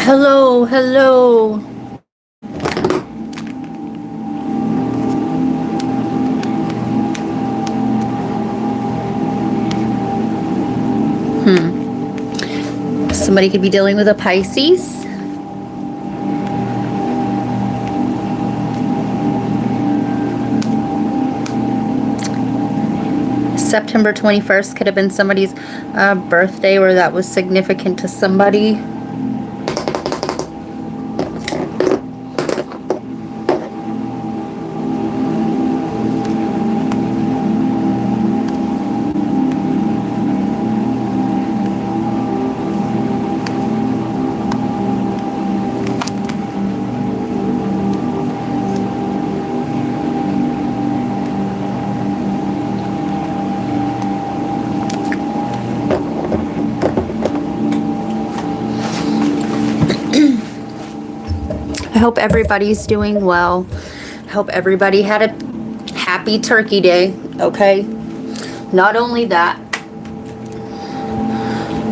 Hello, hello. Somebody could be dealing with a Pisces. September 21st could have been somebody's birthday, or that was significant to somebody. I hope everybody's doing well. I hope everybody had a happy Turkey Day, okay? Not only that,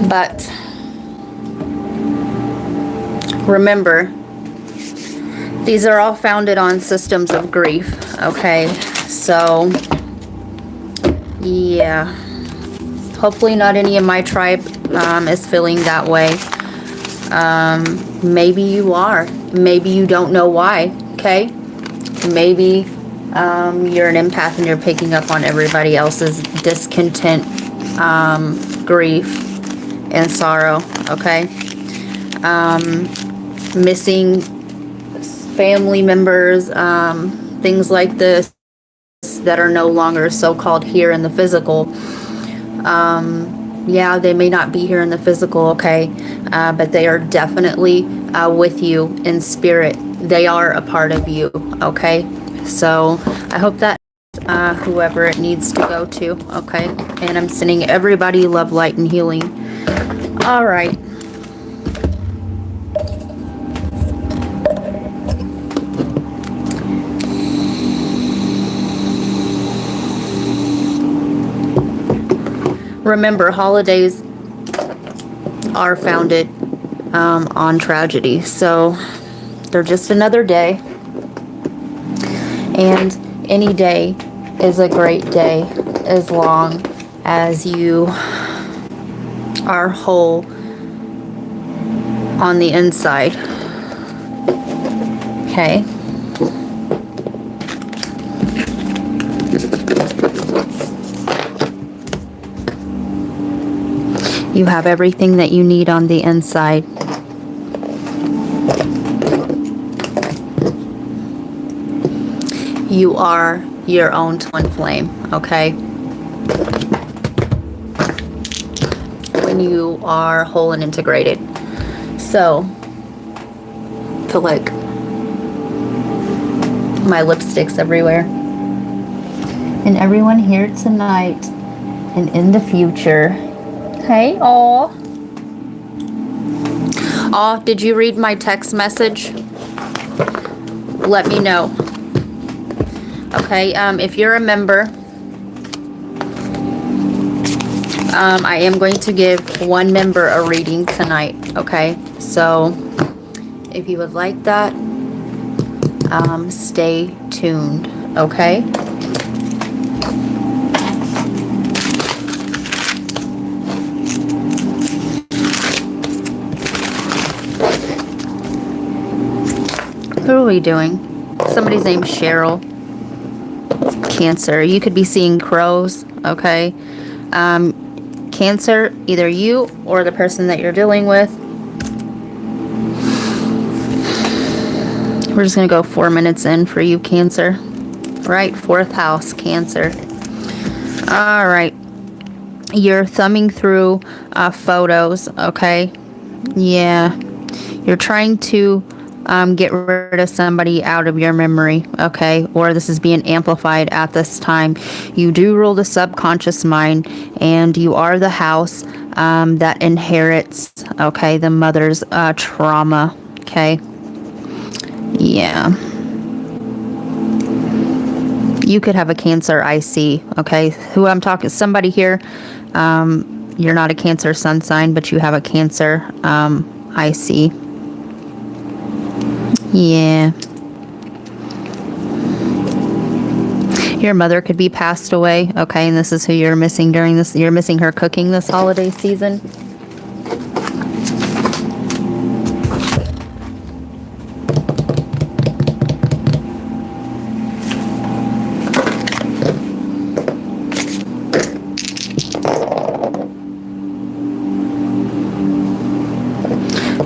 but remember, these are all founded on systems of grief, okay? So, yeah. Hopefully not any of my tribe is feeling that way. Maybe you are. Maybe you don't know why, okay? Maybe you're an empath and you're picking up on everybody else's discontent, grief, and sorrow, okay? Missing family members, things like this that are no longer so-called here in the physical. Yeah, they may not be here in the physical, okay? But they are definitely with you in spirit. They are a part of you, okay? So I hope that whoever it needs to go to, okay? And I'm sending everybody love, light, and healing. All right. Remember, holidays are founded on tragedy, so they're just another day, and any day is a great day as long as you are whole on the inside, okay? You have everything that you need on the inside. You are your own twin flame, okay? When you are whole and integrated. So, feel like my lipstick's everywhere. And everyone here tonight and in the future. Hey, aw. Aw, did you read my text message? Let me know. Okay, if you're a member, I am going to give one member a reading tonight, okay? So, if you would like that, stay tuned, okay? Who are we doing? Somebody's named Cheryl. Cancer. You could be seeing crows, okay? Cancer, either you or the person that you're dealing with. We're just going to go 4 minutes in for you, Cancer. Right? 4th house, Cancer. All right. You're thumbing through photos, okay? Yeah. You're trying to get rid of somebody out of your memory, okay? Or this is being amplified at this time. You do rule the subconscious mind, and you are the house that inherits, okay, the mother's trauma, okay? Yeah. You could have a Cancer IC, okay? Who I'm talking, somebody here, you're not a Cancer sun sign, but you have a Cancer IC. Yeah. Your mother could be passed away, okay, and this is who you're missing during this. You're missing her cooking this holiday season.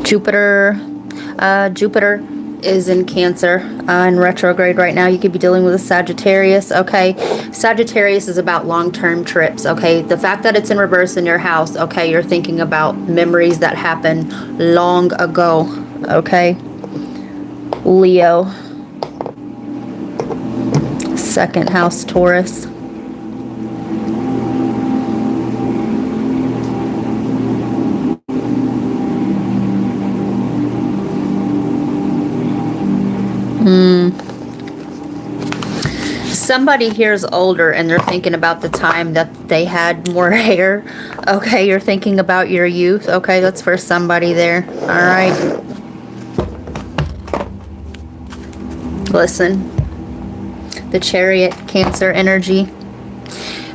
Jupiter is in Cancer in retrograde right now. You could be dealing with a Sagittarius, okay? Sagittarius is about long-term trips, okay? The fact that it's in reverse in your house, okay, you're thinking about memories that happened long ago, okay? Leo, second house Taurus. Somebody here is older and they're thinking about the time that they had more hair. Okay, you're thinking about your youth. Okay, that's for somebody there. All right. Listen. The Chariot, Cancer energy.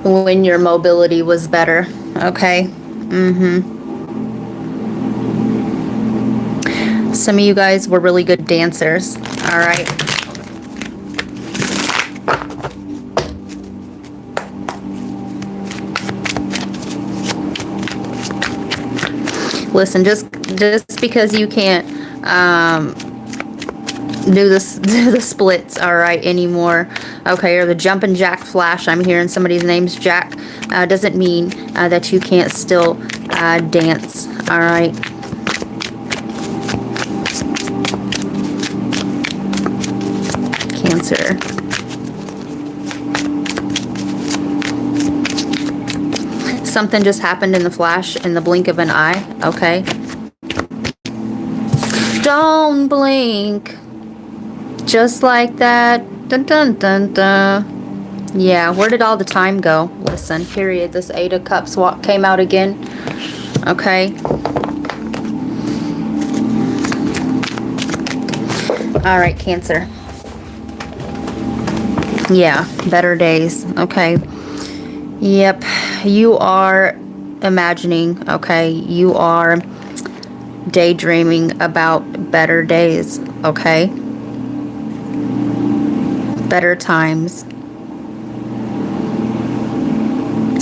When your mobility was better. Okay. Some of you guys were really good dancers. All right. Listen, just because you can't do the splits, all right, anymore, okay, or the jumping jack flash, I'm hearing somebody's name's Jack, doesn't mean that you can't still dance, all right. Cancer. Something just happened in the flash, in the blink of an eye, okay? Don't blink. Just like that. Dun dun dun dun. Yeah, where did all the time go? Listen, period. This Eight of Cups came out again. Okay. Alright, Cancer. Yeah, better days. Okay. Yep. You are imagining, okay? You are daydreaming about better days, okay? Better times.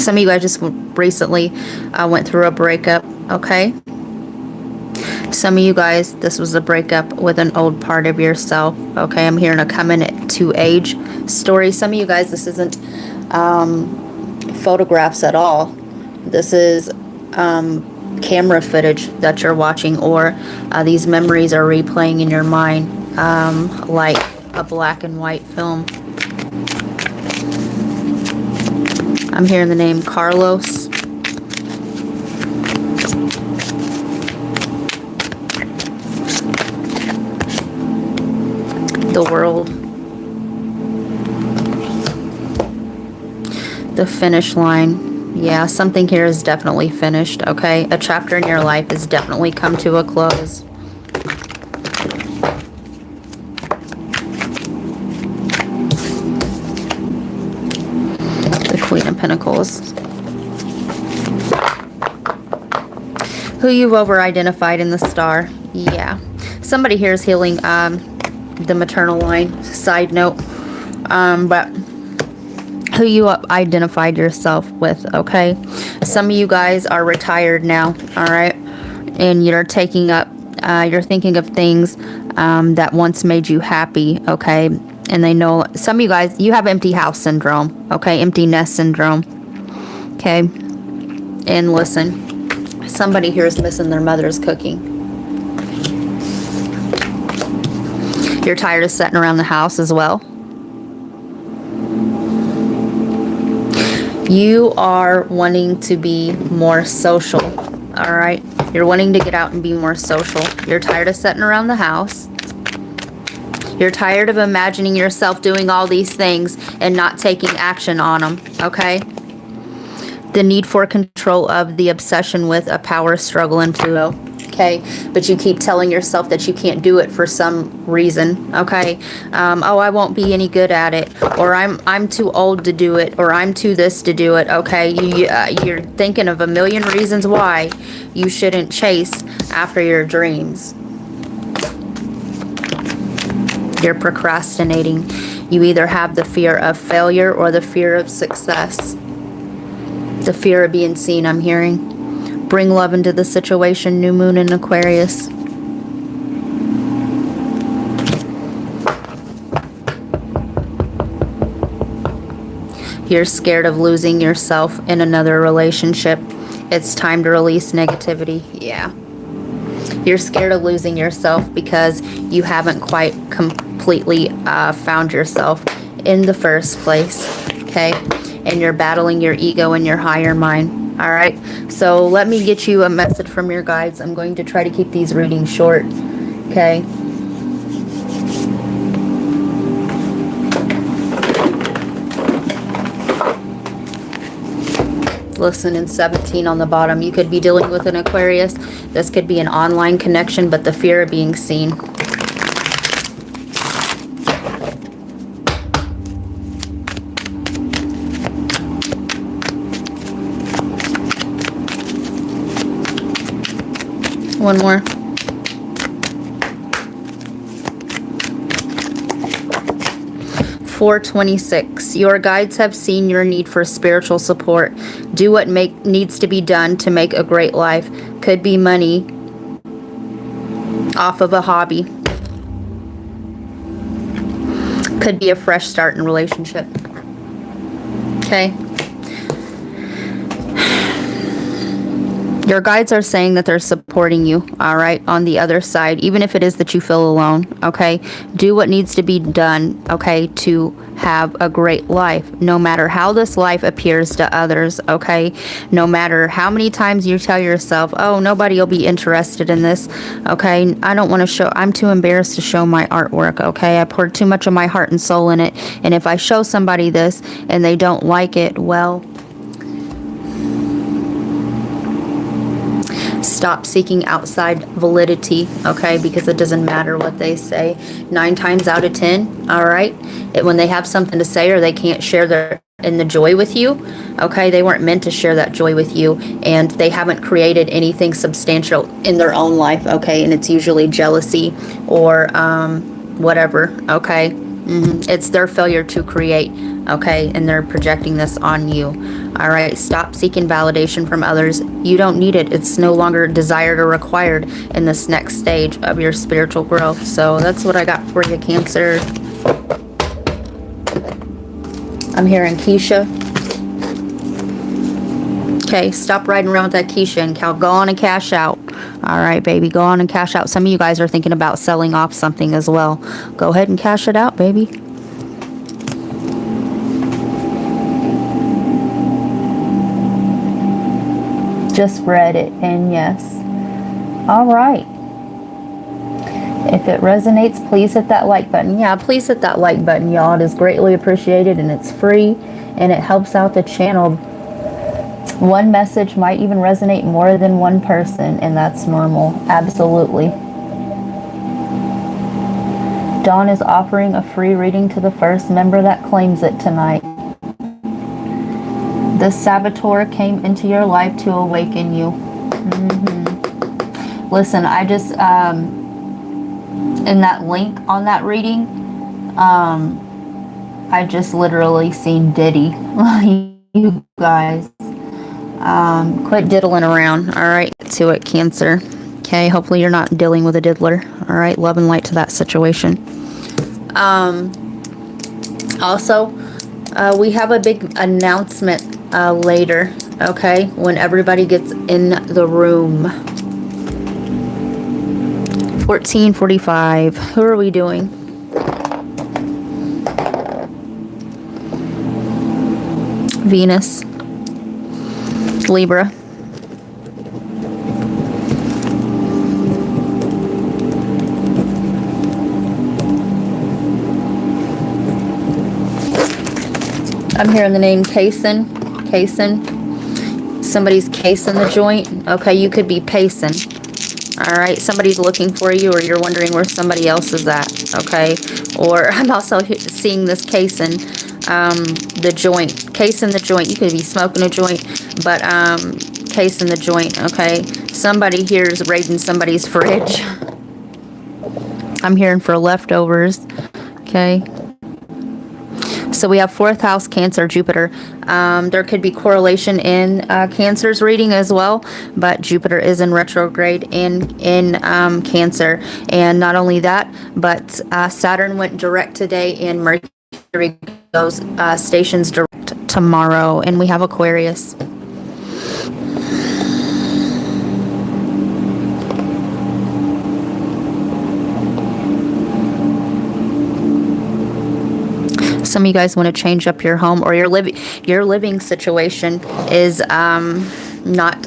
Some of you guys just recently went through a breakup, okay? Some of you guys, this was a breakup with an old part of yourself, okay? I'm hearing a coming to age story. Some of you guys, this isn't photographs at all. This is camera footage that you're watching, or these memories are replaying in your mind like a black and white film. I'm hearing the name Carlos. The World. The finish line. Yeah, something here is definitely finished, okay? A chapter in your life has definitely come to a close. The Queen of Pentacles. Who you've over-identified in the Star. Yeah. Somebody here is healing the maternal line. Side note. But who you identified yourself with, okay? Some of you guys are retired now, all right? And you're taking up, you're thinking of things that once made you happy, okay? And they know, some of you guys, you have empty house syndrome, okay? Empty nest syndrome, okay? And listen, somebody here is missing their mother's cooking. You're tired of sitting around the house as well. You are wanting to be more social, all right? You're wanting to get out and be more social. You're tired of sitting around the house. You're tired of imagining yourself doing all these things and not taking action on them, okay? The need for control of, the obsession with, a power struggle in Pluto, okay? But you keep telling yourself that you can't do it for some reason, okay? Oh, I won't be any good at it, or I'm too old to do it, or I'm too this to do it, okay? You're thinking of a million reasons why you shouldn't chase after your dreams. You're procrastinating. You either have the fear of failure or the fear of success. The fear of being seen, I'm hearing. Bring love into the situation, new moon in Aquarius. You're scared of losing yourself in another relationship. It's time to release negativity. Yeah. You're scared of losing yourself because you haven't quite completely found yourself in the first place, okay? And you're battling your ego and your higher mind, all right? So let me get you a message from your guides. I'm going to try to keep these readings short, okay? Listen, in 17 on the bottom, you could be dealing with an Aquarius. This could be an online connection, but the fear of being seen. One more. $426. Your guides have seen your need for spiritual support. Do what needs to be done to make a great life. Could be money off of a hobby. Could be a fresh start in a relationship. Okay. Your guides are saying that they're supporting you, all right, on the other side, even if it is that you feel alone, okay? Do what needs to be done, okay, to have a great life, no matter how this life appears to others, okay? No matter how many times you tell yourself, oh, nobody will be interested in this, okay? I don't want to show, I'm too embarrassed to show my artwork, okay? I poured too much of my heart and soul in it, and if I show somebody this and they don't like it, well, stop seeking outside validity, okay? Because it doesn't matter what they say. 9 times out of 10, all right? When they have something to say or they can't share the joy with you, okay? They weren't meant to share that joy with you, and they haven't created anything substantial in their own life, okay? And it's usually jealousy or whatever, okay? It's their failure to create, okay? And they're projecting this on you. All right, stop seeking validation from others. You don't need it. It's no longer desired or required in this next stage of your spiritual growth. So that's what I got for you, Cancer. I'm hearing Keisha. Okay, stop riding around with that Keisha and go on and cash out. All right, baby, go on and cash out. Some of you guys are thinking about selling off something as well. Go ahead and cash it out, baby. Just read it, and yes. All right. If it resonates, please hit that like button. Yeah, please hit that like button, y'all. It is greatly appreciated, and it's free, and it helps out the channel. One message might even resonate more than one person, and that's normal. Absolutely. Dawn is offering a free reading to the first member that claims it tonight. The saboteur came into your life to awaken you. Listen, I just, in that link on that reading, I just literally seen Diddy. You guys. Quit diddling around, all right? To it, Cancer. Okay, hopefully you're not dealing with a diddler. All right, love and light to that situation. Also, we have a big announcement later, okay? When everybody gets in the room. 14:45. Who are we doing? Venus. Libra. I'm hearing the name Cason. Cason. Somebody's casing the joint. Okay, you could be pacing. All right, somebody's looking for you, or you're wondering where somebody else is at, okay? Or I'm also seeing this case in the joint. Case in the joint. You could be smoking a joint, but case in the joint, okay? Somebody here is raiding somebody's fridge. I'm hearing for leftovers, okay? So we have 4th house, Cancer, Jupiter. There could be correlation in Cancer's reading as well, but Jupiter is in retrograde in Cancer. And not only that, but Saturn went direct today, and Mercury goes stations direct tomorrow. And we have Aquarius. Some of you guys want to change up your home, or your living situation is not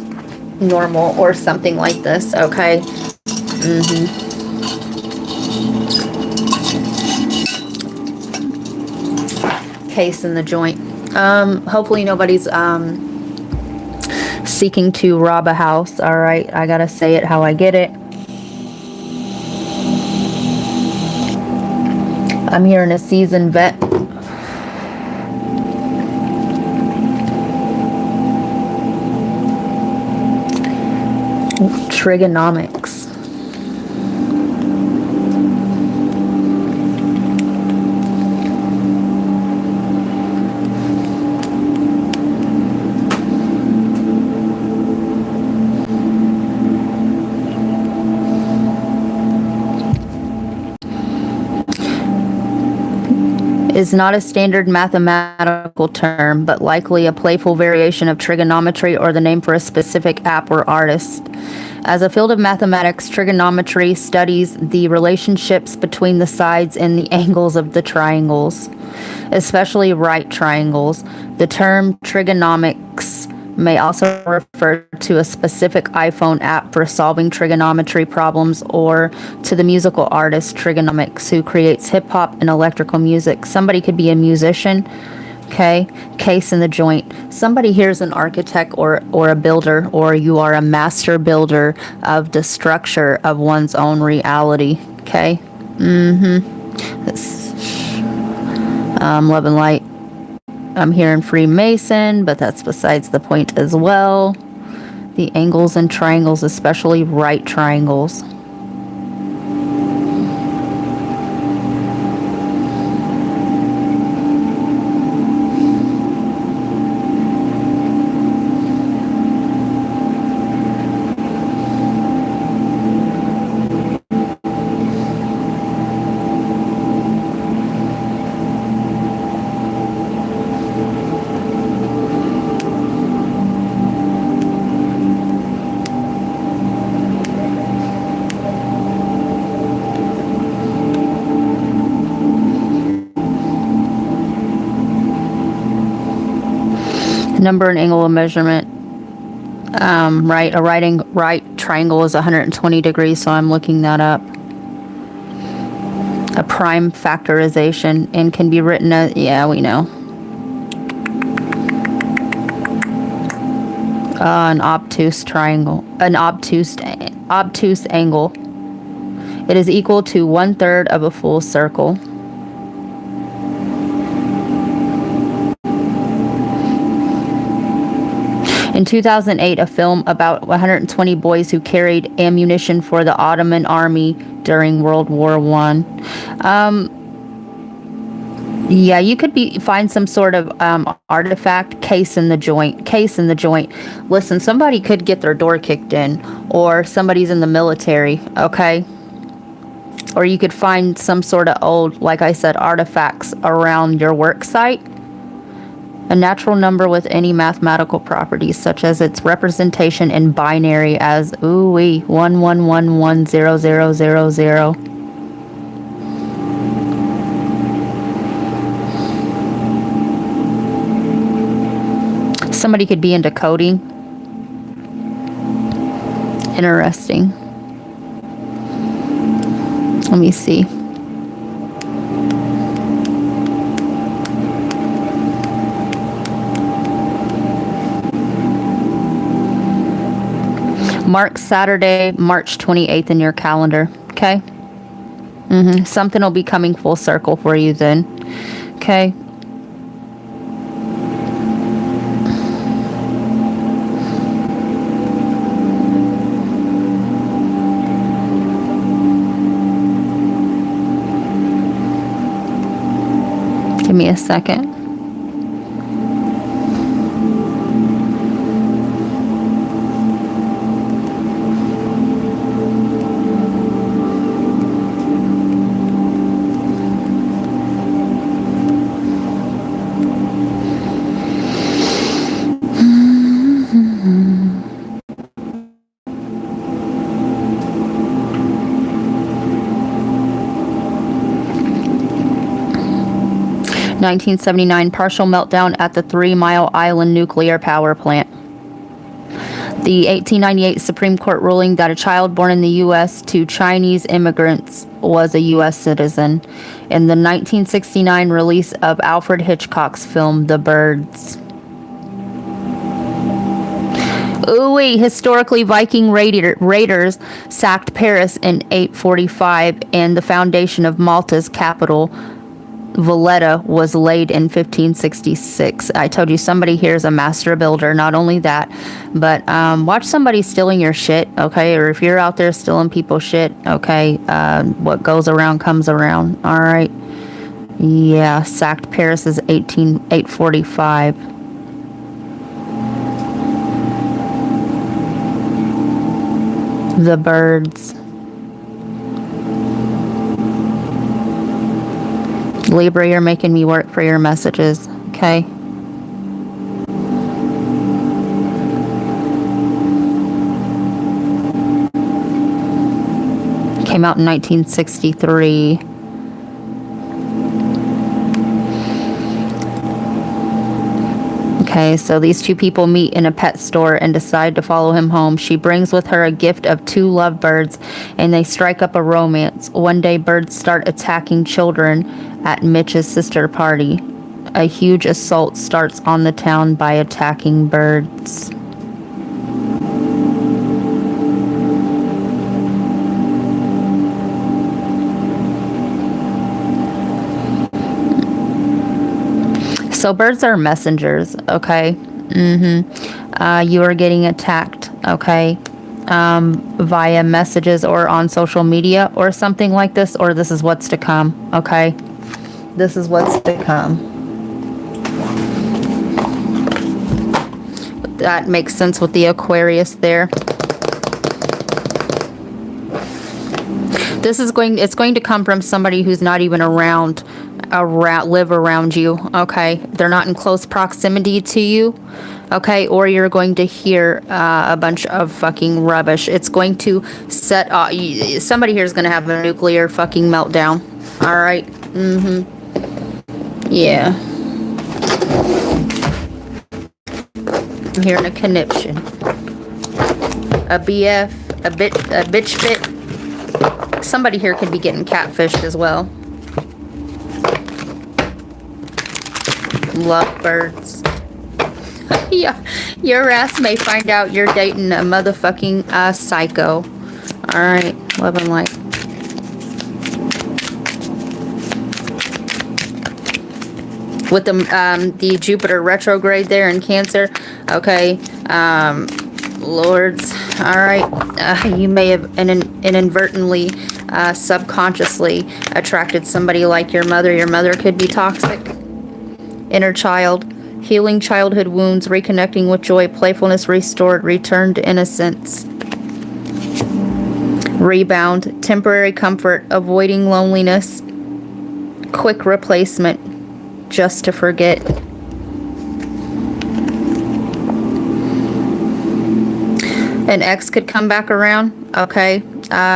normal or something like this, okay? Case in the joint. Hopefully nobody's seeking to rob a house, all right? I gotta say it how I get it. I'm hearing a seasoned vet. Trigonomics. Is not a standard mathematical term, but likely a playful variation of trigonometry, or the name for a specific app or artist. As a field of mathematics, trigonometry studies the relationships between the sides and the angles of the triangles, especially right triangles. The term trigonomics may also refer to a specific iPhone app for solving trigonometry problems, or to the musical artist Trigonomics, who creates hip-hop and electrical music. Somebody could be a musician. Okay, case in the joint. Somebody here is an architect or a builder, or you are a master builder of the structure of one's own reality. Okay. This, love and light. I'm hearing Freemason, but that's besides the point as well. The angles and triangles, especially right triangles. Number and angle of measurement. Right, a right triangle is 120 degrees, so I'm looking that up. A prime factorization, and can be written as, yeah, we know. An obtuse triangle, an obtuse angle. It is equal to 1/3 of a full circle. In 2008, a film about 120 boys who carried ammunition for the Ottoman army during World War I. Yeah, you could find some sort of artifact. Case in the joint. Case in the joint. Listen, somebody could get their door kicked in, or somebody's in the military, okay? Or you could find some sort of old, like I said, artifacts around your work site. A natural number with any mathematical properties, such as its representation in binary as 11110000. Somebody could be into coding. Interesting. Let me see. Mark Saturday, March 28th in your calendar. Okay? Something will be coming full circle for you then. Okay? Give me a second. (1979) Partial meltdown at the 3 Mile Island nuclear power plant. The 1898 Supreme Court ruling that a child born in the U.S. to Chinese immigrants was a U.S. citizen. In the 1969 release of Alfred Hitchcock's film The Birds. Ooh-wee, historically Viking raiders sacked Paris in 845, and the foundation of Malta's capital, Valletta, was laid in 1566. I told you somebody here is a master builder. Not only that, but watch somebody stealing your shit, okay? Or if you're out there stealing people's shit, okay? What goes around comes around, all right? Yeah, sacked Paris is 845. The Birds. Libra, you're making me work for your messages, okay? Came out in 1963. Okay, so these two people meet in a pet store and decide to follow him home. She brings with her a gift of 2 lovebirds, and they strike up a romance. One day, birds start attacking children at Mitch's sister party. A huge assault starts on the town by attacking birds. So birds are messengers, okay? You are getting attacked, okay? Via messages or on social media or something like this, or this is what's to come, okay? This is what's to come. That makes sense with the Aquarius there. It's going to come from somebody who's not even live around you, okay? They're not in close proximity to you, okay? Or you're going to hear a bunch of fucking rubbish. It's going to set somebody here is going to have a nuclear fucking meltdown, all right? Yeah. I'm hearing a conniption. A BF, a bitch fit. Somebody here could be getting catfished as well. Lovebirds. Yeah, your ass may find out you're dating a motherfucking psycho. Alright, love and light. With the Jupiter retrograde there in Cancer, okay, Lords, alright, you may have inadvertently, subconsciously attracted somebody like your mother. Your mother could be toxic. Inner child, healing childhood wounds, reconnecting with joy, playfulness restored, return to innocence. Rebound, temporary comfort, avoiding loneliness, quick replacement, just to forget. An ex could come back around, okay?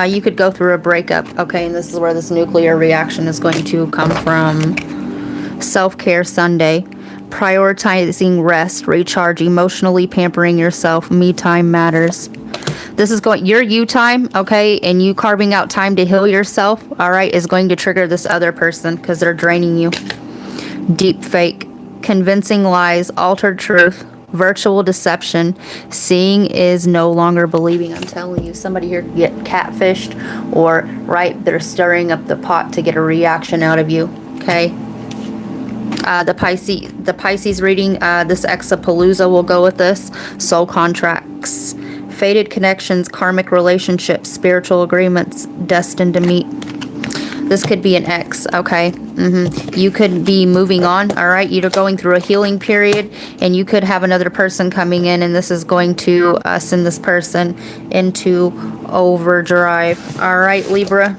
You could go through a breakup, okay? And this is where this nuclear reaction is going to come from. Self-care Sunday, prioritizing rest, recharge, emotionally pampering yourself, me time matters. This is your you time, okay, and you carving out time to heal yourself, all right, is going to trigger this other person because they're draining you. Deep fake, convincing lies, altered truth, Virtual deception. Seeing is no longer believing. I'm telling you, somebody here could get catfished, or right, they're stirring up the pot to get a reaction out of you. Okay. The Pisces reading, this Exapalooza will go with this. Soul contracts, fated connections, karmic relationships, spiritual agreements, destined to meet. This could be an ex, okay? You could be moving on, all right? You're going through a healing period, and you could have another person coming in, and this is going to send this person into overdrive. All right, Libra.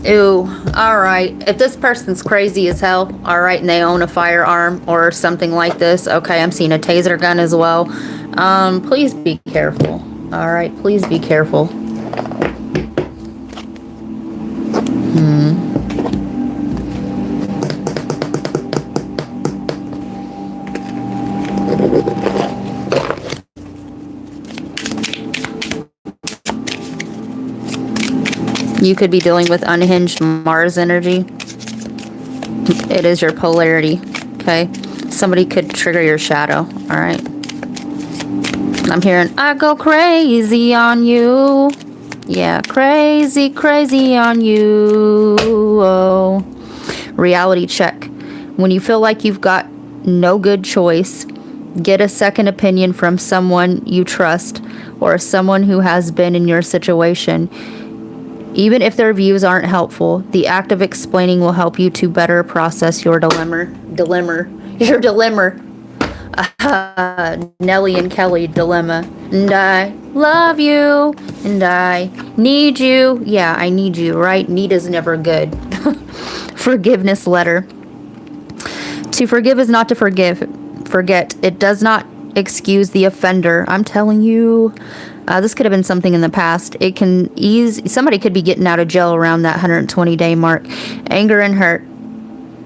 Ooh, all right. If this person's crazy as hell, all right, and they own a firearm or something like this, okay, I'm seeing a taser gun as well. Please be careful. All right, please be careful. You could be dealing with unhinged Mars energy. It is your polarity, okay? Somebody could trigger your shadow, all right? I'm hearing, I go crazy on you. Yeah, crazy, crazy on you. Oh. Reality check. When you feel like you've got no good choice, get a second opinion from someone you trust or someone who has been in your situation. Even if their views aren't helpful, the act of explaining will help you to better process your dilemma. Nelly and Kelly dilemma. And I love you, and I need you. Yeah, I need you, right? Need is never good. Forgiveness letter. To forgive is not to forget. It does not excuse the offender. I'm telling you. This could have been something in the past. It can ease, somebody could be getting out of jail around that 120-day mark. Anger and hurt.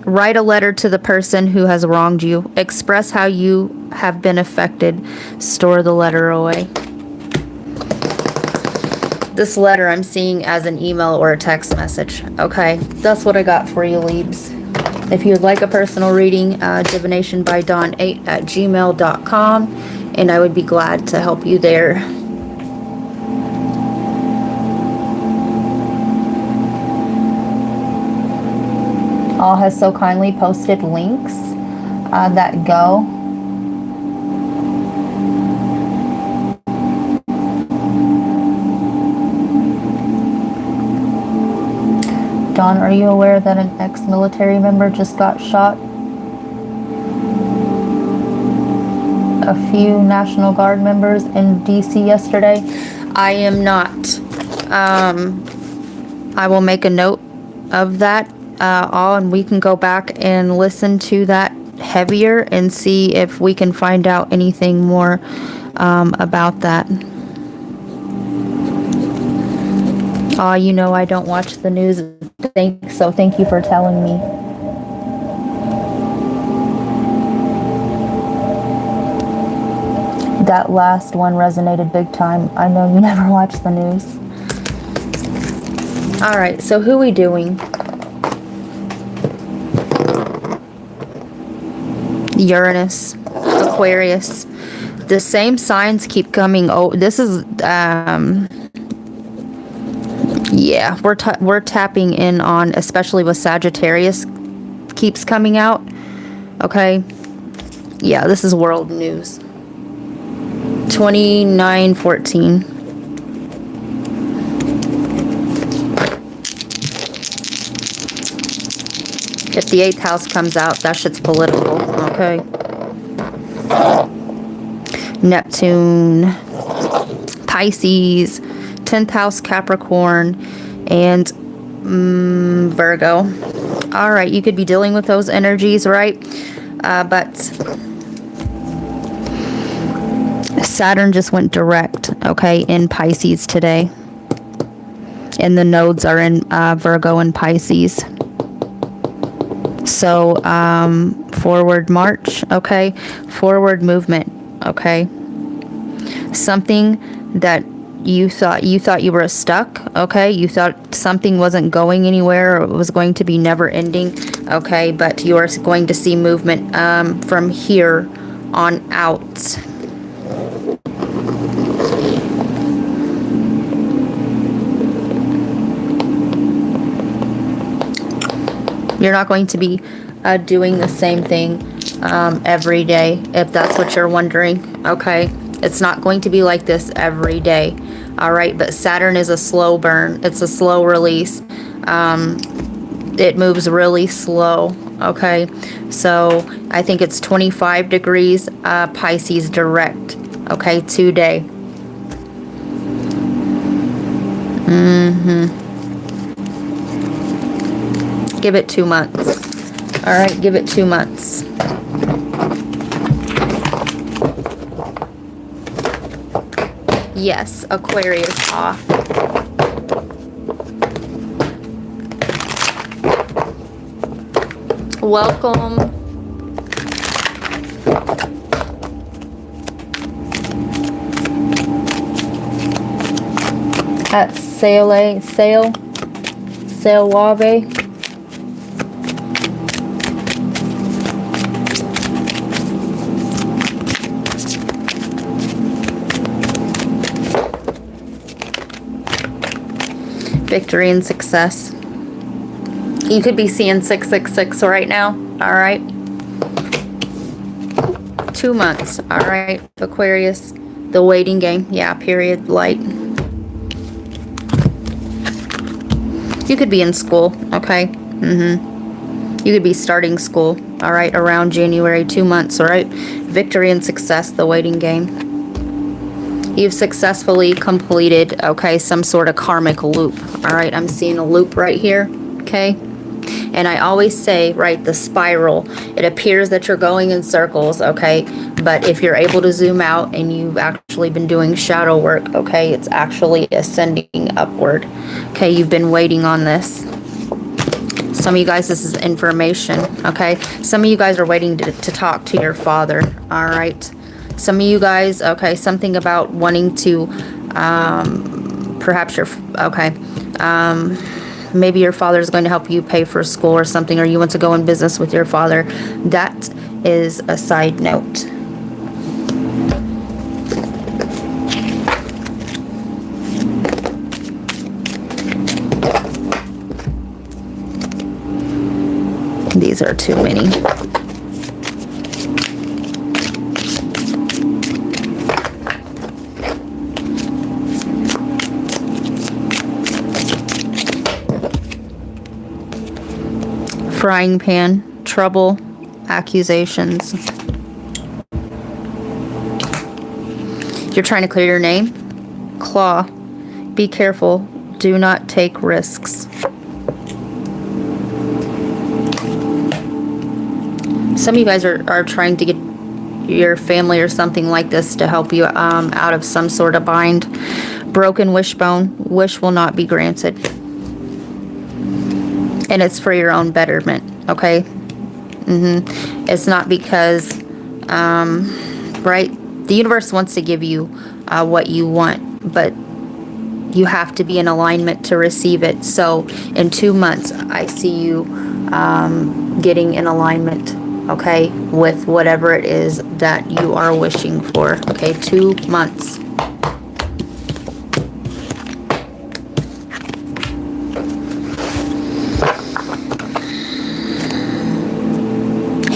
Write a letter to the person who has wronged you. Express how you have been affected. Store the letter away. This letter I'm seeing as an email or a text message. Okay, that's what I got for you, Leaves. If you'd like a personal reading, divinationbydawn8@gmail.com, and I would be glad to help you there. All has so kindly posted links that go. Dawn, are you aware that an ex-military member just got shot? A few National Guard members in DC yesterday. I am not. I will make a note of that. And we can go back and listen to that heavier and see if we can find out anything more about that. You know I don't watch the news, so thank you for telling me. That last one resonated big time. I know you never watch the news. All right, so who are we doing? Uranus, Aquarius. The same signs keep coming. Oh, this is yeah, we're tapping in on, especially with Sagittarius keeps coming out. Okay, yeah, this is world news. 2914. If the 8th house comes out, that shit's political, okay? Neptune, Pisces, 10th house Capricorn, and Virgo. All right, you could be dealing with those energies, right? But Saturn just went direct, okay, in Pisces today. And the nodes are in Virgo and Pisces. So, forward march, okay? Forward movement, okay? Something that you thought you were stuck, okay? You thought something wasn't going anywhere, or it was going to be never ending, okay? But you are going to see movement from here on out. You're not going to be doing the same thing every day, if that's what you're wondering, okay? It's not going to be like this every day, all right? But Saturn is a slow burn. It's a slow release. It moves really slow, okay? So I think it's 25 degrees Pisces direct, okay, today. Give it 2 months. All right, give it 2 months. Yes, Aquarius. Welcome. At Salewave. Victory and success. You could be seeing 666 right now. All right. 2 months. All right, Aquarius. The waiting game. Yeah, period. Light. You could be in school. Okay. You could be starting school. All right. Around January. 2 months. All right. Victory and success. The waiting game. You've successfully completed, okay, some sort of karmic loop. All right, I'm seeing a loop right here, okay? And I always say, right, the spiral. It appears that you're going in circles, okay? But if you're able to zoom out and you've actually been doing shadow work, okay, it's actually ascending upward. Okay, you've been waiting on this. Some of you guys, this is information, okay? Some of you guys are waiting to talk to your father, all right? Some of you guys, okay, something about wanting to, perhaps you're, okay, maybe your father is going to help you pay for school or something, or you want to go in business with your father. That is a side note. These are too many. Frying pan, trouble, accusations. You're trying to clear your name. Claw, be careful. Do not take risks. Some of you guys are trying to get your family or something like this to help you out of some sort of bind. Broken wishbone. Wish will not be granted. And it's for your own betterment, okay? It's not because, right? The universe wants to give you what you want, but you have to be in alignment to receive it. So in 2 months, I see you getting in alignment, okay, with whatever it is that you are wishing for, okay? 2 months.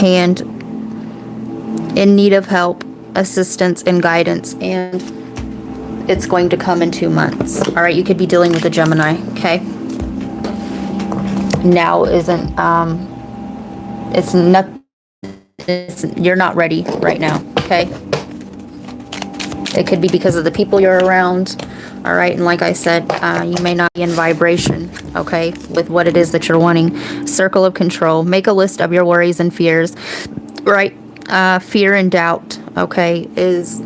Hand in need of help, assistance, and guidance, and it's going to come in 2 months. All right, you could be dealing with a Gemini, okay? Now isn't, it's not, you're not ready right now, okay? It could be because of the people you're around, all right? And like I said, you may not be in vibration, okay, with what it is that you're wanting. Circle of control. Make a list of your worries and fears, right? Fear and doubt, okay, is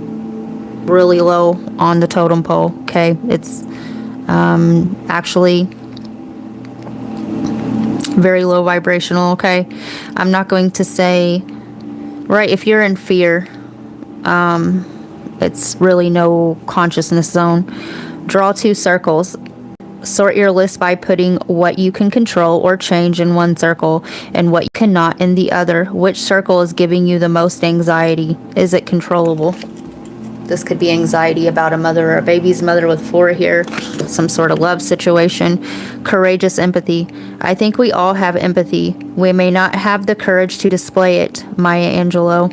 really low on the totem pole, okay? It's actually very low vibrational, okay? I'm not going to say, right, if you're in fear, it's really no consciousness zone. Draw 2 circles. Sort your list by putting what you can control or change in one circle and what you cannot in the other. Which circle is giving you the most anxiety? Is it controllable? This could be anxiety about a mother or a baby's mother with 4 here, some sort of love situation. Courageous empathy. I think we all have empathy. We may not have the courage to display it. Maya Angelou.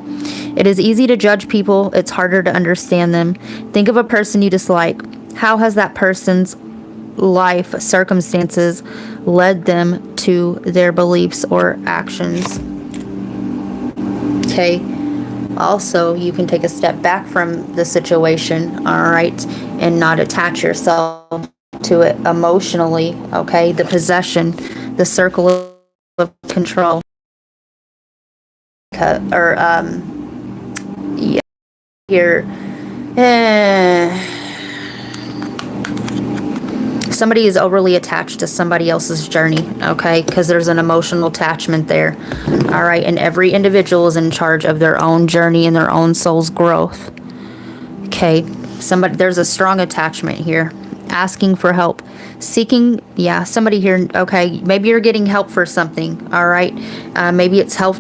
It is easy to judge people. It's harder to understand them. Think of a person you dislike. How has that person's life circumstances led them to their beliefs or actions? Okay. Also, you can take a step back from the situation, all right, and not attach yourself to it emotionally, okay? The possession, the circle of control, or yeah, here, somebody is overly attached to somebody else's journey, okay? Because there's an emotional attachment there, all right? And every individual is in charge of their own journey and their own soul's growth, okay? There's a strong attachment here. Asking for help. Seeking, yeah, somebody here, okay? Maybe you're getting help for something, all right? Maybe it's health.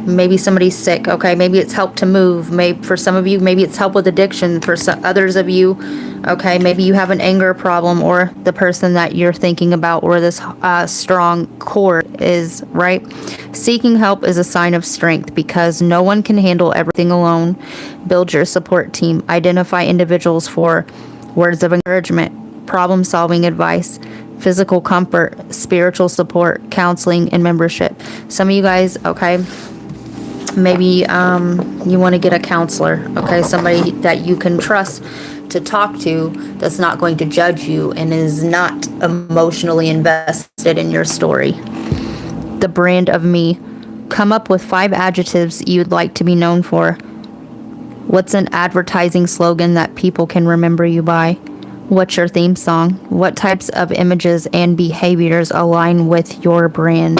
Maybe somebody's sick, okay? Maybe it's help to move. Maybe for some of you, maybe it's help with addiction. For some others of you, okay, maybe you have an anger problem, or the person that you're thinking about, or this strong core is, right? Seeking help is a sign of strength because no one can handle everything alone. Build your support team. Identify individuals for words of encouragement, problem-solving advice, physical comfort, spiritual support, counseling, and membership. Some of you guys, okay, maybe you want to get a counselor, okay? Somebody that you can trust to talk to that's not going to judge you and is not emotionally invested in your story. The brand of me. Come up with 5 adjectives you'd like to be known for. What's an advertising slogan that people can remember you by? What's your theme song? What types of images and behaviors align with your brand?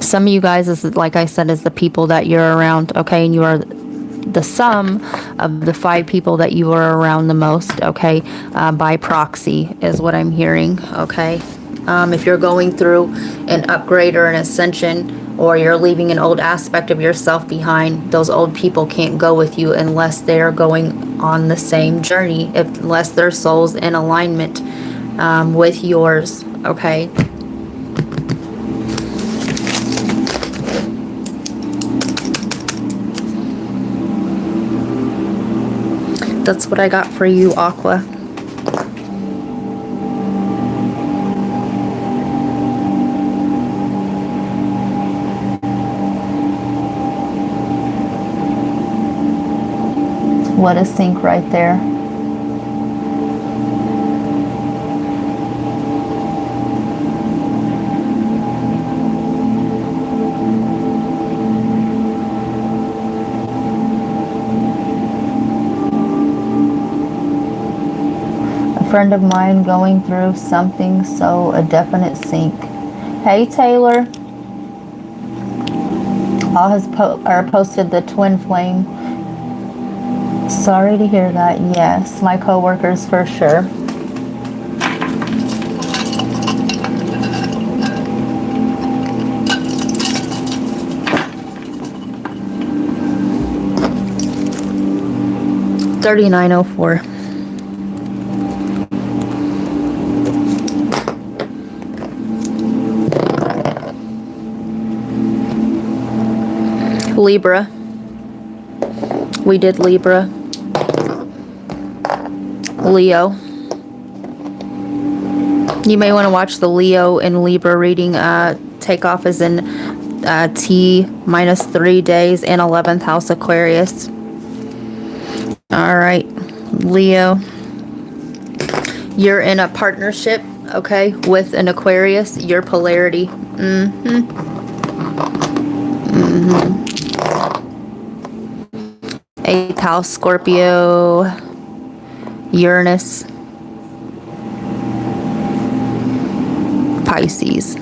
Some of you guys, is like I said, is the people that you're around, okay? And you are the sum of the 5 people that you are around the most, okay? By proxy is what I'm hearing, okay? If you're going through an upgrade or an ascension, or you're leaving an old aspect of yourself behind, those old people can't go with you unless they're going on the same journey, unless their soul's in alignment with yours, okay? That's what I got for you, Aqua. What a sync right there. A friend of mine going through something, so a definite sync. Hey, Taylor. All has posted the twin flame. Sorry to hear that. Yes, my coworkers for sure. $39.04. Libra. We did Libra. Leo. You may want to watch the Leo and Libra reading. Takeoff is in T minus 3 days and 11th house Aquarius. All right, Leo. You're in a partnership, okay, with an Aquarius. Your polarity. Eighth house Scorpio. Uranus, Pisces.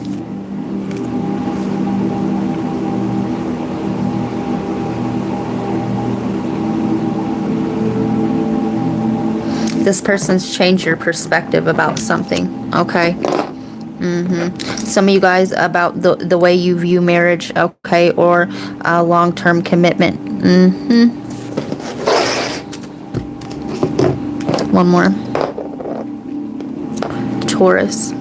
This person's changed your perspective about something, okay? Some of you guys about the way you view marriage, okay, or long-term commitment. One more. Taurus.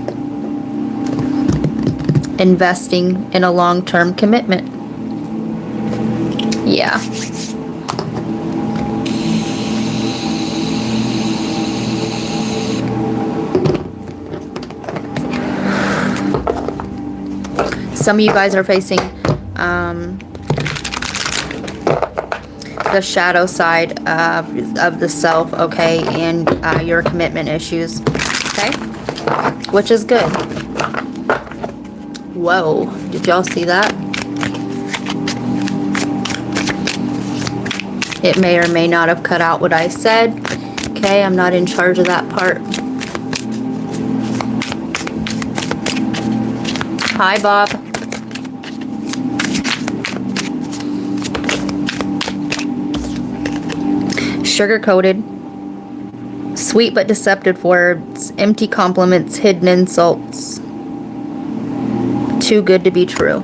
Investing in a long-term commitment. Yeah. Some of you guys are facing the shadow side of the self, okay, and your commitment issues, okay, which is good. Whoa, did y'all see that? It may or may not have cut out what I said. Okay, I'm not in charge of that part. Hi, Bob. Sugar-coated, sweet but deceptive words, empty compliments, hidden insults. Too good to be true.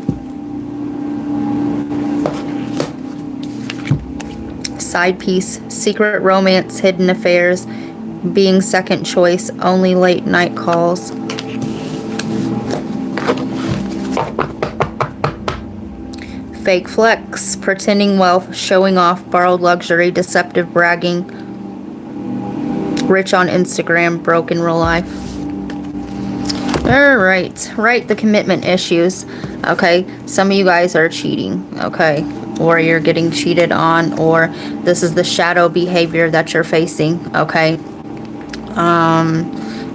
Side piece, secret romance, hidden affairs, being second choice, only late night calls. Fake flex, pretending wealth, showing off, borrowed luxury, deceptive bragging, rich on Instagram, broke in real life. All right, the commitment issues. Okay, some of you guys are cheating, okay, or you're getting cheated on, or this is the shadow behavior that you're facing, okay.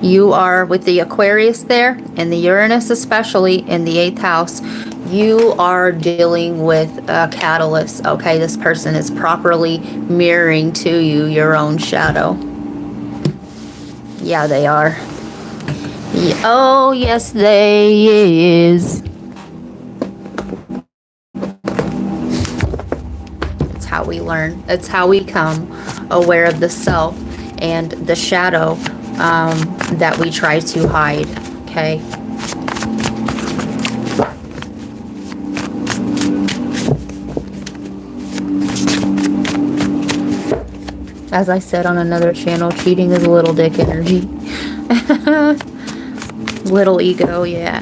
You are with the Aquarius there, and the Uranus especially in the 8th house. You are dealing with a catalyst, okay? This person is properly mirroring to you your own shadow. Yeah, they are. Oh, yes, they is. It's how we learn. It's how we come aware of the self and the shadow that we try to hide, okay? As I said on another channel, cheating is little dick energy. Little ego, yeah.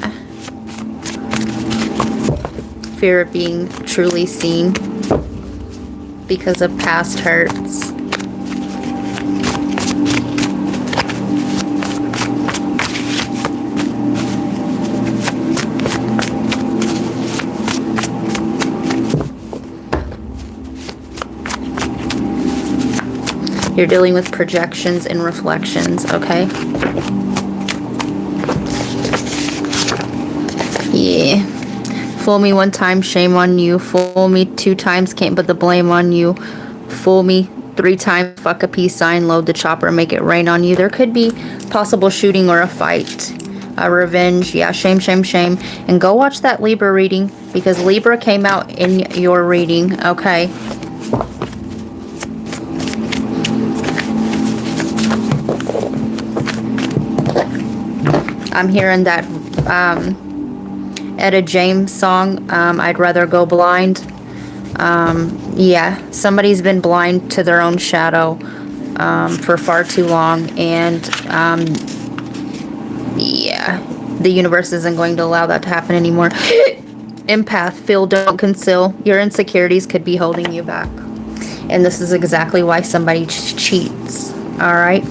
Fear of being truly seen because of past hurts. You're dealing with projections and reflections, okay? Yeah. Fool me one time, shame on you. Fool me 2 times, can't put the blame on you. Fool me 3 times, fuck a peace sign, load the chopper, make it rain on you. There could be possible shooting or a fight. A revenge, yeah, shame, shame, shame. And go watch that Libra reading, because Libra came out in your reading, okay? I'm hearing that Etta James song, I'd Rather Go Blind. Yeah, somebody's been blind to their own shadow for far too long, and yeah, the universe isn't going to allow that to happen anymore. Empath, feel, don't conceal. Your insecurities could be holding you back, and this is exactly why somebody cheats. All right,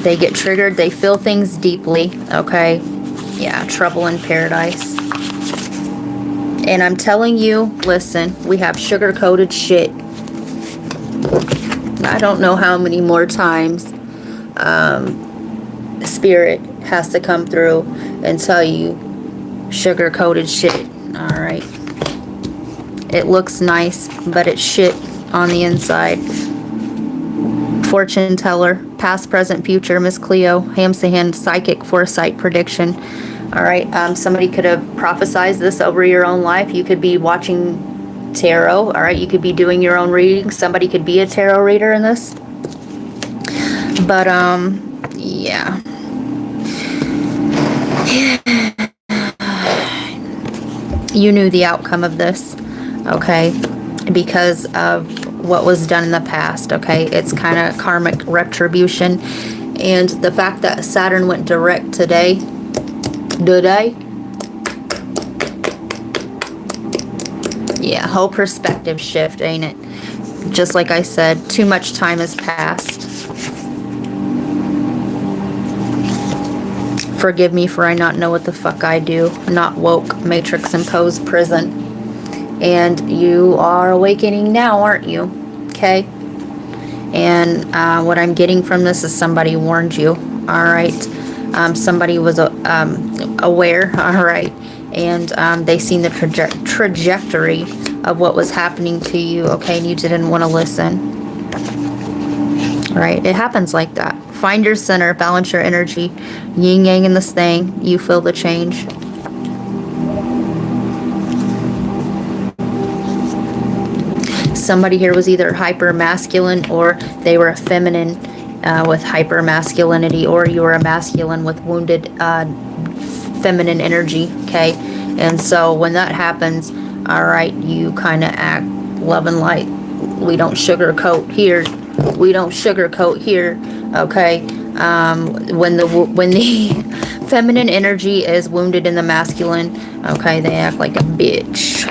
they get triggered, they feel things deeply, okay? Yeah, trouble in paradise. And I'm telling you, listen, we have sugar-coated shit. I don't know how many more times Spirit has to come through and tell you sugar-coated shit. All right. It looks nice, but it's shit on the inside. Fortune teller, past, present, future, Miss Cleo, Hamsahan, psychic, foresight, prediction. All right, somebody could have prophesized this over your own life. You could be watching tarot. All right, you could be doing your own reading. Somebody could be a tarot reader in this. But, yeah. You knew the outcome of this, okay? Because of what was done in the past, okay? It's kind of karmic retribution. And the fact that Saturn went direct today, yeah, whole perspective shift, ain't it? Just like I said, too much time has passed. Forgive me for I not know what the fuck I do. Not woke, matrix imposed prison. And you are awakening now, aren't you? Okay? And what I'm getting from this is somebody warned you. Alright? Somebody was aware. Alright? And they seen the trajectory of what was happening to you. Okay? And you didn't want to listen. Right? It happens like that. Find your center, balance your energy, yin yang in this thing, you feel the change. Somebody here was either hyper masculine or they were a feminine with hyper masculinity, or you were a masculine with wounded feminine energy, okay? And so when that happens, all right, you kind of act love and light. We don't sugarcoat here. We don't sugarcoat here, okay? When the feminine energy is wounded in the masculine, okay, they act like a bitch.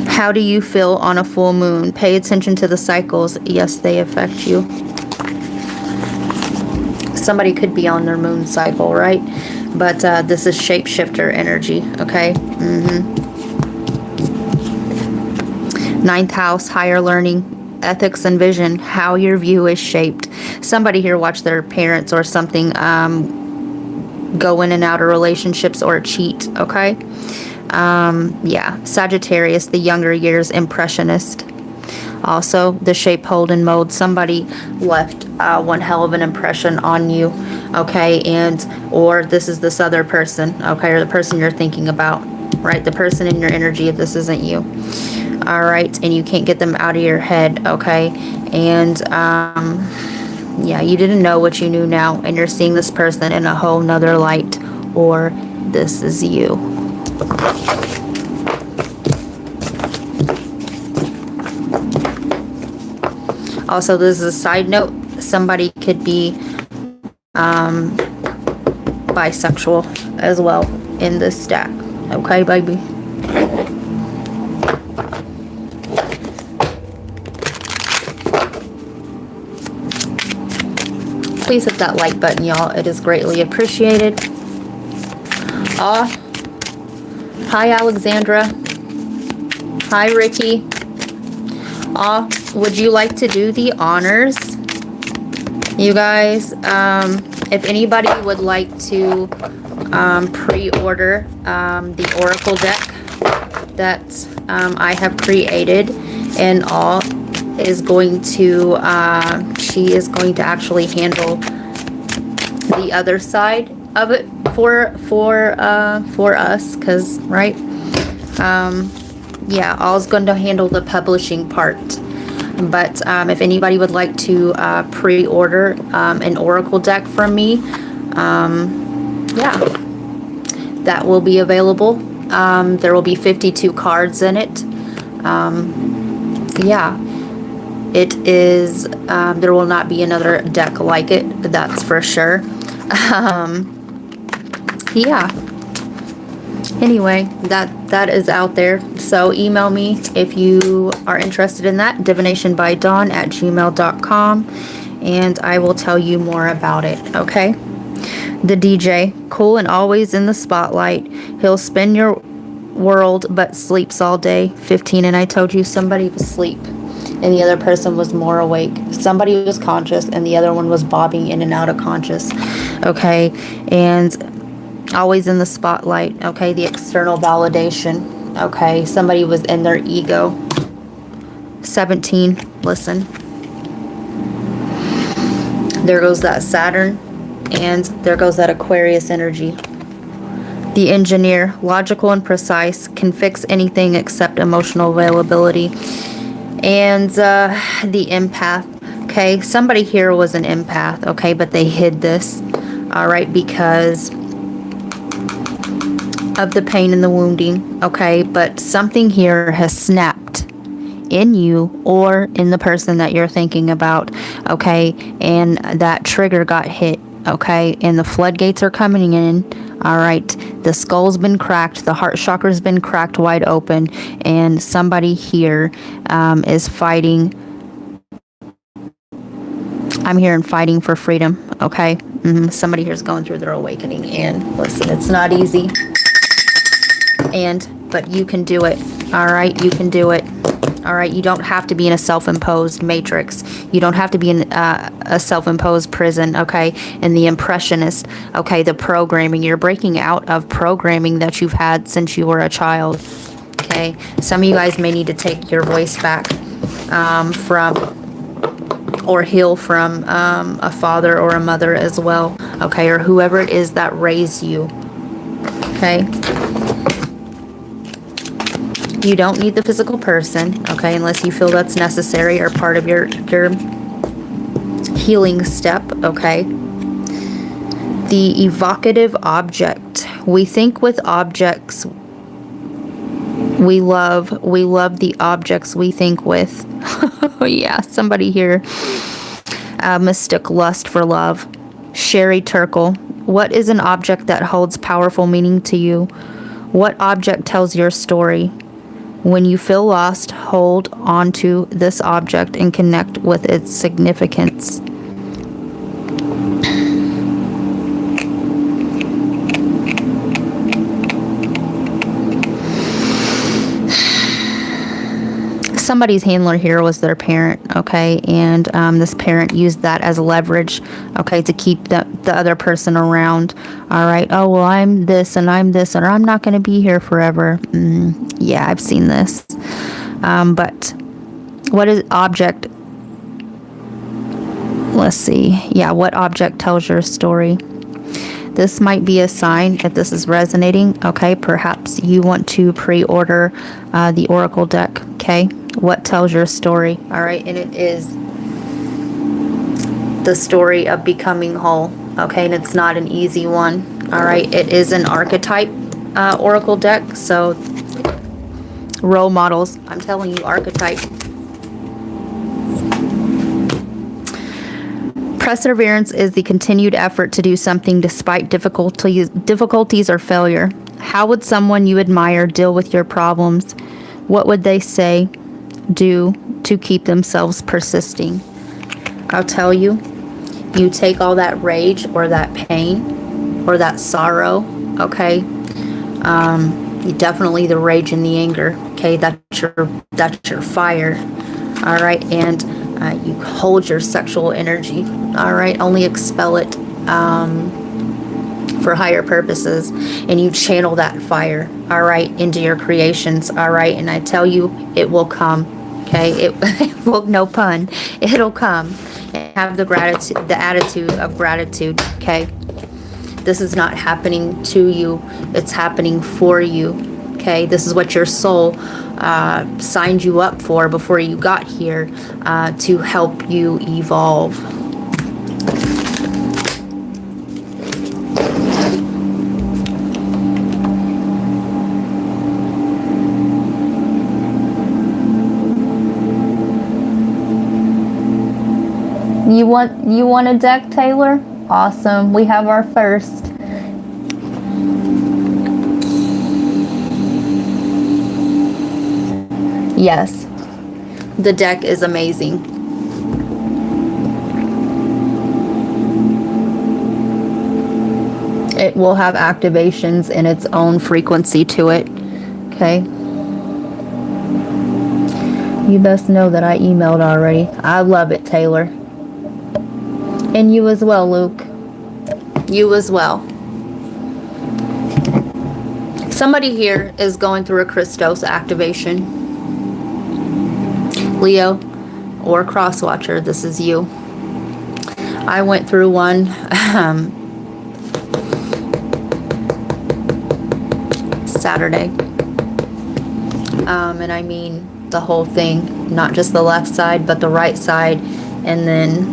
How do you feel on a full moon? Pay attention to the cycles. Yes, they affect you. Somebody could be on their moon cycle, right? But this is shapeshifter energy, okay? Ninth house, higher learning, ethics and vision, how your view is shaped. Somebody here watched their parents or something go in and out of relationships or cheat, okay? Yeah, Sagittarius, the younger years, impressionist. Also, the shape, hold, and mold. Somebody left one hell of an impression on you, okay? And, or this is this other person, okay? Or the person you're thinking about, right? The person in your energy if this isn't you. All right, and you can't get them out of your head, okay? And yeah, you didn't know what you knew now, and you're seeing this person in a whole nother light, or this is you. Also, this is a side note, somebody could be bisexual as well in this stack, okay, baby? Please hit that like button, y'all. It is greatly appreciated. Hi, Alexandra. Hi, Ricky. Would you like to do the honors? You guys, if anybody would like to pre-order the Oracle deck that I have created, and all is going to she is going to actually handle the other side of it for us, because right, yeah, all's going to handle the publishing part. But if anybody would like to pre-order an Oracle deck from me, yeah, that will be available. There will be 52 cards in it. Yeah, it is, there will not be another deck like it, that's for sure. Yeah. Anyway, that is out there. So email me if you are interested in that, divinationbydawn@gmail.com, and I will tell you more about it, okay? The DJ, cool and always in the spotlight. He'll spin your world but sleeps all day. 15, and I told you somebody was asleep and the other person was more awake. Somebody was conscious and the other one was bobbing in and out of conscious, okay? And always in the spotlight, okay? The external validation, okay? Somebody was in their ego. 17, listen. There goes that Saturn, and there goes that Aquarius energy. The engineer, logical and precise, can fix anything except emotional availability. And the empath, Okay, somebody here was an empath, okay, but they hid this, all right, because of the pain and the wounding, okay, but something here has snapped in you or in the person that you're thinking about, okay, and that trigger got hit, okay, and the floodgates are coming in, all right, the skull's been cracked, the heart chakra's been cracked wide open, and somebody here is fighting. I'm hearing fighting for freedom, okay? Somebody here is going through their awakening, and listen, it's not easy, but you can do it, all right? You can do it, all right? You don't have to be in a self-imposed matrix. You don't have to be in a self-imposed prison, okay? And the impressionist, okay, the programming. You're breaking out of programming that you've had since you were a child, okay? Some of you guys may need to take your voice back or heal from a father or a mother as well, okay, or whoever it is that raised you, okay? You don't need the physical person, okay, unless you feel that's necessary or part of your healing step, okay? The evocative object. We think with objects. We love the objects we think with. Oh yeah, somebody here mistook lust for love. Sherry Turkle. What is an object that holds powerful meaning to you? What object tells your story? When you feel lost, hold on to this object and connect with its significance. Somebody's handler here was their parent, okay, and this parent used that as leverage, okay, to keep the other person around, all right. Oh, well, I'm this, and I'm not going to be here forever. Yeah, I've seen this. But what is object? Let's see. Yeah, what object tells your story? This might be a sign, if this is resonating, okay, perhaps you want to pre-order the Oracle deck, okay? What tells your story, all right? And it is the story of becoming whole, okay? And it's not an easy one, all right? It is an archetype Oracle deck, so role models, I'm telling you, archetype. Perseverance is the continued effort to do something despite difficulties or failure. How would someone you admire deal with your problems? What would they say, do to keep themselves persisting? I'll tell you, you take all that rage or that pain or that sorrow, okay? You definitely the rage and the anger, okay? That's your fire, all right? And you hold your sexual energy, all right? Only expel it for higher purposes, and you channel that fire, all right, into your creations, all right? And I tell you, it will come, okay? It will, no pun, it'll come. And have the gratitude, the attitude of gratitude, okay? This is not happening to you, it's happening for you, okay? This is what your soul signed you up for before you got here, to help you evolve. You want a deck, Taylor? Awesome. We have our first. Yes. The deck is amazing. It will have activations in its own frequency to it. Okay. You best know that I emailed already. I love it, Taylor. And you as well, Luke. You as well. Somebody here is going through a Christos activation. Leo or Crosswatcher, this is you. I went through one Saturday. And I mean the whole thing, not just the left side, but the right side And then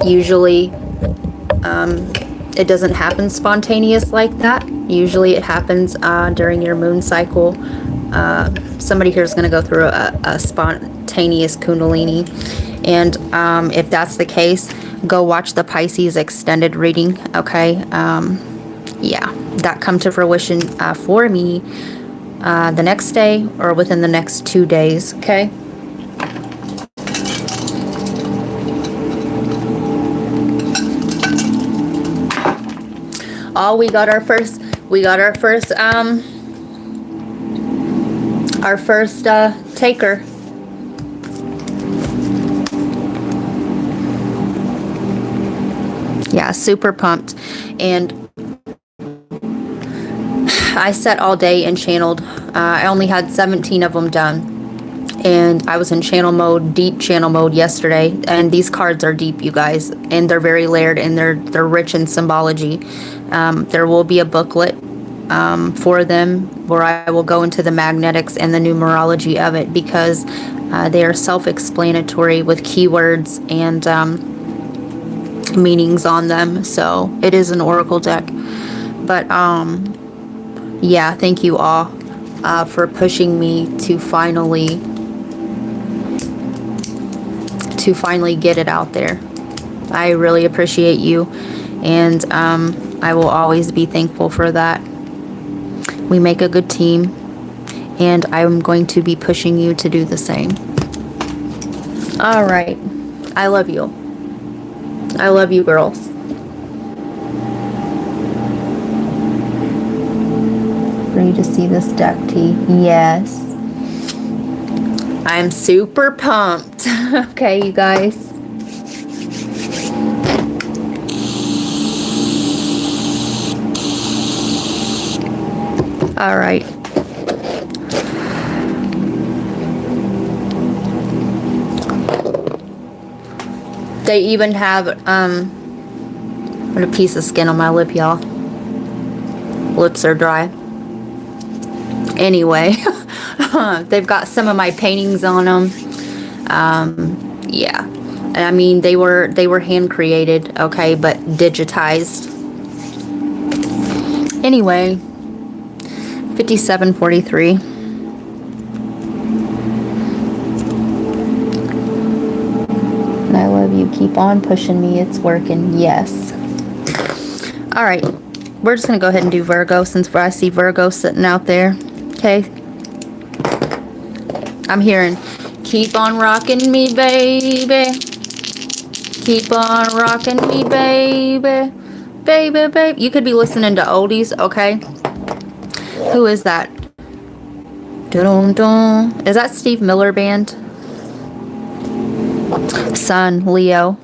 usually it doesn't happen spontaneous like that. Usually it happens during your moon cycle. Somebody here is going to go through a spontaneous kundalini. And if that's the case, go watch the Pisces extended reading, okay? Yeah, that come to fruition for me the next day or within the next 2 days, okay? Oh, we got our first taker. Yeah, super pumped. And I sat all day and channeled. I only had 17 of them done. And I was in channel mode, deep channel mode yesterday. And these cards are deep, you guys. And they're very layered and they're rich in symbology. There will be a booklet for them where I will go into the magnetics and the numerology of it, because they are self-explanatory with keywords and meanings on them. So it is an oracle deck. But yeah, thank you all for pushing me to finally get it out there. I really appreciate you, and I will always be thankful for that. We make a good team, and I'm going to be pushing you to do the same. All right. I love you. I love you, girls. Ready to see this deck, T? Yes. I'm super pumped. Okay, you guys. All right. They even have a piece of skin on my lip, y'all. Lips are dry. Anyway, they've got some of my paintings on them. Yeah, I mean they were hand created, okay, but digitized. Anyway, 5743. And I love you. Keep on pushing me. It's working. Yes. All right. We're just going to go ahead and do Virgo, since I see Virgo sitting out there. Okay. I'm hearing, keep on rocking me, baby. Keep on rocking me, baby. Baby, baby. You could be listening to oldies, okay? Who is that? Dun-dun-dun. Is that Steve Miller Band? Sun, Leo,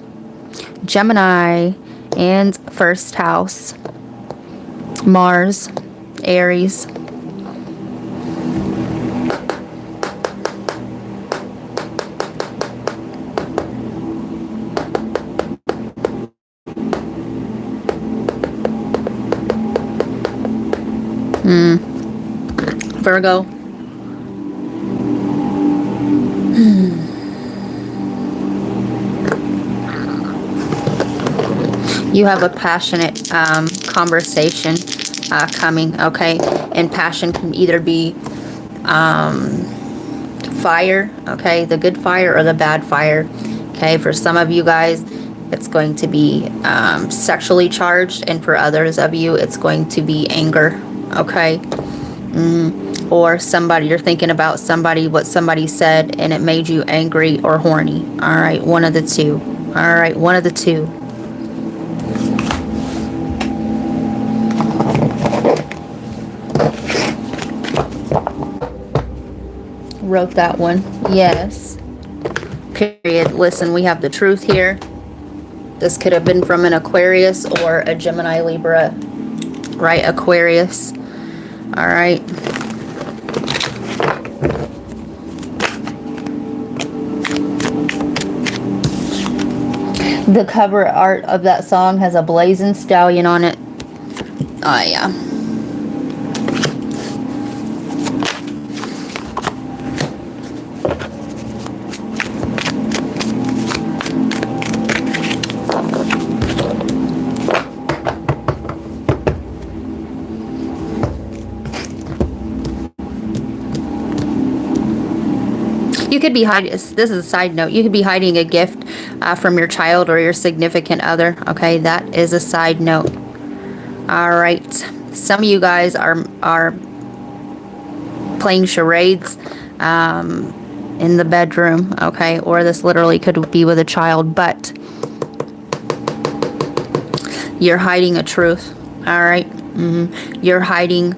Gemini, and first house. Mars, Aries. Virgo. You have a passionate conversation coming, okay? And passion can either be fire, okay? The good fire or the bad fire, okay? For some of you guys, it's going to be sexually charged, and for others of you, it's going to be anger, okay? Or somebody, you're thinking about somebody, what somebody said, and it made you angry or horny. All right, one of the two. All right, one of the two. Wrote that one. Yes. Period. Listen, we have the truth here. This could have been from an Aquarius or a Gemini, Libra, right? Aquarius. All right. The cover art of that song has a blazing stallion on it. Oh, yeah. You could be hiding, this is a side note, you could be hiding a gift from your child or your significant other. Okay, that is a side note. All right. Some of you guys are playing charades in the bedroom, okay? Or this literally could be with a child, but you're hiding a truth, all right? You're hiding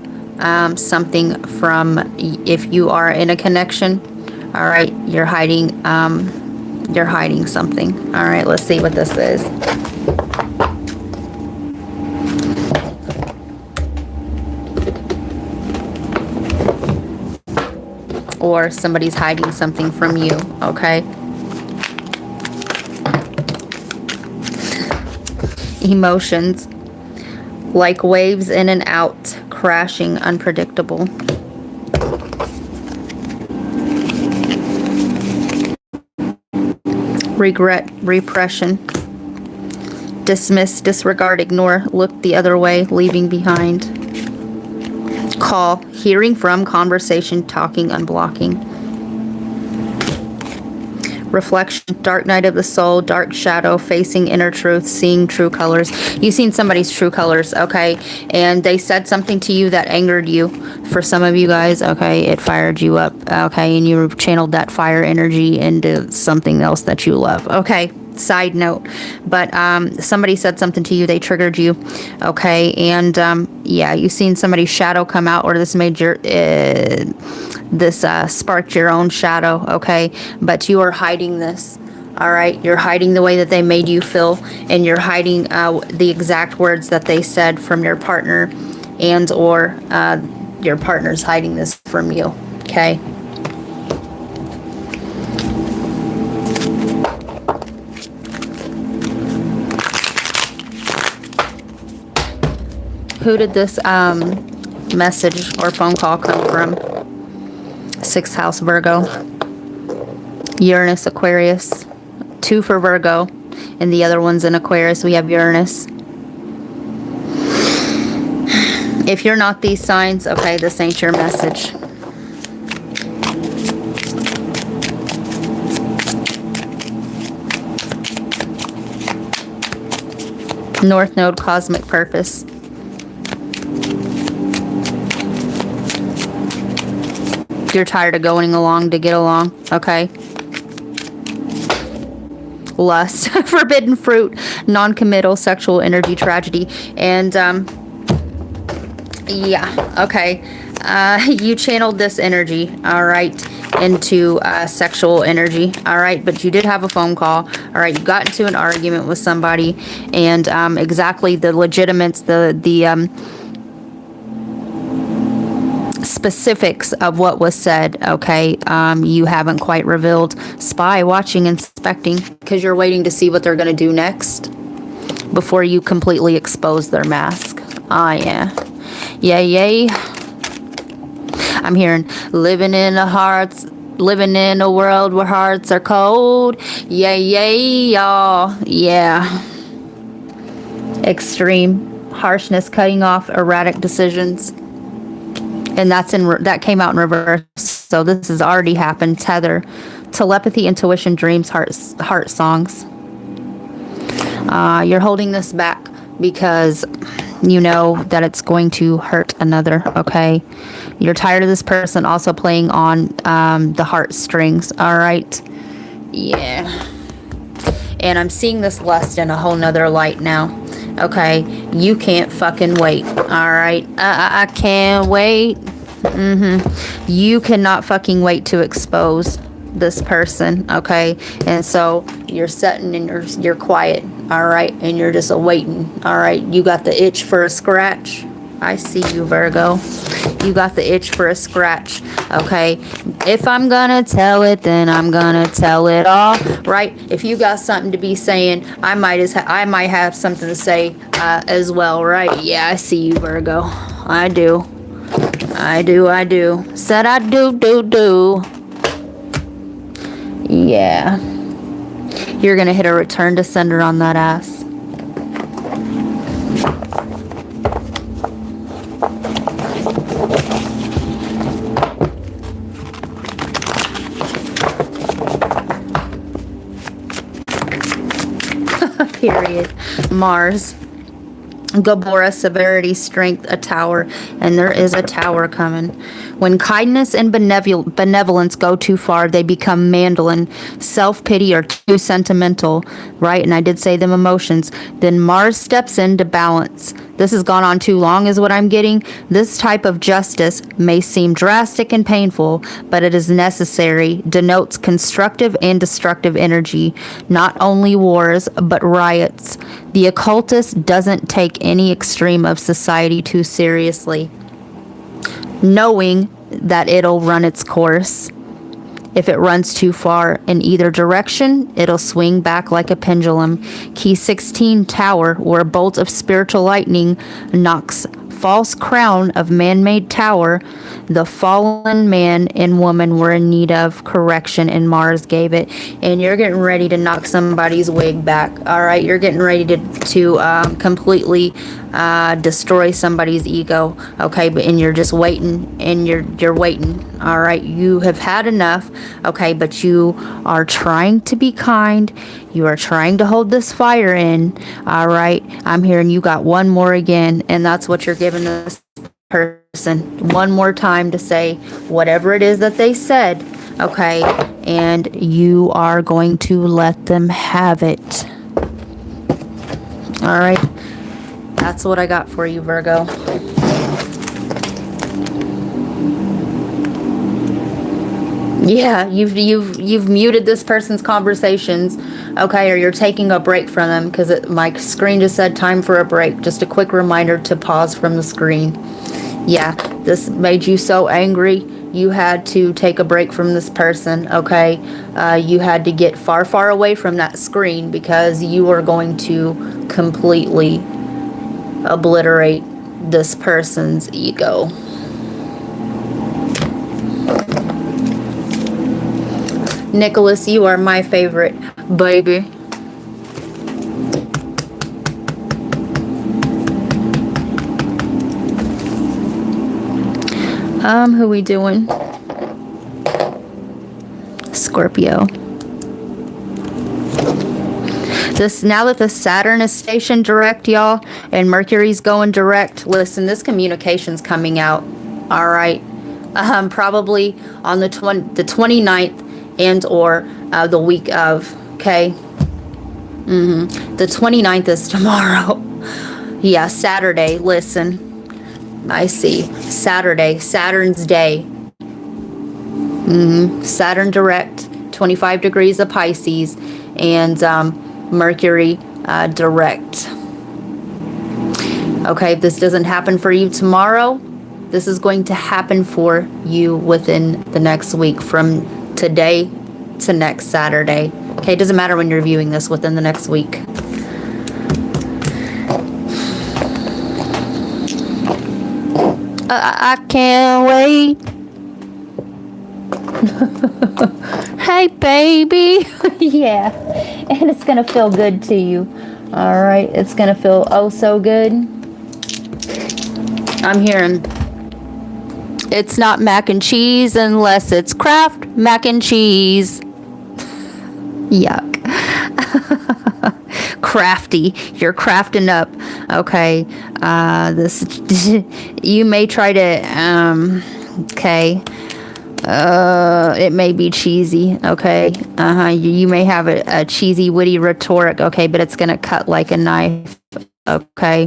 something from, if you are in a connection, all right? You're hiding something. All right, let's see what this is. Or somebody's hiding something from you, okay? Emotions, like waves in and out, crashing, unpredictable. Regret, repression, dismiss, disregard, ignore, look the other way, leaving behind. Call, hearing from, conversation, talking, unblocking. Reflection, dark night of the soul, dark shadow, facing inner truth, seeing true colors. You've seen somebody's true colors, okay? And they said something to you that angered you. For some of you guys, okay, it fired you up, okay? And you channeled that fire energy into something else that you love, okay? Side note, but somebody said something to you, they triggered you, okay? And yeah, you've seen somebody's shadow come out, or this made your sparked your own shadow, okay? But you are hiding this, all right? You're hiding the way that they made you feel, and you're hiding the exact words that they said from your partner, and or your partner's hiding this from you, okay? Who did this message or phone call come from? 6th house, Virgo. Uranus, Aquarius. 2 for Virgo. And the other one's in Aquarius. We have Uranus. If you're not these signs, okay, this ain't your message. North Node, cosmic purpose. You're tired of going along to get along, okay? Lust, forbidden fruit, non-committal, sexual energy, tragedy, and yeah, okay. You channeled this energy, all right, into sexual energy, all right, but you did have a phone call, all right, you got into an argument with somebody, and exactly the legitimates, the specifics of what was said, okay, you haven't quite revealed. Spy, watching, inspecting, because you're waiting to see what they're going to do next before you completely expose their mask. Ah, yeah. Yay. I'm hearing living in a world where hearts are cold. Yay, y'all. Yeah. Extreme harshness, cutting off, erratic decisions. And that came out in reverse. So this has already happened. Tether, telepathy, intuition, dreams, heart songs. You're holding this back because you know that it's going to hurt another, okay? You're tired of this person also playing on the heartstrings, all right? Yeah. And I'm seeing this lust in a whole nother light now. Okay, you can't fucking wait, all right? I can't wait. You cannot fucking wait to expose this person, okay? And so you're sitting and you're quiet, all right? And you're just awaiting, all right? You got the itch for a scratch. I see you, Virgo. You got the itch for a scratch, okay? If I'm gonna tell it, then I'm gonna tell it all, right? If you got something to be saying, I might have something to say as well, right? Yeah, I see you, Virgo. I do. Said I do. Yeah. You're gonna hit a return to sender on that ass. Mars. Gabora, severity, strength, a tower, and there is a tower coming. When kindness and benevolence go too far, they become mandolin. Self-pity or too sentimental, right? And I did say them emotions. Then Mars steps in to balance. This has gone on too long is what I'm getting. This type of justice may seem drastic and painful, but it is necessary. Denotes constructive and destructive energy, not only wars, but riots. The occultist doesn't take any extreme of society too seriously, knowing that it'll run its course. If it runs too far in either direction, it'll swing back like a pendulum. Key 16 tower, where a bolt of spiritual lightning knocks false crown of man-made tower. The fallen man and woman were in need of correction, and Mars gave it. And you're getting ready to knock somebody's wig back. All right, you're getting ready to completely destroy somebody's ego. Okay, and you're just waiting, and you're waiting. All right, you have had enough. Okay, but you are trying to be kind. You are trying to hold this fire in. All right, I'm hearing you got one more again, and that's what you're giving this person. One more time to say whatever it is that they said. Okay, and you are going to let them have it. All right, that's what I got for you, Virgo. Yeah, you've muted this person's conversations, okay, or you're taking a break from them, because my screen just said time for a break. Just a quick reminder to pause from the screen. Yeah, this made you so angry, you had to take a break from this person, okay? You had to get far, far away from that screen, because you are going to completely obliterate this person's ego. Nicholas, you are my favorite, baby. Who we doing? Scorpio. Now that the Saturn is stationed direct, y'all, and Mercury's going direct, listen, this communication's coming out. All right. Probably on the 29th. And or the week of, okay? The 29th is tomorrow. Yeah, Saturday, listen. I see. Saturday, Saturn's day. Saturn direct, 25 degrees of Pisces, and Mercury direct. Okay, if this doesn't happen for you tomorrow, this is going to happen for you within the next week, from today to next Saturday. Okay, it doesn't matter when you're viewing this, within the next week. I can't wait. Hey, baby. Yeah, and it's gonna feel good to you. All right, it's gonna feel oh so good. I'm hearing it's not mac and cheese unless it's Kraft mac and cheese. Yuck. Crafty. You're crafting up. Okay. This you may try to okay. It may be cheesy, okay? You may have a cheesy, witty rhetoric, okay, but it's gonna cut like a knife. Okay,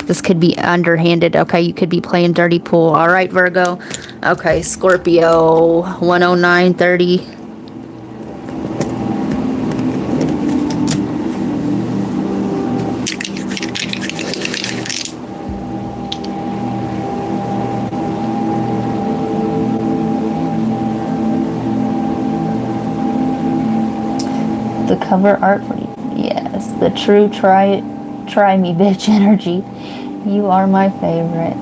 this could be underhanded. Okay, you could be playing dirty pool. All right, Virgo. Okay, Scorpio, 109:30. The cover art for yes, the true try me bitch energy. You are my favorite.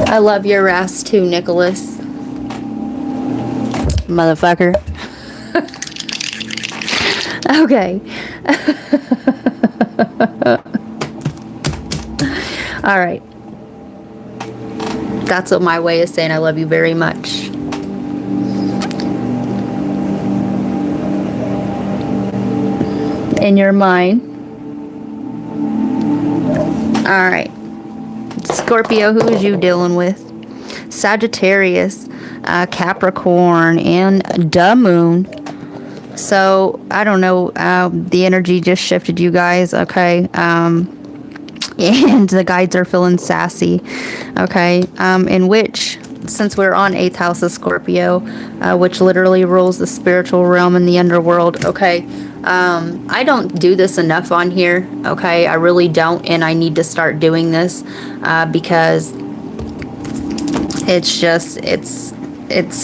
I love your ass too, Nicholas. Motherfucker. Okay. All right. That's what my way of saying I love you very much. in your mind. All right. Scorpio, who is you dealing with? Sagittarius, Capricorn, and the moon. So, I don't know, the energy just shifted, you guys, okay? And the guides are feeling sassy, okay? In which, since we're on 8th house of Scorpio, which literally rules the spiritual realm and the underworld, okay? I don't do this enough on here, okay? I really don't, and I need to start doing this, because it's just, it's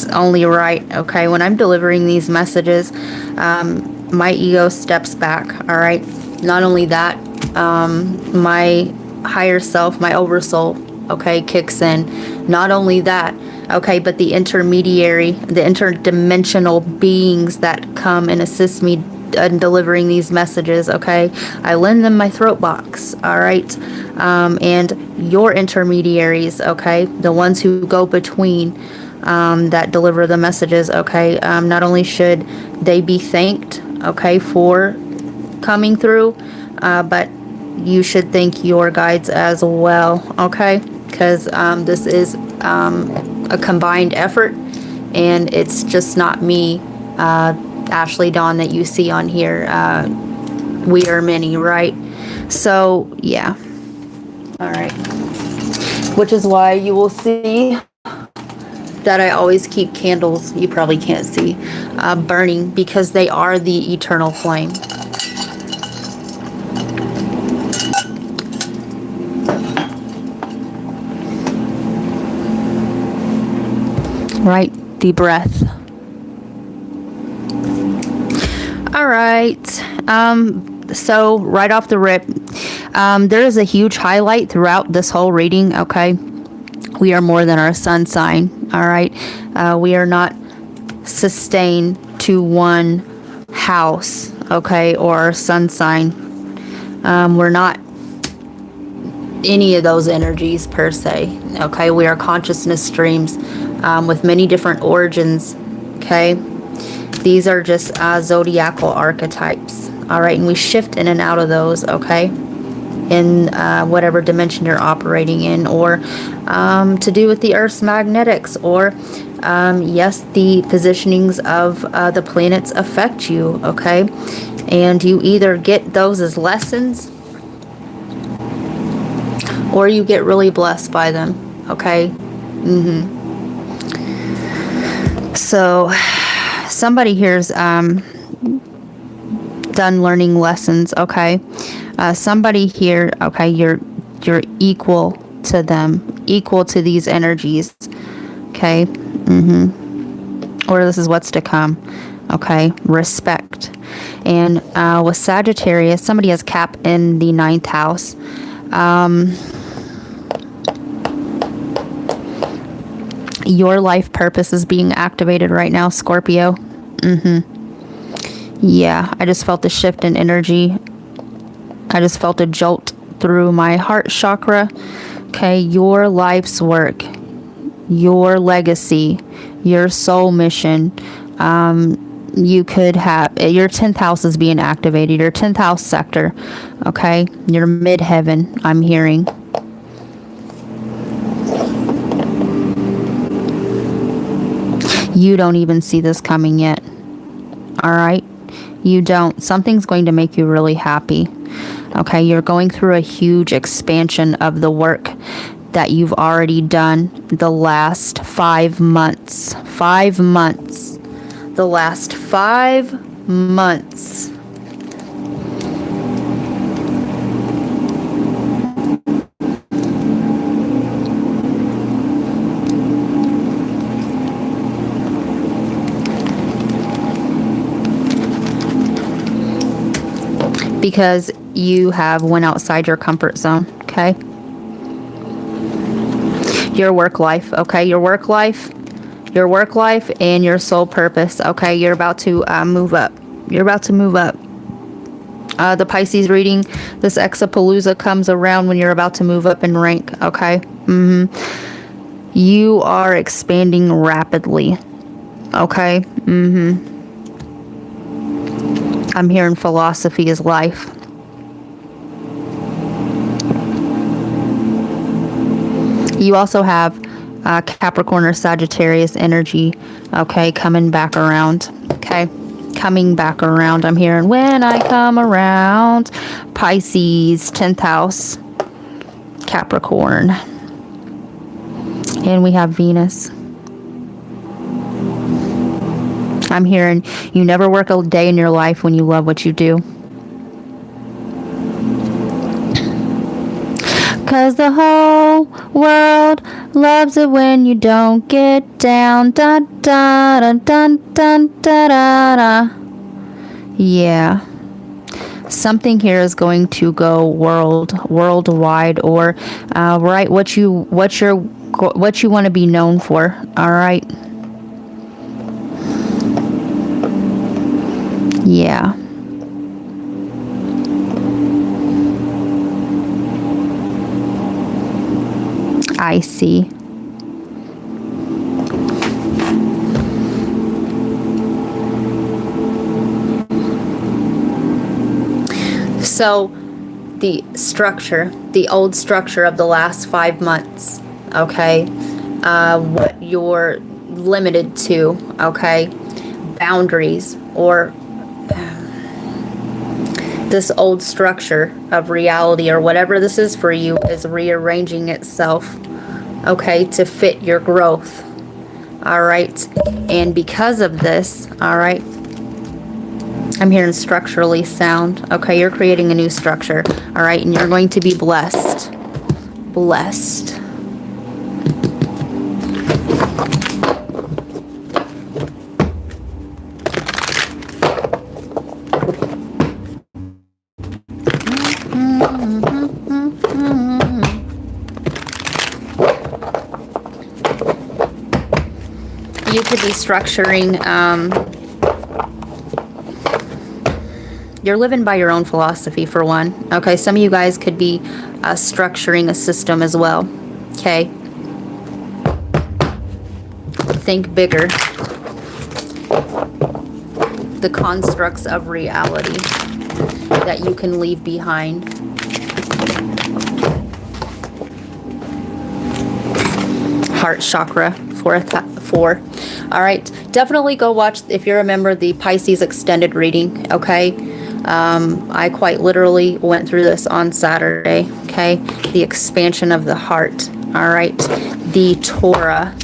only right, okay? When I'm delivering these messages, my ego steps back, all right? Not only that, my higher self, my oversoul, okay, kicks in. Not only that, okay, but the intermediary, the interdimensional beings that come and assist me in delivering these messages, okay, I lend them my throat box, all right? And your intermediaries, okay, the ones who go between, that deliver the messages, okay, not only should they be thanked, okay, for coming through, but you should thank your guides as well, okay, because this is a combined effort, and it's just not me, Ashley Dawn, that you see on here. We are many, right? So yeah, all right, which is why you will see that I always keep candles, you probably can't see, burning, because they are the eternal flame. Right, deep breath. All right, so right off the rip, there is a huge highlight throughout this whole reading, okay? We are more than our sun sign, all right? We are not sustained to one house, okay, or our sun sign. We're not any of those energies per se, okay? We are consciousness streams with many different origins, okay? These are just zodiacal archetypes, all right? And we shift in and out of those, okay? In whatever dimension you're operating in, or to do with the Earth's magnetics, or yes, the positionings of the planets affect you, okay? And you either get those as lessons, or you get really blessed by them, okay? So somebody here's done learning lessons, okay? Somebody here, okay, you're equal to them, equal to these energies, okay? Or this is what's to come, okay? Respect. And with Sagittarius, somebody has Cap in the 9th house. Your life purpose is being activated right now, Scorpio. Yeah, I just felt the shift in energy. I just felt a jolt through my heart chakra. Okay, your life's work, your legacy, your soul mission. You could have, your 10th house is being activated, your 10th house sector. Okay, your midheaven, I'm hearing. You don't even see this coming yet. All right? You don't. Something's going to make you really happy. Okay, you're going through a huge expansion of the work that you've already done the last 5 months. 5 months. The last 5 months. Because you have went outside your comfort zone, okay? Your work life, okay? Your work life and your soul purpose, okay? You're about to move up. You're about to move up. The Pisces reading, this Exapalooza comes around when you're about to move up in rank, okay? You are expanding rapidly, okay? I'm hearing philosophy is life. You also have Capricorn or Sagittarius energy, okay, coming back around, okay? Coming back around. I'm hearing when I come around. Pisces, 10th house, Capricorn. And we have Venus. I'm hearing you never work a day in your life when you love what you do. 'Cause the whole world loves it when you don't get down. Da da da da da da da da. Yeah. Something here is going to go worldwide, or right, what you want to be known for. All right. Yeah. I see. So the structure, the old structure of the last 5 months, okay, what you're limited to, okay, boundaries, or this old structure of reality, or whatever this is for you, is rearranging itself, okay, to fit your growth. All right. And because of this, all right, I'm hearing structurally sound. Okay, you're creating a new structure. All right, and you're going to be blessed. Blessed. You could be structuring, you're living by your own philosophy, for one. Okay, some of you guys could be structuring a system as well. Okay. Think bigger. The constructs of reality that you can leave behind. Heart chakra, 4. All right, definitely go watch, if you remember, the Pisces extended reading. Okay, I quite literally went through this on Saturday. Okay, the expansion of the heart. All right, the Torah,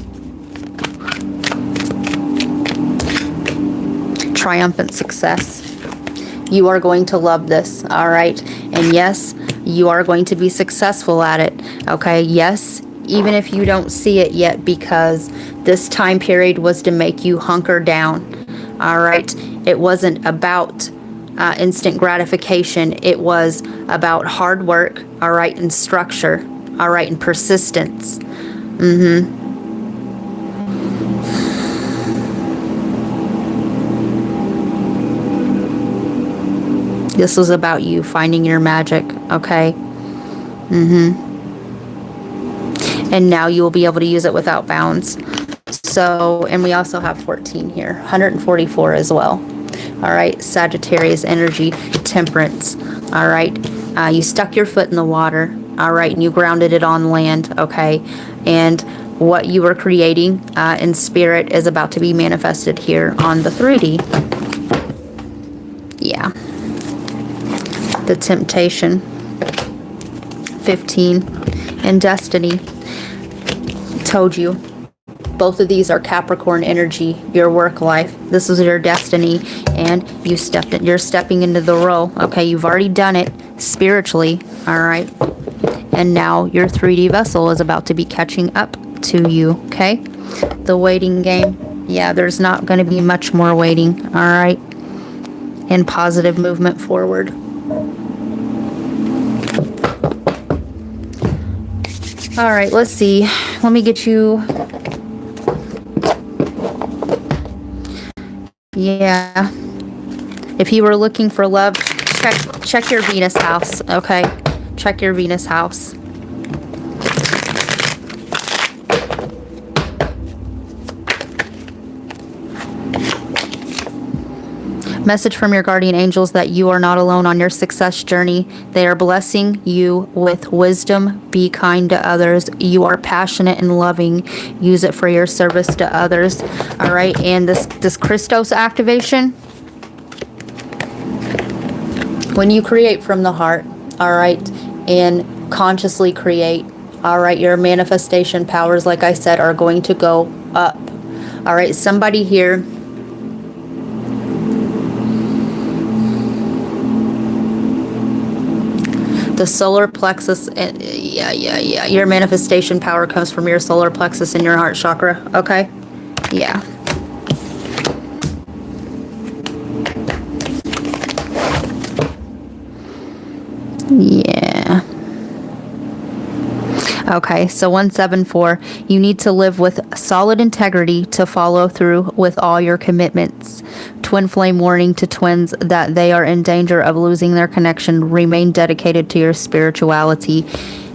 triumphant success. You are going to love this. All right, and yes, you are going to be successful at it. Okay, yes, even if you don't see it yet, because this time period was to make you hunker down. All right, it wasn't about instant gratification. It was about hard work, all right, and structure, all right, and persistence. This was about you finding your magic, okay? And now you will be able to use it without bounds. So, and we also have 14 here, 144 as well. All right, Sagittarius energy, temperance. All right, you stuck your foot in the water. All right, and you grounded it on land. Okay, and what you were creating in spirit is about to be manifested here on the 3D. Yeah. The temptation, 15, and destiny. Told you, both of these are Capricorn energy, your work life. This is your destiny, and you're stepping into the role. Okay, you've already done it spiritually. All right, and now your 3D vessel is about to be catching up to you. Okay, the waiting game. Yeah, there's not going to be much more waiting. All right, and positive movement forward. All right, let's see. Let me get you. Yeah. If you were looking for love, check your Venus house, okay? Check your Venus house. Message from your guardian angels that you are not alone on your success journey. They are blessing you with wisdom. Be kind to others. You are passionate and loving. Use it for your service to others. All right. And this Christos activation, when you create from the heart, all right, and consciously create, all right, your manifestation powers, like I said, are going to go up. All right. Somebody here, the solar plexus, yeah. Your manifestation power comes from your solar plexus in your heart chakra, okay? Yeah. Yeah. Okay, so 174, you need to live with solid integrity to follow through with all your commitments. Twin flame warning to twins that they are in danger of losing their connection. Remain dedicated to your spirituality.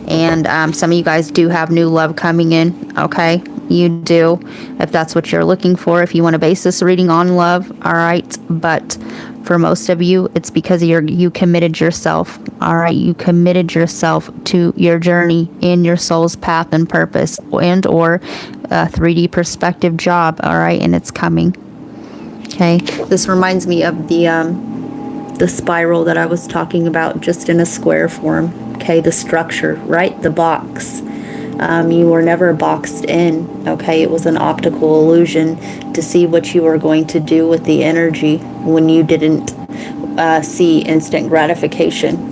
And some of you guys do have new love coming in, okay? You do, if that's what you're looking for. If you want to base this reading on love, all right? But for most of you, it's because you committed yourself, all right? You committed yourself to your journey in your soul's path and purpose, and or a 3D perspective job, all right? And it's coming, okay? This reminds me of the spiral that I was talking about, just in a square form, okay? The structure, right? The box. You were never boxed in, okay? It was an optical illusion to see what you were going to do with the energy when you didn't see instant gratification.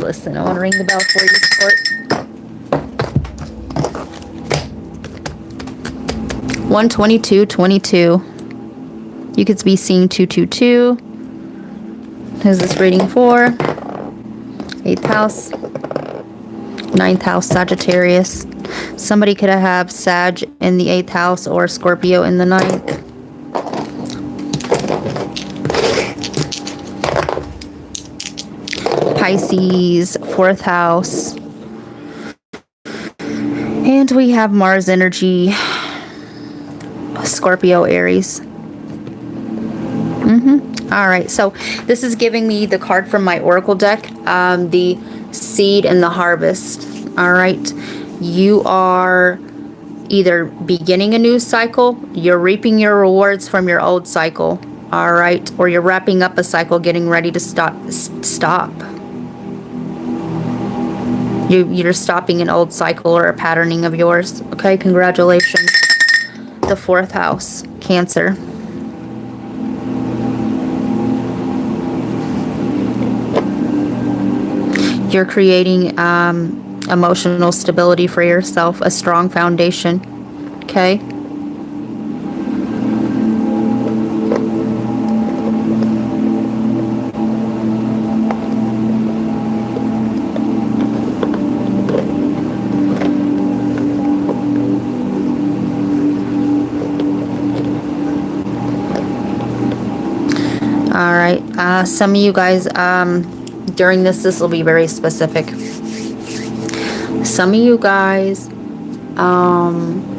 Listen, I want to ring the bell for you, Sport. 12222. You could be seeing 222. Who's this reading for? 8th house, 9th house, Sagittarius. Somebody could have Sag in the 8th house or Scorpio in the 9th. Pisces, 4th house. And we have Mars energy, Scorpio, Aries. All right, so this is giving me the card from my Oracle deck, the seed and the harvest. All right, you are either beginning a new cycle, you're reaping your rewards from your old cycle, all right, or you're wrapping up a cycle, getting ready to stop. You're stopping an old cycle or a patterning of yours. Okay, congratulations. The 4th house, Cancer. You're creating emotional stability for yourself, a strong foundation, okay? All right, some of you guys, during this will be very specific. Some of you guys,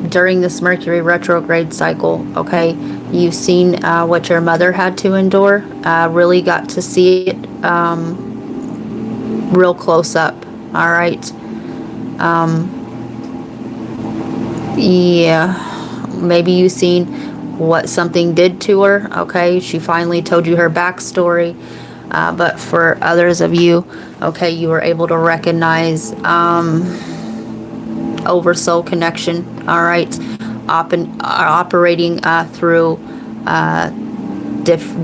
during this Mercury retrograde cycle, okay, you've seen what your mother had to endure, really got to see it real close up, all right? Yeah, maybe you've seen what something did to her, okay? She finally told you her backstory. But for others of you, okay, you were able to recognize oversoul connection, all right, operating through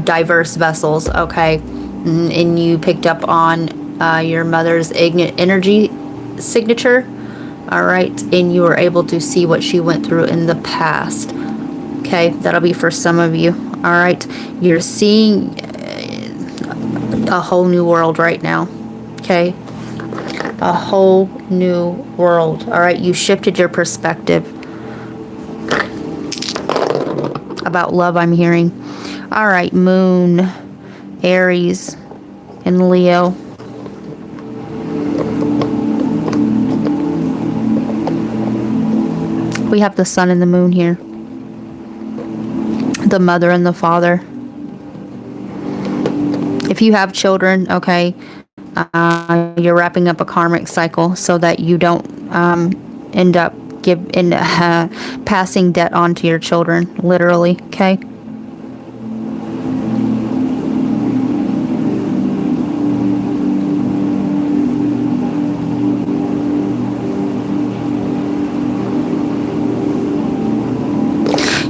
diverse vessels, okay, and you picked up on your mother's ignorant energy signature, all right, and you were able to see what she went through in the past, okay? That'll be for some of you, all right? You're seeing a whole new world right now, okay? A whole new world, all right? You shifted your perspective about love, I'm hearing. All right, Moon, Aries, and Leo. We have the Sun and the Moon here. the mother and the father. If you have children, okay, you're wrapping up a karmic cycle so that you don't end up passing debt on to your children, literally, okay?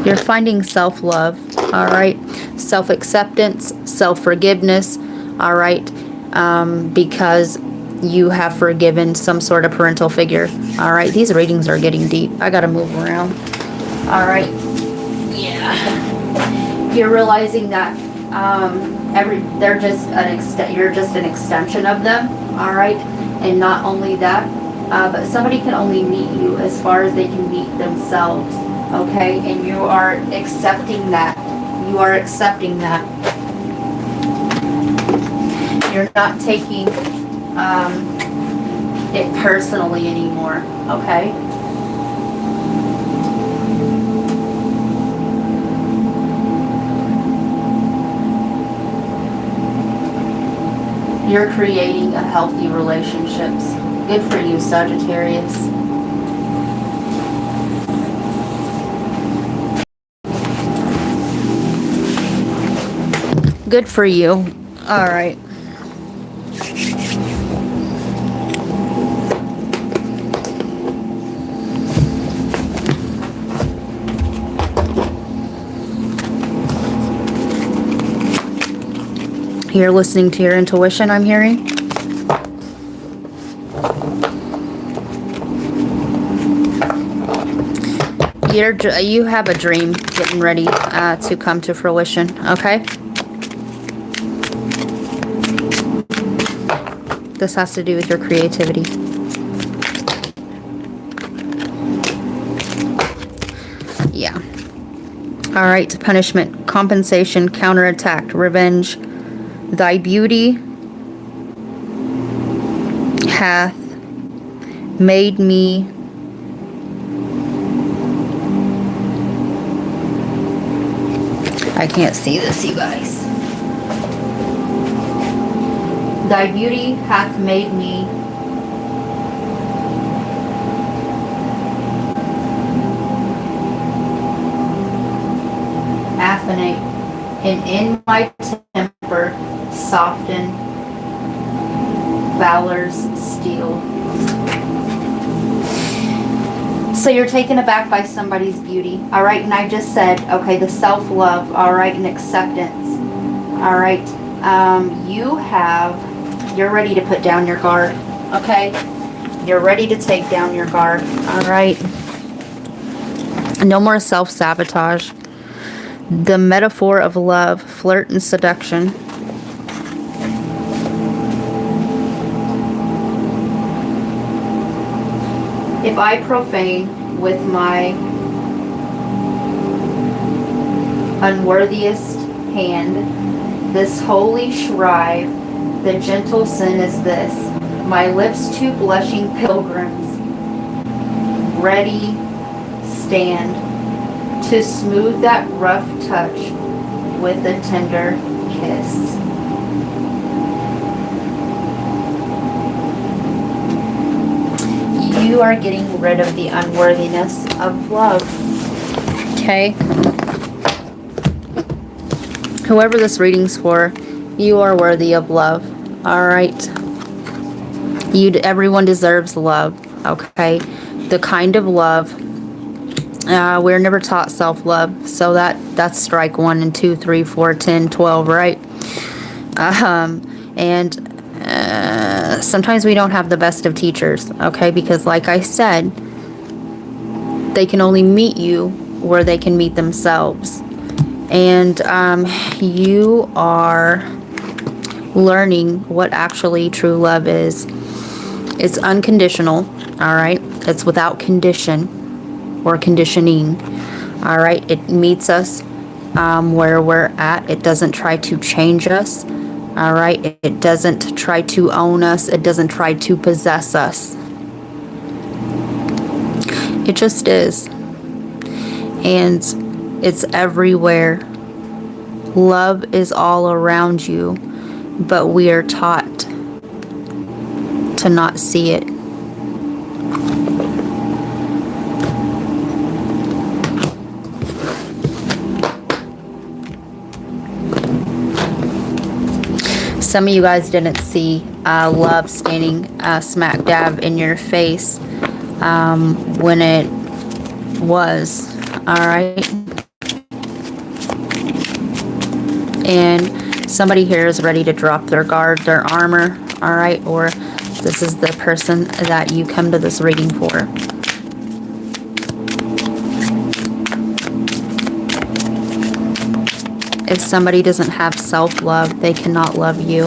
You're finding self-love, all right? Self-acceptance, self-forgiveness, all right? Because you have forgiven some sort of parental figure, all right? These readings are getting deep. I gotta move around, all right? Yeah. You're realizing that you're just an extension of them, all right? And not only that, but somebody can only meet you as far as they can meet themselves. Okay, and you are accepting that. You are accepting that. You're not taking it personally anymore. Okay. You're creating a healthy relationships. Good for you, Sagittarius. Good for you. All right. You're listening to your intuition, I'm hearing. You have a dream getting ready to come to fruition, okay? This has to do with your creativity. Yeah. All right, punishment, compensation, counterattack, revenge. Thy beauty hath made me I can't see this, you guys. Thy beauty hath made me affinate, and in my temper soften valor's steel. So you're taken aback by somebody's beauty, all right? And I just said, okay, the self-love, all right, and acceptance, all right? You're ready to put down your guard, okay? You're ready to take down your guard, all right? No more self-sabotage. The metaphor of love, flirt, and seduction. If I profane with my unworthiest hand this holy shrive, the gentle sin is this, my lips two blushing pilgrims, ready stand to smooth that rough touch with a tender kiss. You are getting rid of the unworthiness of love. Okay? Whoever this reading's for, you are worthy of love. Alright? Everyone deserves love. Okay? The kind of love. We're never taught self-love. So that's strike 1 and 2, 3, 4, 10, 12, right? Sometimes we don't have the best of teachers, okay? Because like I said, they can only meet you where they can meet themselves. And you are learning what actually true love is. It's unconditional, all right? It's without condition or conditioning, all right? It meets us where we're at. It doesn't try to change us. All right, it doesn't try to own us. It doesn't try to possess us. It just is. And It's everywhere. Love is all around you, but we are taught to not see it. Some of you guys didn't see love standing smack dab in your face when it was, all right? And somebody here is ready to drop their guard, their armor, all right? Or this is the person that you come to this reading for. If somebody doesn't have self-love, they cannot love you.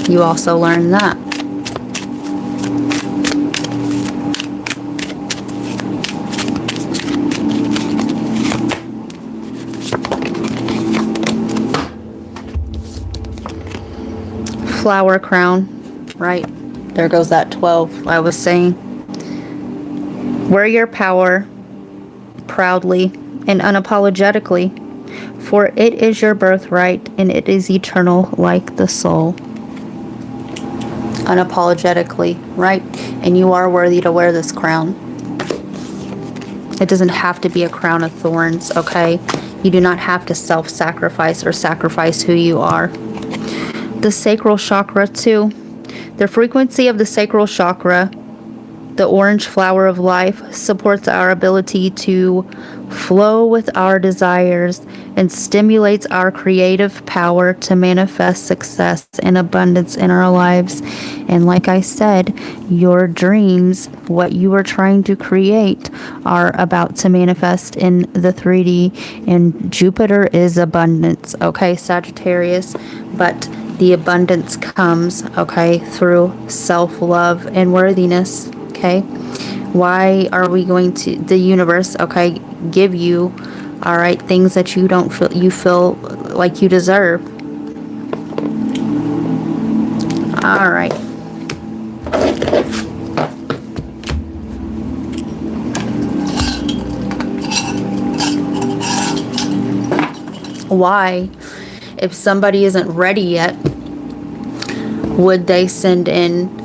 You also learn that. Flower crown, right? There goes that 12 I was saying. Wear your power proudly and unapologetically, for it is your birthright and it is eternal like the soul. Unapologetically, right? And you are worthy to wear this crown. It doesn't have to be a crown of thorns, okay? You do not have to self-sacrifice or sacrifice who you are. The sacral chakra too. The frequency of the sacral chakra, the orange flower of life, supports our ability to flow with our desires and stimulates our creative power to manifest success and abundance in our lives. And like I said, your dreams, what you are trying to create, are about to manifest in the 3D. And Jupiter is abundance, okay, Sagittarius? But the abundance comes, okay, through self-love and worthiness, okay? Why are we going to, the universe, okay, give you, all right, things that you don't feel, you feel like you deserve? All right. Why, if somebody isn't ready yet, would they send in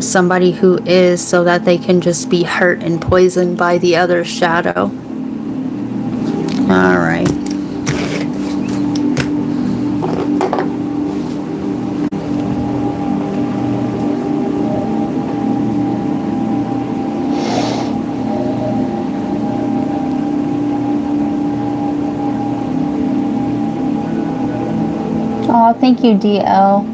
somebody who is, so that they can just be hurt and poisoned by the other shadow? All right. Oh, thank you, DL.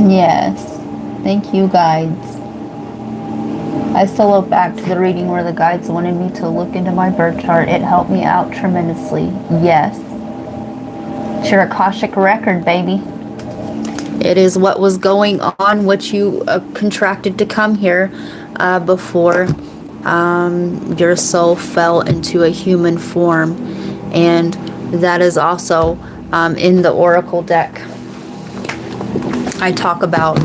Yes, thank you, guides. I still look back to the reading where the guides wanted me to look into my birth chart. It helped me out tremendously. Yes. It's your Akashic record, baby. It is what was going on, what you contracted to come here before your soul fell into a human form. And that is also in the Oracle deck. I talk about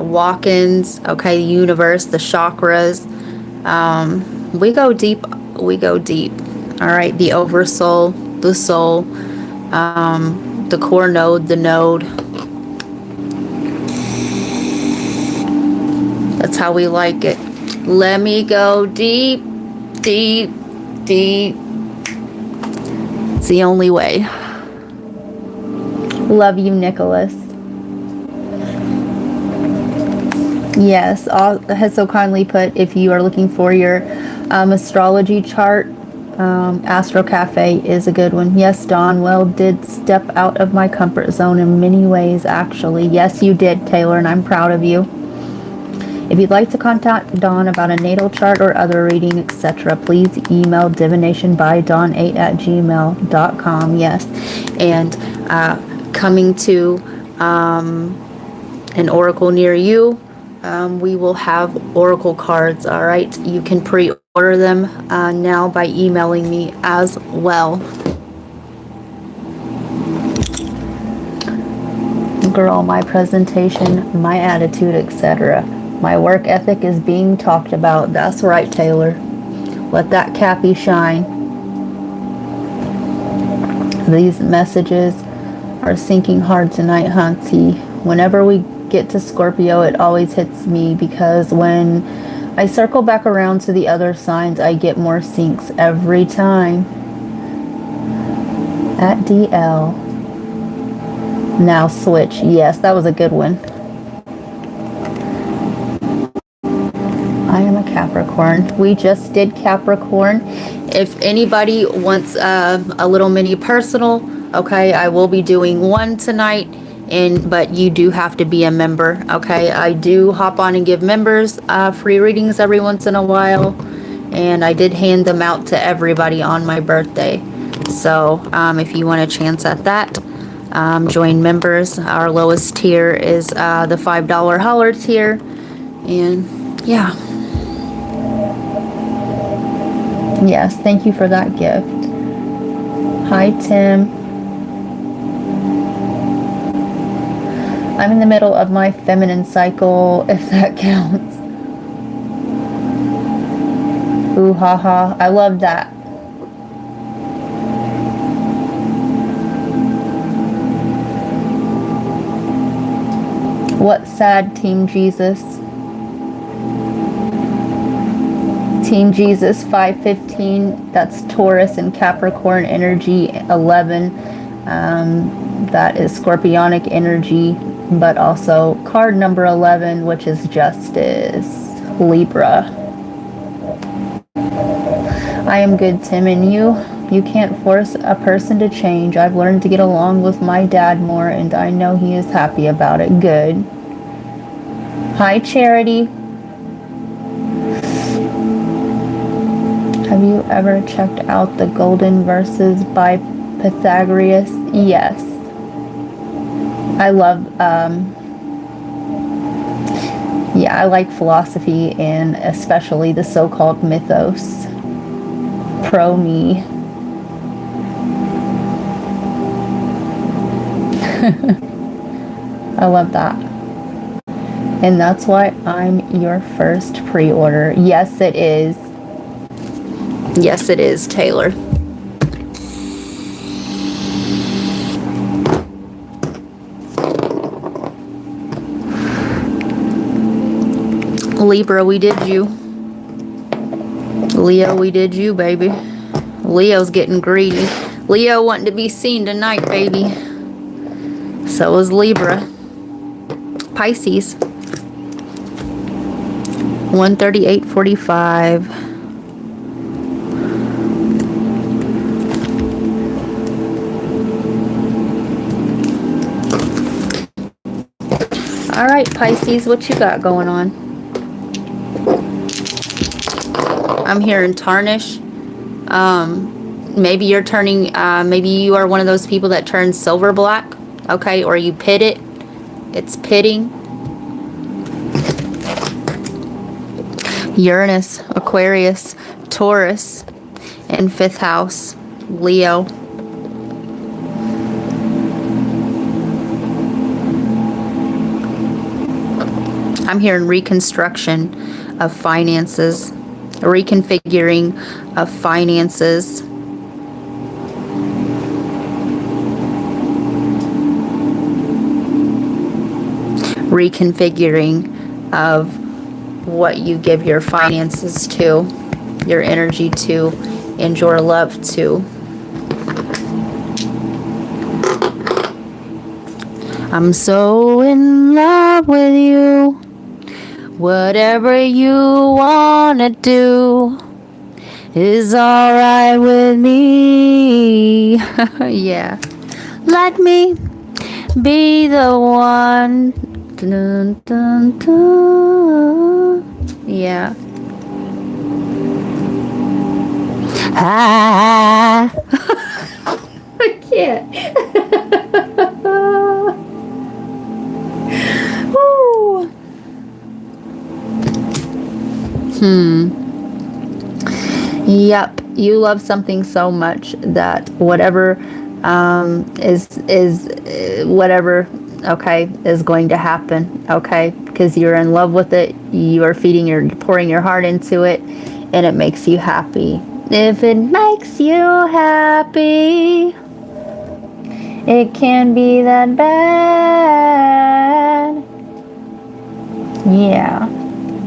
walk-ins, okay, the universe, the chakras. We go deep. We go deep. All right, the oversoul, the soul, the core node, the node. That's how we like it. Let me go deep, deep, deep. It's the only way. Love you, Nicholas. Yes, has so kindly put, if you are looking for your astrology chart, Astro Cafe is a good one. Yes, Dawn, well, did step out of my comfort zone in many ways, actually. Yes, you did, Taylor, and I'm proud of you. If you'd like to contact Dawn about a natal chart or other reading, etc., please email divinationbydawn8@gmail.com. Yes. And coming to an oracle near you, we will have oracle cards. All right. You can pre-order them now by emailing me as well. Girl, my presentation, my attitude, etc. My work ethic is being talked about. That's right, Taylor. Let that Cappy shine. These messages are sinking hard tonight, Hunty. Whenever we get to Scorpio, it always hits me because when I circle back around to the other signs, I get more syncs every time. At DL. Now switch. Yes, that was a good one. I am a Capricorn. We just did Capricorn. If anybody wants a little mini personal, okay, I will be doing one tonight, but you do have to be a member, okay? I do hop on and give members free readings every once in a while, and I did hand them out to everybody on my birthday. So if you want a chance at that, join members. Our lowest tier is the $5 holler tier, and yeah. Yes, thank you for that gift. Hi, Tim. I'm in the middle of my feminine cycle, if that counts. Ooh, haha. I love that. What's sad, Team Jesus? Team Jesus 515, that's Taurus and Capricorn energy. 11, that is Scorpionic energy, but also card number 11, which is Justice. Libra. I am good, Tim, and you? You can't force a person to change. I've learned to get along with my dad more, and I know he is happy about it. Good. Hi, Charity. Have you ever checked out the Golden Verses by Pythagoras? Yes. I love, yeah, I like philosophy and especially the so-called mythos. Pro me. I love that. And that's why I'm your first pre-order. Yes, it is. Yes, it is, Taylor. Libra, we did you. Leo, we did you, baby. Leo's getting greedy. Leo wanting to be seen tonight, baby. So is Libra. Pisces. 138.45. All right, Pisces, what you got going on? I'm hearing tarnish. Maybe you're turning, maybe you are one of those people that turns silver black, okay? Or you pit it. It's pitting. Uranus, Aquarius, Taurus, and 5th house, Leo. I'm hearing reconstruction of finances, reconfiguring of finances. Reconfiguring of what you give your finances to, your energy to, and your love to. I'm so in love with you. Whatever you wanna do is alright with me. Yeah. Let me be the one. Dun, dun, dun. Yeah. Ah. I can't. Woo. Yep. You love something so much that whatever is whatever, okay, is going to happen, okay, because you're in love with it. You are pouring your heart into it, and it makes you happy. If it makes you happy, it can be that bad. Yeah.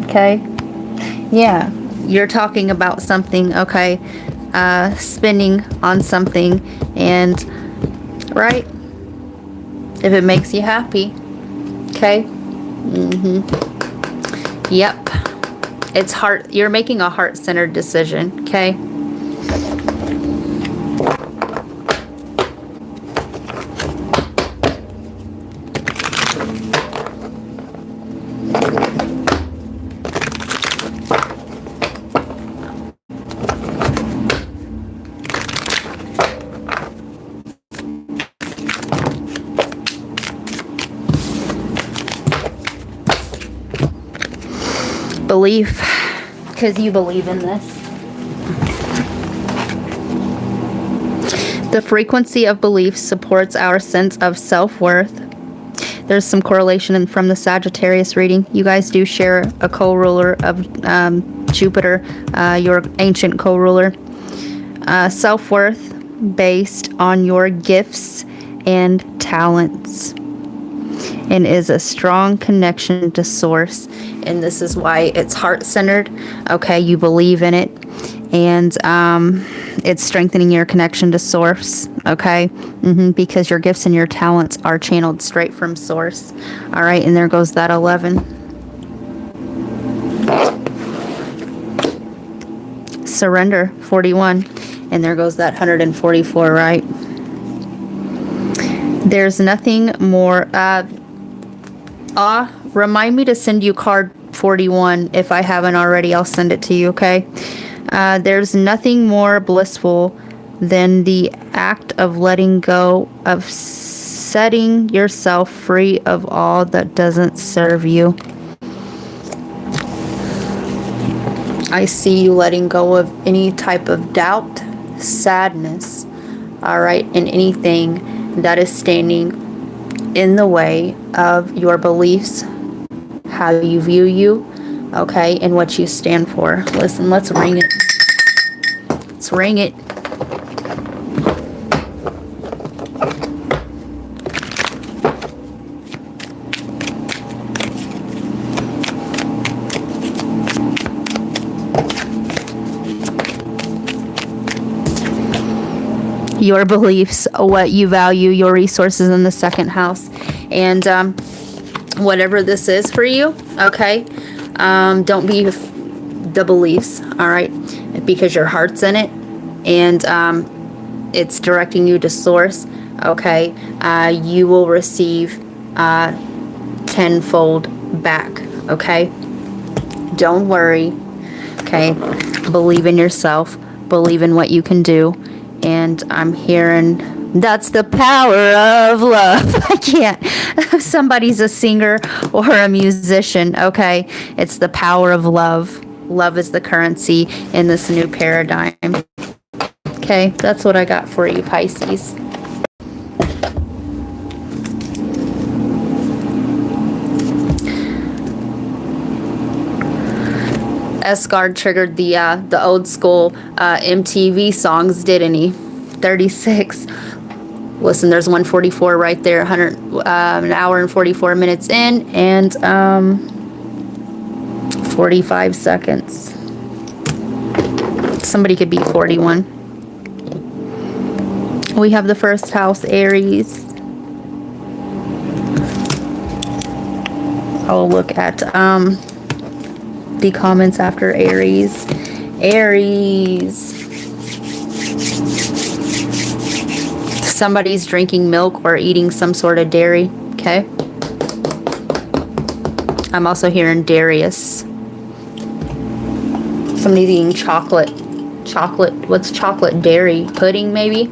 Okay. Yeah. You're talking about something, okay, spending on something, and right, if it makes you happy, okay. Yep, it's heart. You're making a heart-centered decision, okay. Belief, because you believe in this. The frequency of belief supports our sense of self-worth. There's some correlation from the Sagittarius reading. You guys do share a co-ruler of Jupiter, your ancient co-ruler. Self-worth based on your gifts and talents, and is a strong connection to source. And this is why it's heart-centered. Okay, you believe in it, and it's strengthening your connection to source. Okay, because your gifts and your talents are channeled straight from source. All right, and there goes that 11. Surrender, 41, and there goes that 144. Right. There's nothing more. Remind me to send you card 41 if I haven't already. I'll send it to you, okay? There's nothing more blissful than the act of letting go, of setting yourself free of all that doesn't serve you. I see you letting go of any type of doubt, sadness, all right, and anything that is standing in the way of your beliefs, how you view you, okay, and what you stand for. Listen, let's ring it. Let's ring it. Your beliefs, what you value, your resources in the second house, and whatever this is for you, okay, don't be the beliefs, all right, because your heart's in it, and it's directing you to source, okay. You will receive tenfold back, okay. Don't worry, okay. Believe in yourself, believe in what you can do. And I'm hearing, that's the power of love. I can't. Somebody's a singer or a musician, okay? It's the power of love. Love is the currency in this new paradigm. Okay, that's what I got for you, Pisces. Esgard triggered the old school MTV songs, didn't he? 36. Listen, there's 144 right there. An hour and 44 minutes in, and 45 seconds. Somebody could be 41. We have the first house, Aries. I'll look at the comments after Aries. Aries. Somebody's drinking milk or eating some sort of dairy, okay? I'm also hearing Darius. Somebody's eating chocolate. What's chocolate? Dairy pudding, maybe?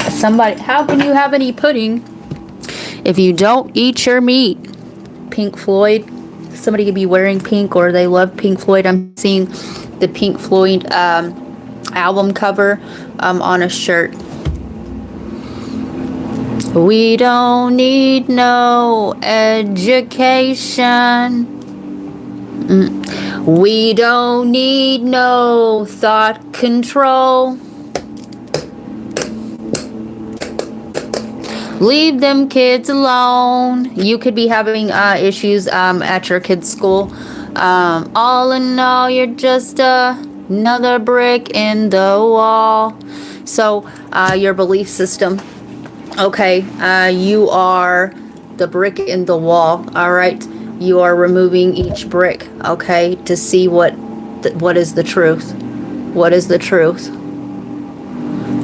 Somebody, how can you have any pudding if you don't eat your meat? Pink Floyd. Somebody could be wearing pink, or they love Pink Floyd. I'm seeing the Pink Floyd album cover on a shirt. We don't need no education. We don't need no thought control. Leave them kids alone. You could be having issues at your kid's school. All in all, you're just another brick in the wall. So your belief system, okay, you are the brick in the wall. All right, you are removing each brick, okay, to see what is the truth. What is the truth?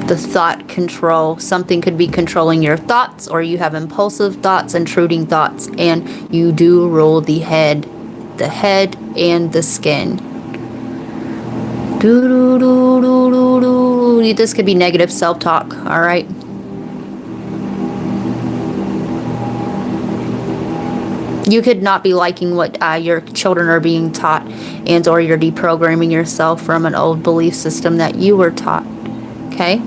The thought control. Something could be controlling your thoughts, or you have impulsive thoughts, intruding thoughts, and you do rule the head and the skin. This could be negative self-talk. All right. You could not be liking what your children are being taught, and or you're deprogramming yourself from an old belief system that you were taught. Okay.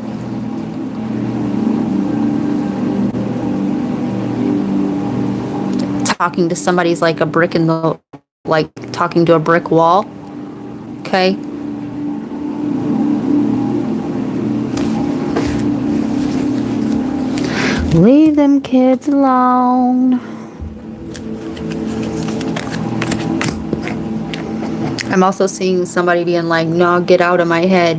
Talking to somebody's like a brick in the, like talking to a brick wall. Okay. Leave them kids alone. I'm also seeing somebody being like, no, get out of my head.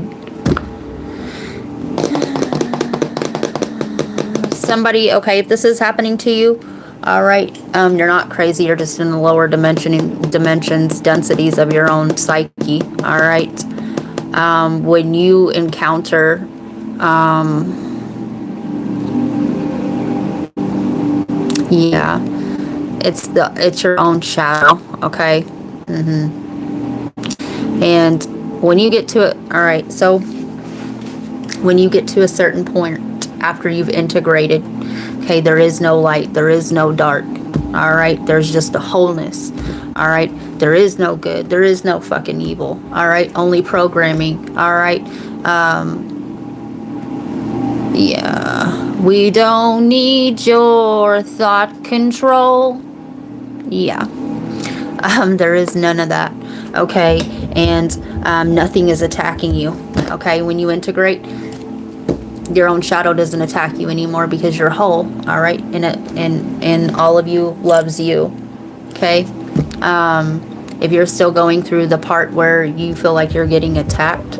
Somebody, okay, if this is happening to you, all right, you're not crazy. You're just in the lower dimensions, densities of your own psyche. All right. When you encounter, yeah, it's your own shadow. Okay. And when you get to it, all right. So when you get to a certain point after you've integrated, okay, there is no light, there is no dark. All right, there's just a wholeness. All right, there is no good, there is no fucking evil. All right, only programming. All right, yeah, we don't need your thought control. Yeah, there is none of that. Okay, and nothing is attacking you. Okay, when you integrate, your own shadow doesn't attack you anymore because you're whole. All right, and all of you loves you. Okay, if you're still going through the part where you feel like you're getting attacked,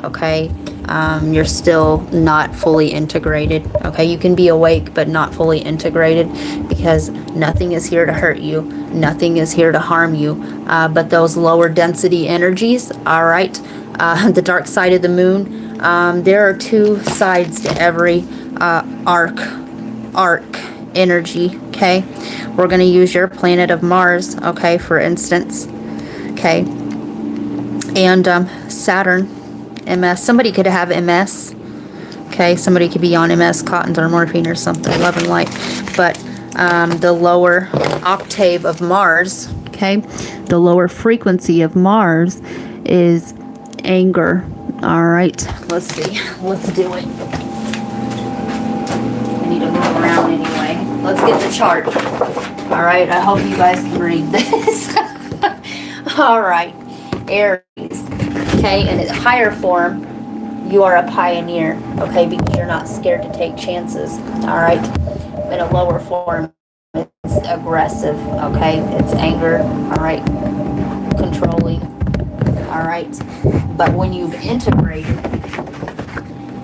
okay, you're still not fully integrated. Okay, you can be awake but not fully integrated, because nothing is here to hurt you, nothing is here to harm you, but those lower density energies. All right, the dark side of the moon. There are two sides to every arc energy. Okay, we're going to use your planet of Mars, okay, for instance. Okay, and Saturn, MS. Somebody could have MS. Okay, somebody could be on MS, cottons, or morphine or something. Love and light. But the lower octave of Mars, okay, the lower frequency of Mars is anger. All right, let's see. Let's do it. I need to move around anyway. Let's get the chart. All right, I hope you guys can read this. All right, Aries. Okay, in its higher form, you are a pioneer. Okay, because you're not scared to take chances. All right, in a lower form, it's aggressive. Okay, it's anger. All right, controlling. All right, but when you've integrated,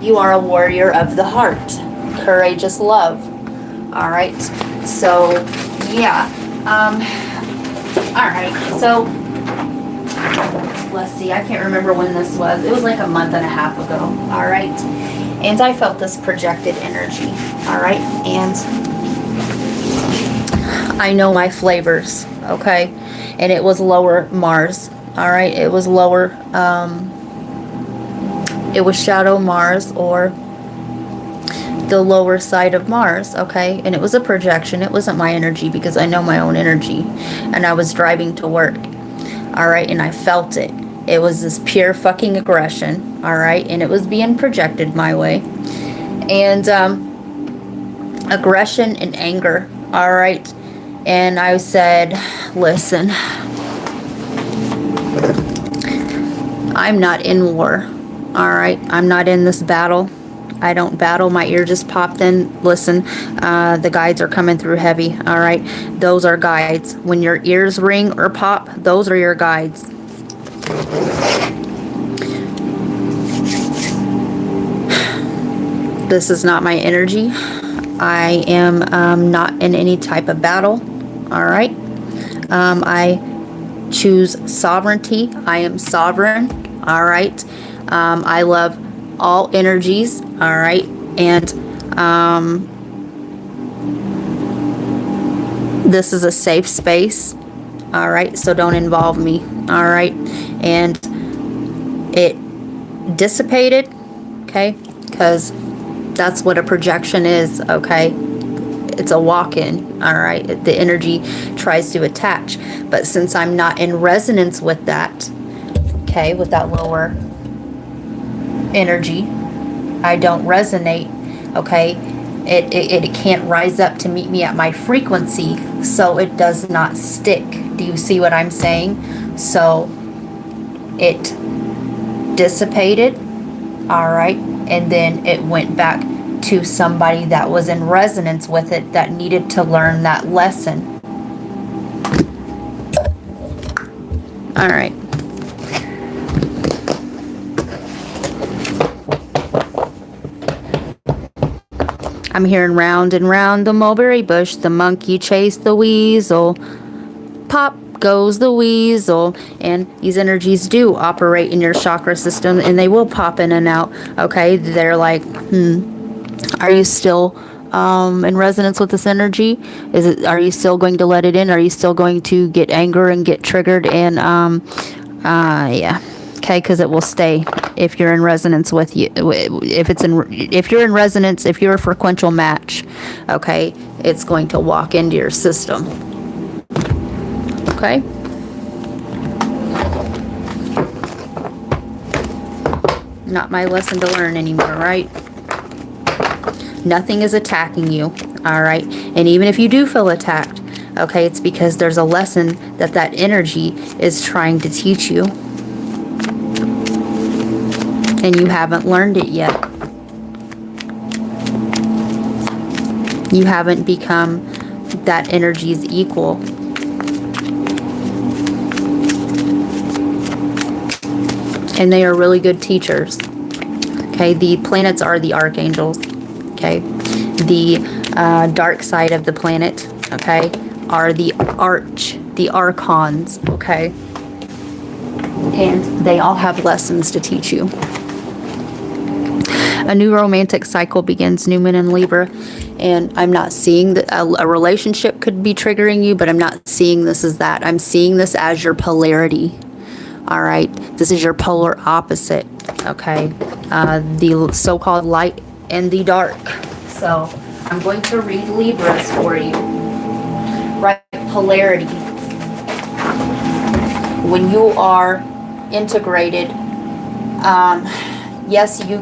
you are a warrior of the heart, courageous love. All right, so yeah, all right, so let's see, I can't remember when this was. It was like a month and a half ago. All right, and I felt this projected energy. All right, and I know my flavors. Okay, and it was lower Mars. All right, it was lower, it was shadow Mars, or the lower side of Mars, okay? And it was a projection. It wasn't my energy, because I know my own energy, and I was driving to work, all right? And I felt it. It was this pure fucking aggression, all right? And it was being projected my way. And aggression and anger, all right? And I said, listen, I'm not in war, all right? I'm not in this battle. I don't battle. My ear just popped in. Listen, the guides are coming through heavy, all right? Those are guides. When your ears ring or pop, those are your guides. This is not my energy. I am not in any type of battle, all right? I choose sovereignty. I am sovereign, all right? I love all energies, all right? And this is a safe space, all right? So don't involve me, all right? And it dissipated, okay? Because that's what a projection is, okay? It's a walk-in, all right? The energy tries to attach. But since I'm not in resonance with that, okay, with that lower energy, I don't resonate, okay? It can't rise up to meet me at my frequency, so it does not stick. Do you see what I'm saying? So it dissipated, all right? And then it went back to somebody that was in resonance with it, that needed to learn that lesson. All right. I'm hearing round and round the mulberry bush, the monkey chased the weasel. Pop goes the weasel. And these energies do operate in your chakra system, and they will pop in and out, okay? They're like, are you still in resonance with this energy? Are you still going to let it in? Are you still going to get anger and get triggered? And yeah, okay, because it will stay if you're in resonance with you. If you're in resonance, if you're a frequential match, okay, it's going to walk into your system. Okay. Not my lesson to learn anymore, right? Nothing is attacking you, all right? And even if you do feel attacked, okay, it's because there's a lesson that energy is trying to teach you. And you haven't learned it yet. You haven't become that energy's equal. And they are really good teachers. Okay, the planets are the archangels. Okay, the dark side of the planet, okay, are the archons, okay, and they all have lessons to teach you. A new romantic cycle begins, new moon in Libra, and I'm not seeing that a relationship could be triggering you, but I'm not seeing this as that. I'm seeing this as your polarity. All right, this is your polar opposite, okay, the so-called light and the dark. So I'm going to read Libras for you. Right, polarity. When you are integrated, yes, you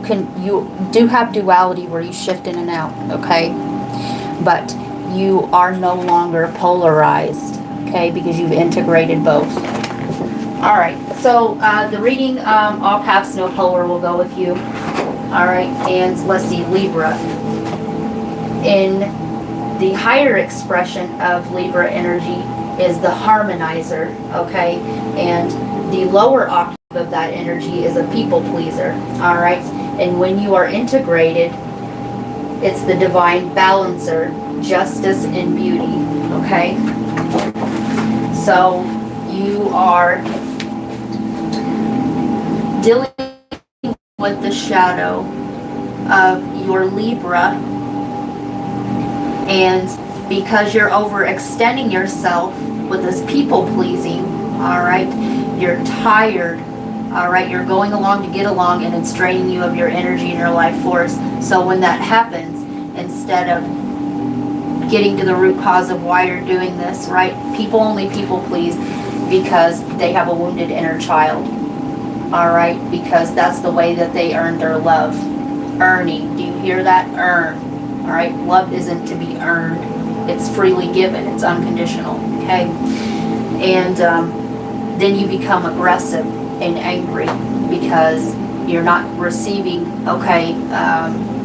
do have duality where you shift in and out, okay? But you are no longer polarized, okay, because you've integrated both. All right, so the reading, all caps, no polar, will go with you. All right, and let's see, Libra. In the higher expression of Libra energy is the harmonizer, okay? And the lower octave of that energy is a people pleaser, all right? And when you are integrated, it's the divine balancer, justice and beauty, okay? So you are dealing with the shadow of your Libra, and because you're overextending yourself with this people pleasing, all right? You're tired, all right? You're going along to get along, and it's draining you of your energy and your life force. So when that happens, instead of getting to the root cause of why you're doing this, right? People only people please because they have a wounded inner child, all right? Because that's the way that they earn their love. Earning, do you hear that? Earn, all right? Love isn't to be earned. It's freely given. It's unconditional, okay? And then you become aggressive and angry because you're not receiving, okay,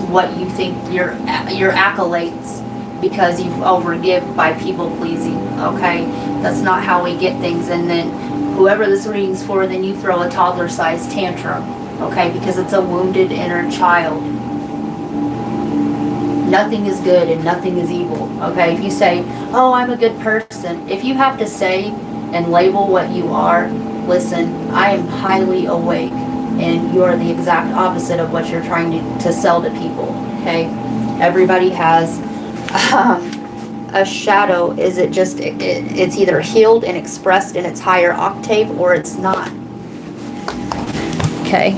what you think your accolades, because you overgive by people pleasing, okay? That's not how we get things. And then whoever this reading's for, then you throw a toddler-sized tantrum, okay? Because it's a wounded inner child. Nothing is good and nothing is evil, okay? If you say, oh, I'm a good person, if you have to say and label what you are, listen, I am highly awake, and you are the exact opposite of what you're trying to sell to people, okay? Everybody has a shadow. Is it just, it's either healed and expressed in its higher octave, or it's not. Okay,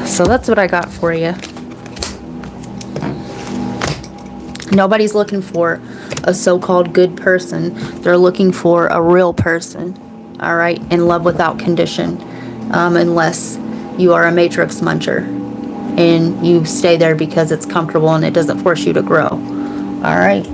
so that's what I got for you. Nobody's looking for a so-called good person. They're looking for a real person, all right, in love without condition, unless you are a matrix muncher and you stay there because it's comfortable and it doesn't force you to grow, all right.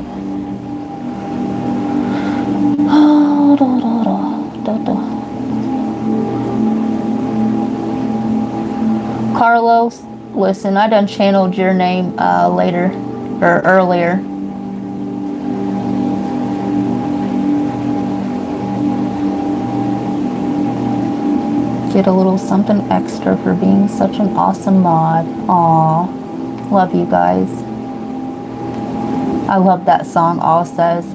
Carlos, listen, I done channeled your name later or earlier. Get a little something extra for being such an awesome mod. Aw, love you guys. I love that song. All says,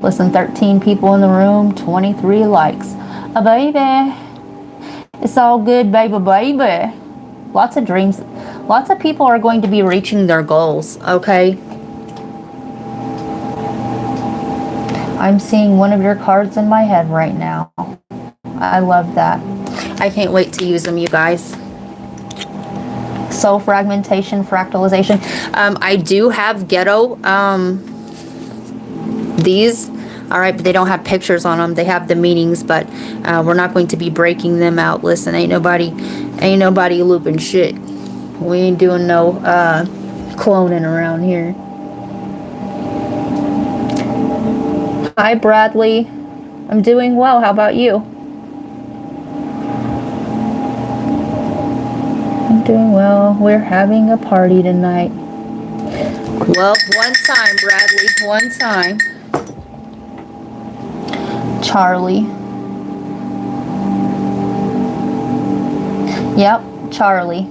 listen, 13 people in the room, 23 likes. A baby, it's all good, baby, baby. Lots of dreams. Lots of people are going to be reaching their goals, okay? I'm seeing one of your cards in my head right now. I love that. I can't wait to use them, you guys. Soul fragmentation, fractalization. I do have ghetto, these, all right, but they don't have pictures on them. They have the meanings, but we're not going to be breaking them out. Listen, ain't nobody looping shit. We ain't doing no cloning around here. Hi, Bradley. I'm doing well. How about you? I'm doing well. We're having a party tonight. Well, one time, Bradley. One time. Charlie. Yep, Charlie.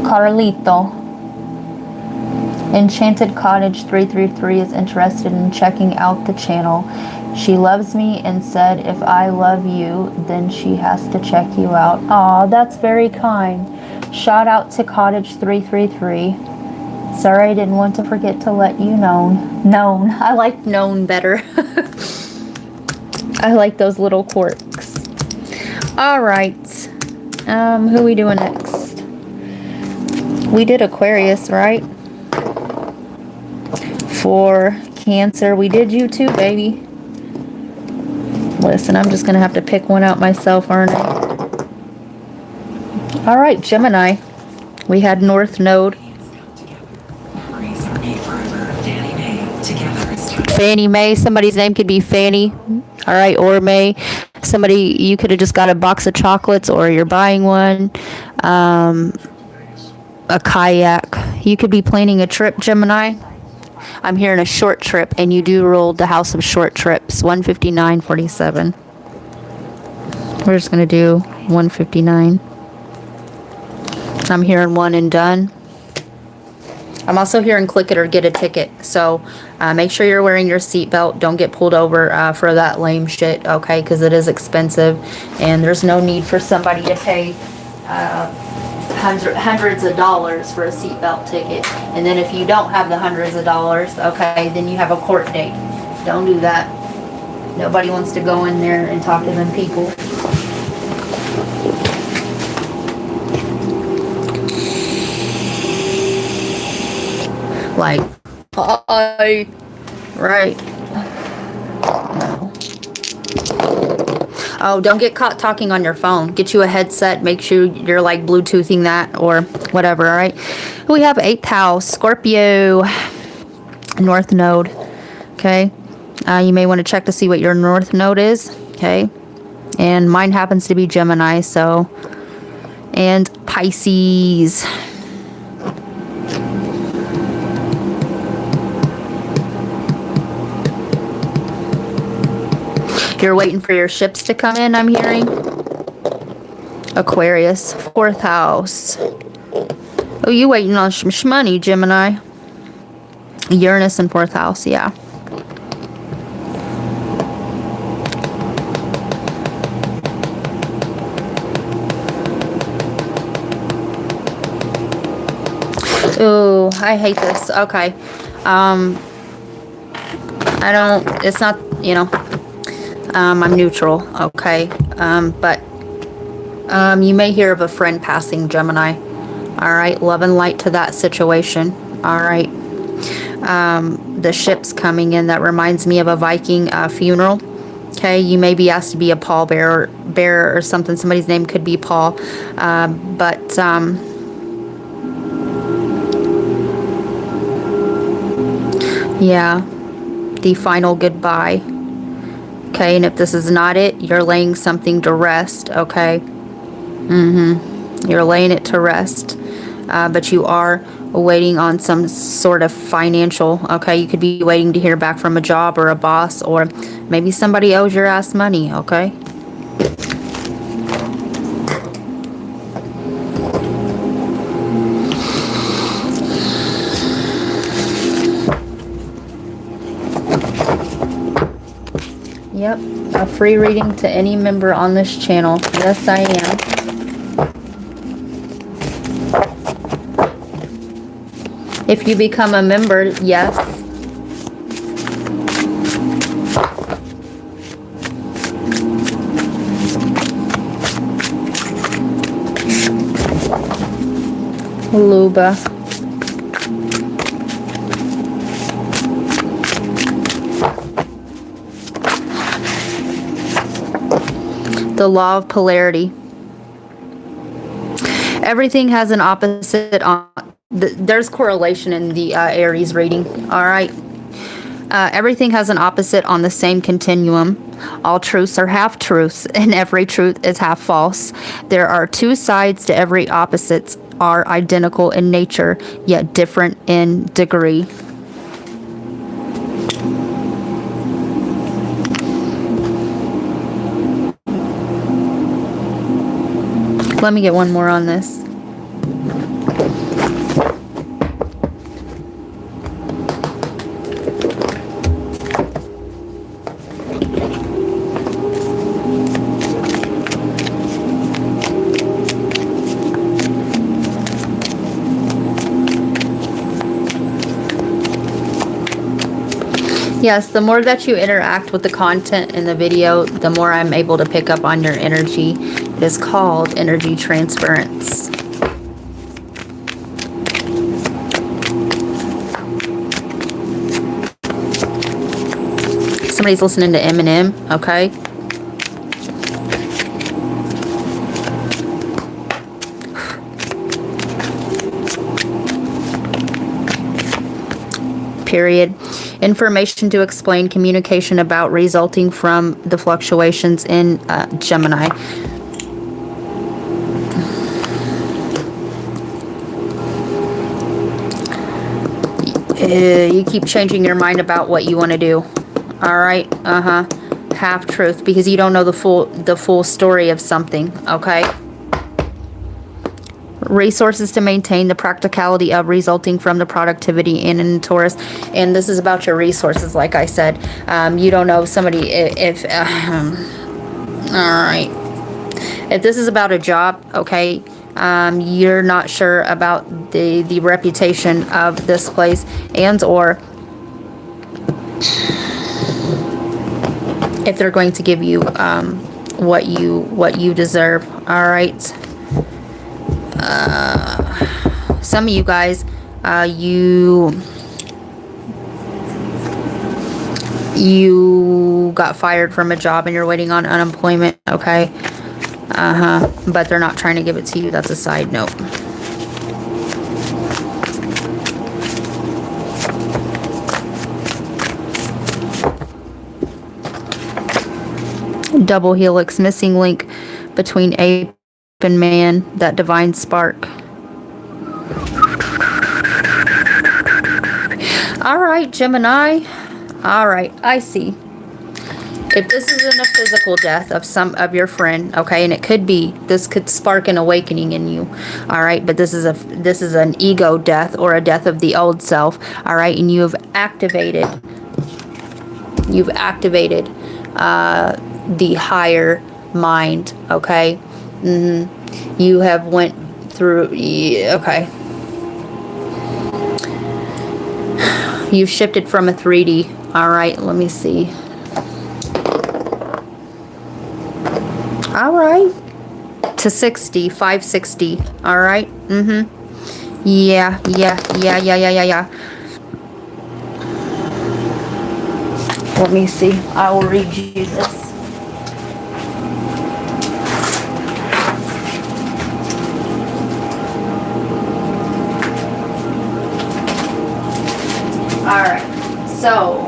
Carlito. Enchanted Cottage 333 is interested in checking out the channel. She loves me and said if I love you, then she has to check you out. Aw, that's very kind. Shout out to Cottage 333. Sorry, I didn't want to forget to let you know. Known. I like known better. I like those little quirks. All right. Who are we doing next? We did Aquarius, right? For Cancer, we did you too, baby. Listen, I'm just going to have to pick one out myself, aren't I? All right, Gemini. We had North Node. Fannie Mae. Somebody's name could be Fannie. All right, or May. Somebody, you could have just got a box of chocolates or you're buying one. A kayak. You could be planning a trip, Gemini. I'm hearing a short trip, and you do rule the house of short trips. 159.47. We're just going to do 159. I'm hearing one and done. I'm also hearing click it or get a ticket. So make sure you're wearing your seatbelt. Don't get pulled over for that lame shit, okay? Because it is expensive, and there's no need for somebody to pay hundreds of dollars for a seatbelt ticket. And then if you don't have the hundreds of dollars, okay, then you have a court date. Don't do that. Nobody wants to go in there and talk to them people. Like, hi. Right. No. Oh, don't get caught talking on your phone. Get you a headset. Make sure you're like Bluetoothing that or whatever, all right? We have 8th house, Scorpio, North Node, okay? You may want to check to see what your North Node is, okay? And mine happens to be Gemini, so, and Pisces. You're waiting for your ships to come in, I'm hearing. Aquarius, 4th house. Oh, you waiting on some money, Gemini. Uranus in 4th house, yeah. Oh, I hate this. Okay. I don't, it's not, you know, I'm neutral, okay? But you may hear of a friend passing, Gemini. All right, love and light to that situation. All right. The ship's coming in. That reminds me of a Viking funeral. Okay, you may be asked to be a pallbearer or something. Somebody's name could be Paul. Yeah, the final goodbye. Okay, and if this is not it, you're laying something to rest, okay? You're laying it to rest. But you are waiting on some sort of financial, okay? You could be waiting to hear back from a job or a boss, or maybe somebody owes your ass money, okay? Yep, a free reading to any member on this channel. Yes, I am. If you become a member, yes. Luba. The law of polarity. Everything has an opposite on. There's correlation in the Aries reading. All right. Everything has an opposite on the same continuum. All truths are half truths, and every truth is half false. There are two sides to every opposites are identical in nature, yet different in degree. Let me get one more on this. Yes, the more that you interact with the content in the video, the more I'm able to pick up on your energy. It is called energy transference. Somebody's listening to Eminem, okay? Period. Information to explain communication about resulting from the fluctuations in Gemini. You keep changing your mind about what you want to do. All right. Half truth, because you don't know the full story of something. Okay. Resources to maintain the practicality of resulting from the productivity in Taurus. And this is about your resources, like I said. You don't know somebody if all right. If this is about a job, okay, You're not sure about the reputation of this place, and or if they're going to give you what you deserve. All right. Some of you guys, you got fired from a job and you're waiting on unemployment. Okay. But they're not trying to give it to you. That's a side note. Double helix, missing link between ape and man, that divine spark. All right, Gemini. All right, I see. If this isn't a physical death of some of your friend, okay, and it could be, this could spark an awakening in you, all right, but this is an ego death or a death of the old self, all right, and you've activated the higher mind, okay. You have went through, okay. You've shifted from a 3D, all right, let me see. All right, to 560, all right. Yeah. Let me see, I will read you this. All right, so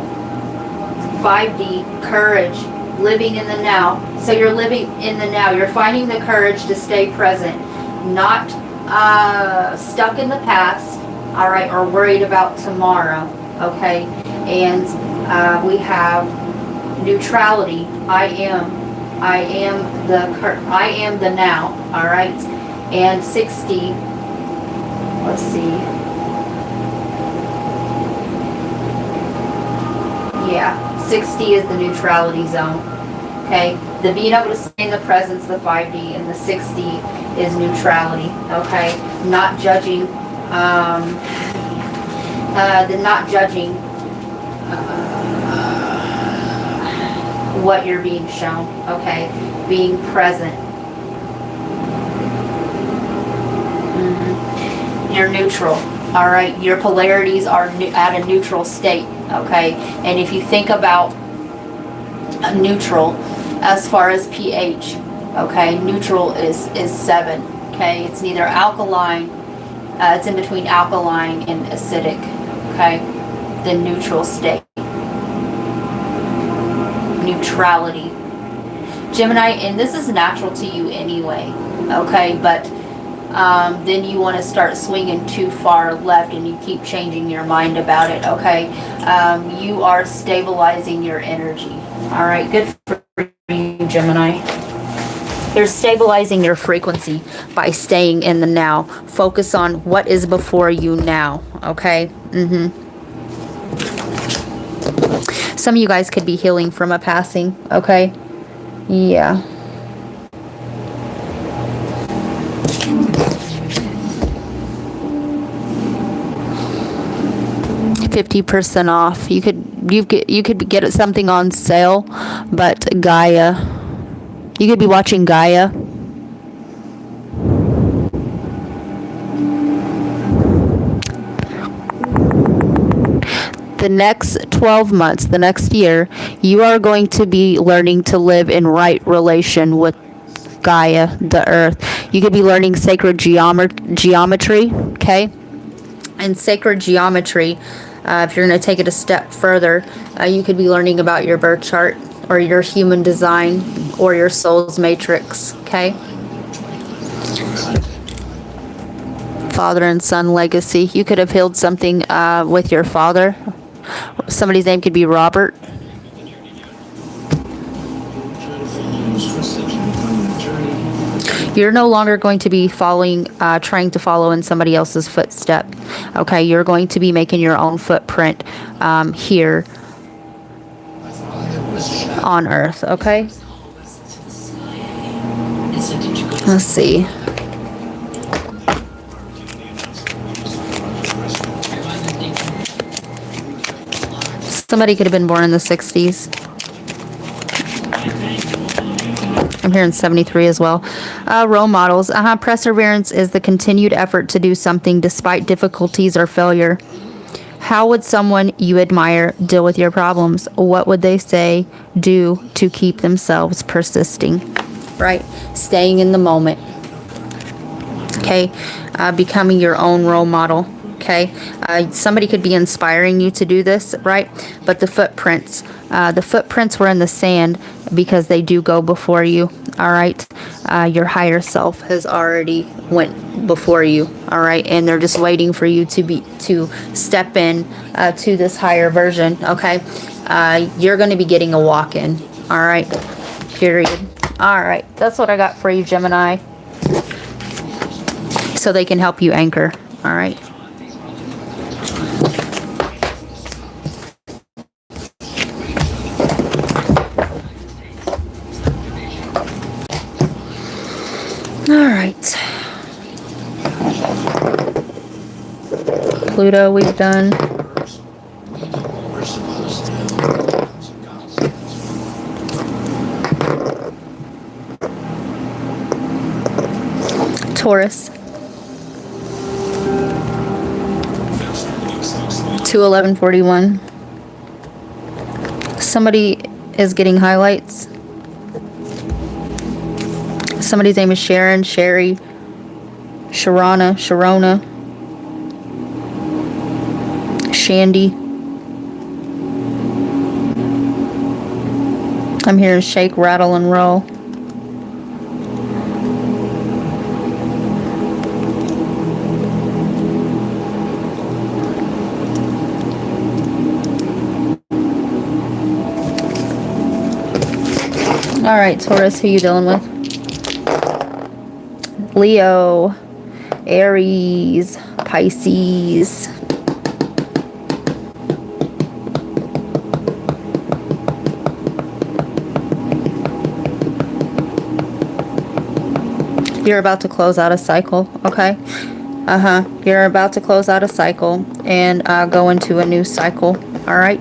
5D, courage, living in the now. So you're living in the now. You're finding the courage to stay present, not stuck in the past, all right, or worried about tomorrow, okay? And we have neutrality. I am the now, all right? And 60, let's see. Yeah, 60 is the neutrality zone. Okay, the being able to stay in the presence, the 5D, and the 60 is neutrality. Okay, not judging, what you're being shown. Okay, being present. You're neutral. All right, your polarities are at a neutral state. Okay, and if you think about neutral as far as pH, okay, neutral is 7. Okay, it's neither alkaline, it's in between alkaline and acidic. Okay, the neutral state, neutrality. Gemini, and this is natural to you anyway, okay, but then you want to start swinging too far left and you keep changing your mind about it, okay? You are stabilizing your energy, all right? Good for you, Gemini. You're stabilizing your frequency by staying in the now. Focus on what is before you now, okay? Some of you guys could be healing from a passing, okay? Yeah. 50% off. You could get something on sale, but Gaia. You could be watching Gaia. The next 12 months, the next year, you are going to be learning to live in right relation with Gaia, the earth. You could be learning sacred geometry, okay? And sacred geometry, if you're going to take it a step further, you could be learning about your birth chart or your human design or your soul's matrix, okay? Father and son legacy. You could have healed something with your father. Somebody's name could be Robert. You're no longer going to be trying to follow in somebody else's footstep. Okay, you're going to be making your own footprint here on Earth. Okay. Let's see. Somebody could have been born in the 60s. I'm hearing 73 as well. Role models. Perseverance is the continued effort to do something despite difficulties or failure. How would someone you admire deal with your problems? What would they say, do to keep themselves persisting? Right? Staying in the moment. Okay? Becoming your own role model. Okay? Somebody could be inspiring you to do this, right? But the footprints were in the sand because they do go before you. All right? Your higher self has already went before you. All right? And they're just waiting for you to step in to this higher version. Okay? You're going to be getting a walk-in. All right? Period. All right. That's what I got for you, Gemini. So they can help you anchor. All right? All right. Pluto, we've done. Taurus. 2/11/41. Somebody is getting highlights. Somebody's name is Sharon, Sherry, Sharona, Shandy. I'm here to shake, rattle, and roll. All right, Taurus, who you dealing with? Leo, Aries, Pisces. You're about to close out a cycle, okay? You're about to close out a cycle and go into a new cycle, all right?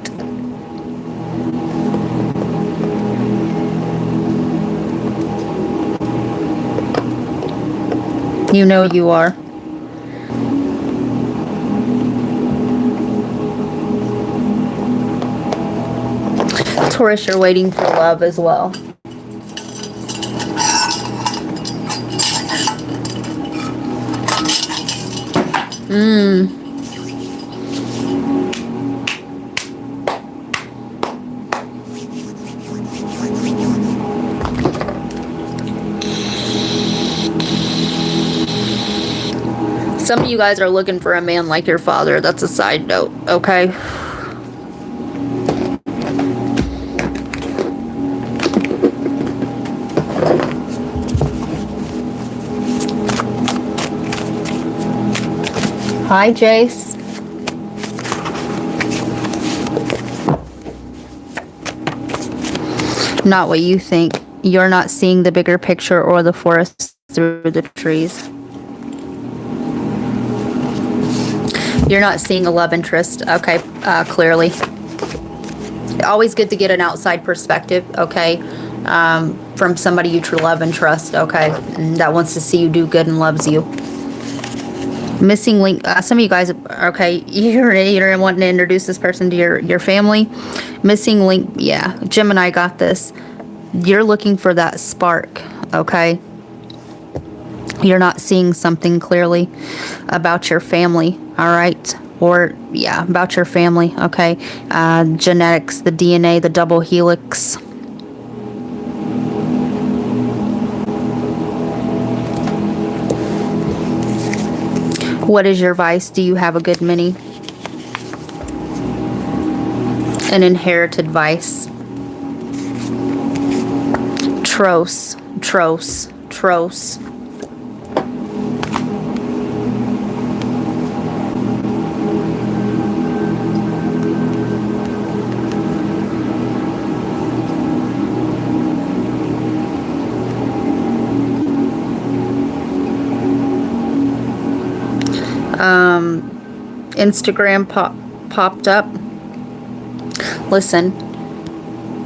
You know you are. Taurus, you're waiting for love as well. Some of you guys are looking for a man like your father. That's a side note, okay? Hi, Jace. Not what you think. You're not seeing the bigger picture or the forest through the trees. You're not seeing a love interest, okay, clearly. Always good to get an outside perspective, okay, from somebody you love and trust, okay, and that wants to see you do good and loves you. Missing link. Some of you guys, okay, you're wanting to introduce this person to your family. Missing link. Yeah, Gemini got this. You're looking for that spark, okay? You're not seeing something clearly about your family, all right? Or, yeah, about your family, okay? Genetics, the DNA, the double helix. What is your vice? Do you have a good many? An inherited vice. Tros. Instagram popped up. Listen.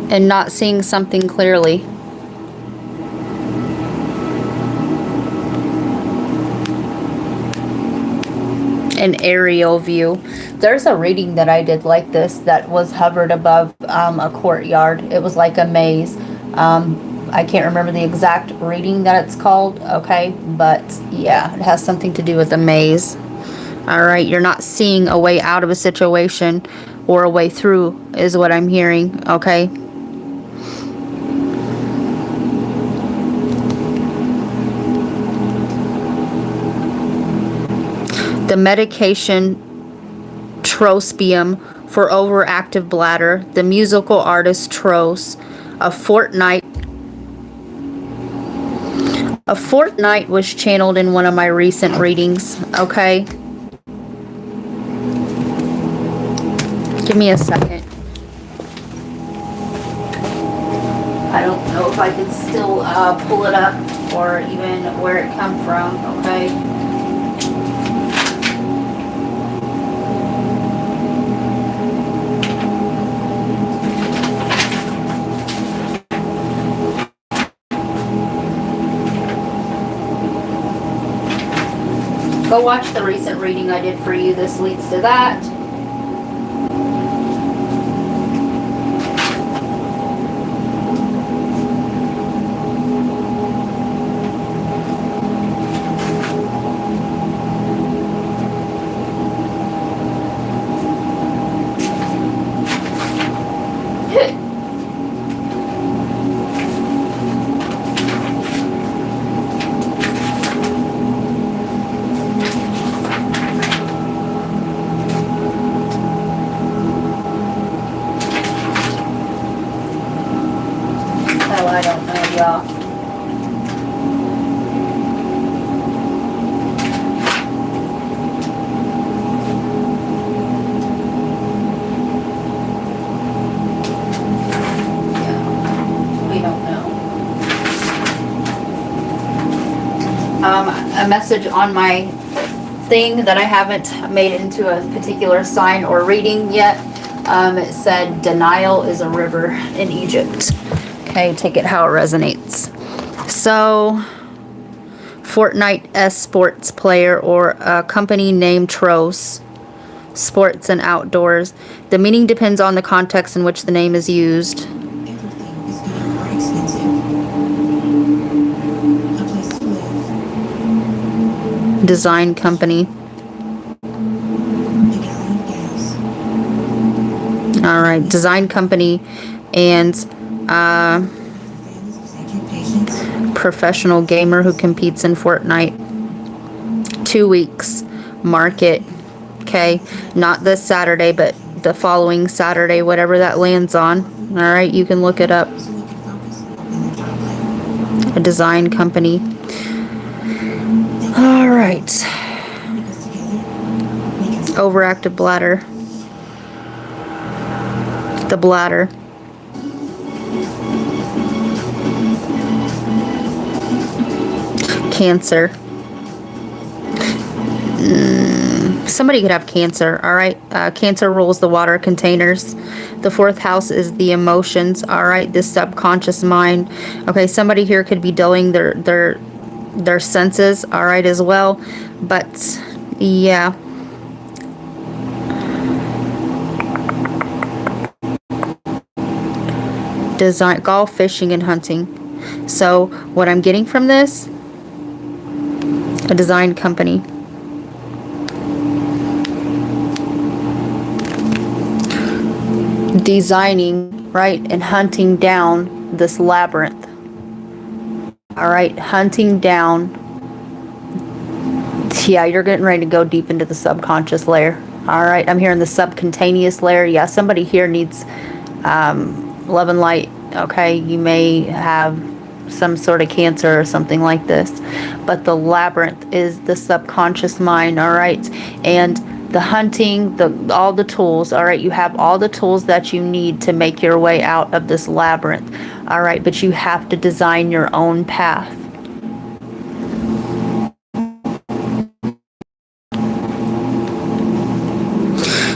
And not seeing something clearly. An aerial view. There's a reading that I did like this that was hovered above a courtyard. It was like a maze. I can't remember the exact reading that it's called, okay? But yeah, it has something to do with a maze. All right, you're not seeing a way out of a situation or a way through is what I'm hearing, okay? The medication trospium for overactive bladder, the musical artist Tros, a fortnight was channeled in one of my recent readings, okay? Give me a second. I don't know if I can still pull it up or even where it come from, okay? Go watch the recent reading I did for you. This leads to that. I don't know, y'all. Yeah, we don't know. A message on my thing that I haven't made into a particular sign or reading yet. It said, denial is a river in Egypt. Okay, take it how it resonates. So, Fortnite S sports player or a company named Tros, sports and outdoors. The meaning depends on the context in which the name is used. Everything is getting more expensive. A place to live. Design company. A gallon of gas. All right, design company and professional gamer who competes in Fortnite. 2 weeks. Market. Okay, not this Saturday, but the following Saturday, whatever that lands on. All right, you can look it up. A design company. All right. Overactive bladder. The bladder. Cancer. Somebody could have cancer, all right? Cancer rules the water containers. The fourth house is the emotions, all right? The subconscious mind. Okay, somebody here could be dulling their senses, all right, as well. But, yeah. Design, golf, fishing, and hunting. So, what I'm getting from this, a design company. Designing, right, and hunting down this labyrinth. All right, hunting down. Yeah, you're getting ready to go deep into the subconscious layer. All right, I'm hearing the subcutaneous layer. Yeah, somebody here needs love and light. Okay, you may have some sort of cancer or something like this, but the labyrinth is the subconscious mind. All right, and the hunting, all the tools. All right, you have all the tools that you need to make your way out of this labyrinth. All right, but you have to design your own path.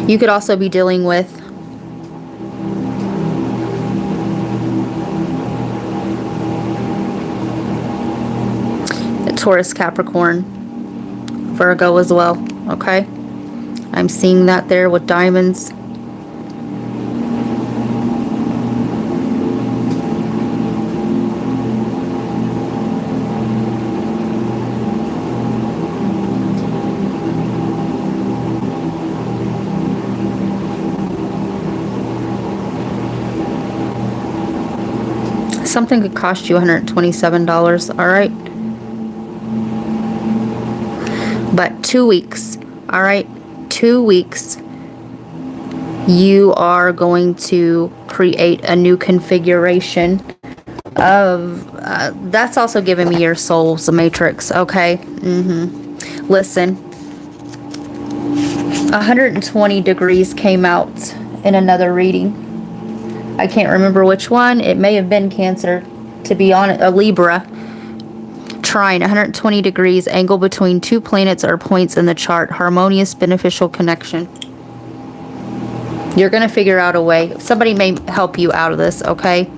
You could also be dealing with Taurus, Capricorn, Virgo as well, okay? I'm seeing that there with diamonds. Something could cost you $127, all right? But 2 weeks, all right? 2 weeks, you are going to create a new configuration of, that's also giving me your soul's matrix, okay? Listen, 120 degrees came out in another reading. I can't remember which one. It may have been Cancer, to be honest, a Libra. Trine, 120 degrees, angle between two planets or points in the chart. Harmonious, beneficial connection. You're going to figure out a way. Somebody may help you out of this, okay?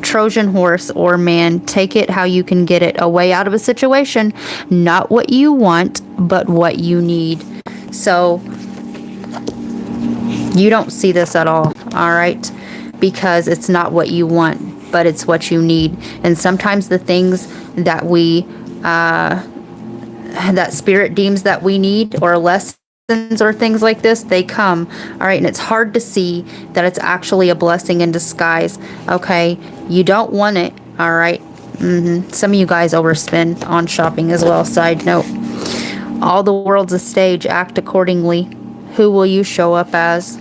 Trojan horse or man, take it how you can get it. A way out of a situation. Not what you want, but what you need. So, you don't see this at all right? Because it's not what you want, but it's what you need. And sometimes the things that we, that spirit deems that we need, or lessons or things like this, they come, all right? And it's hard to see that it's actually a blessing in disguise, okay? You don't want it, all right? Some of you guys overspend on shopping as well, side note. All the world's a stage, act accordingly. Who will you show up as?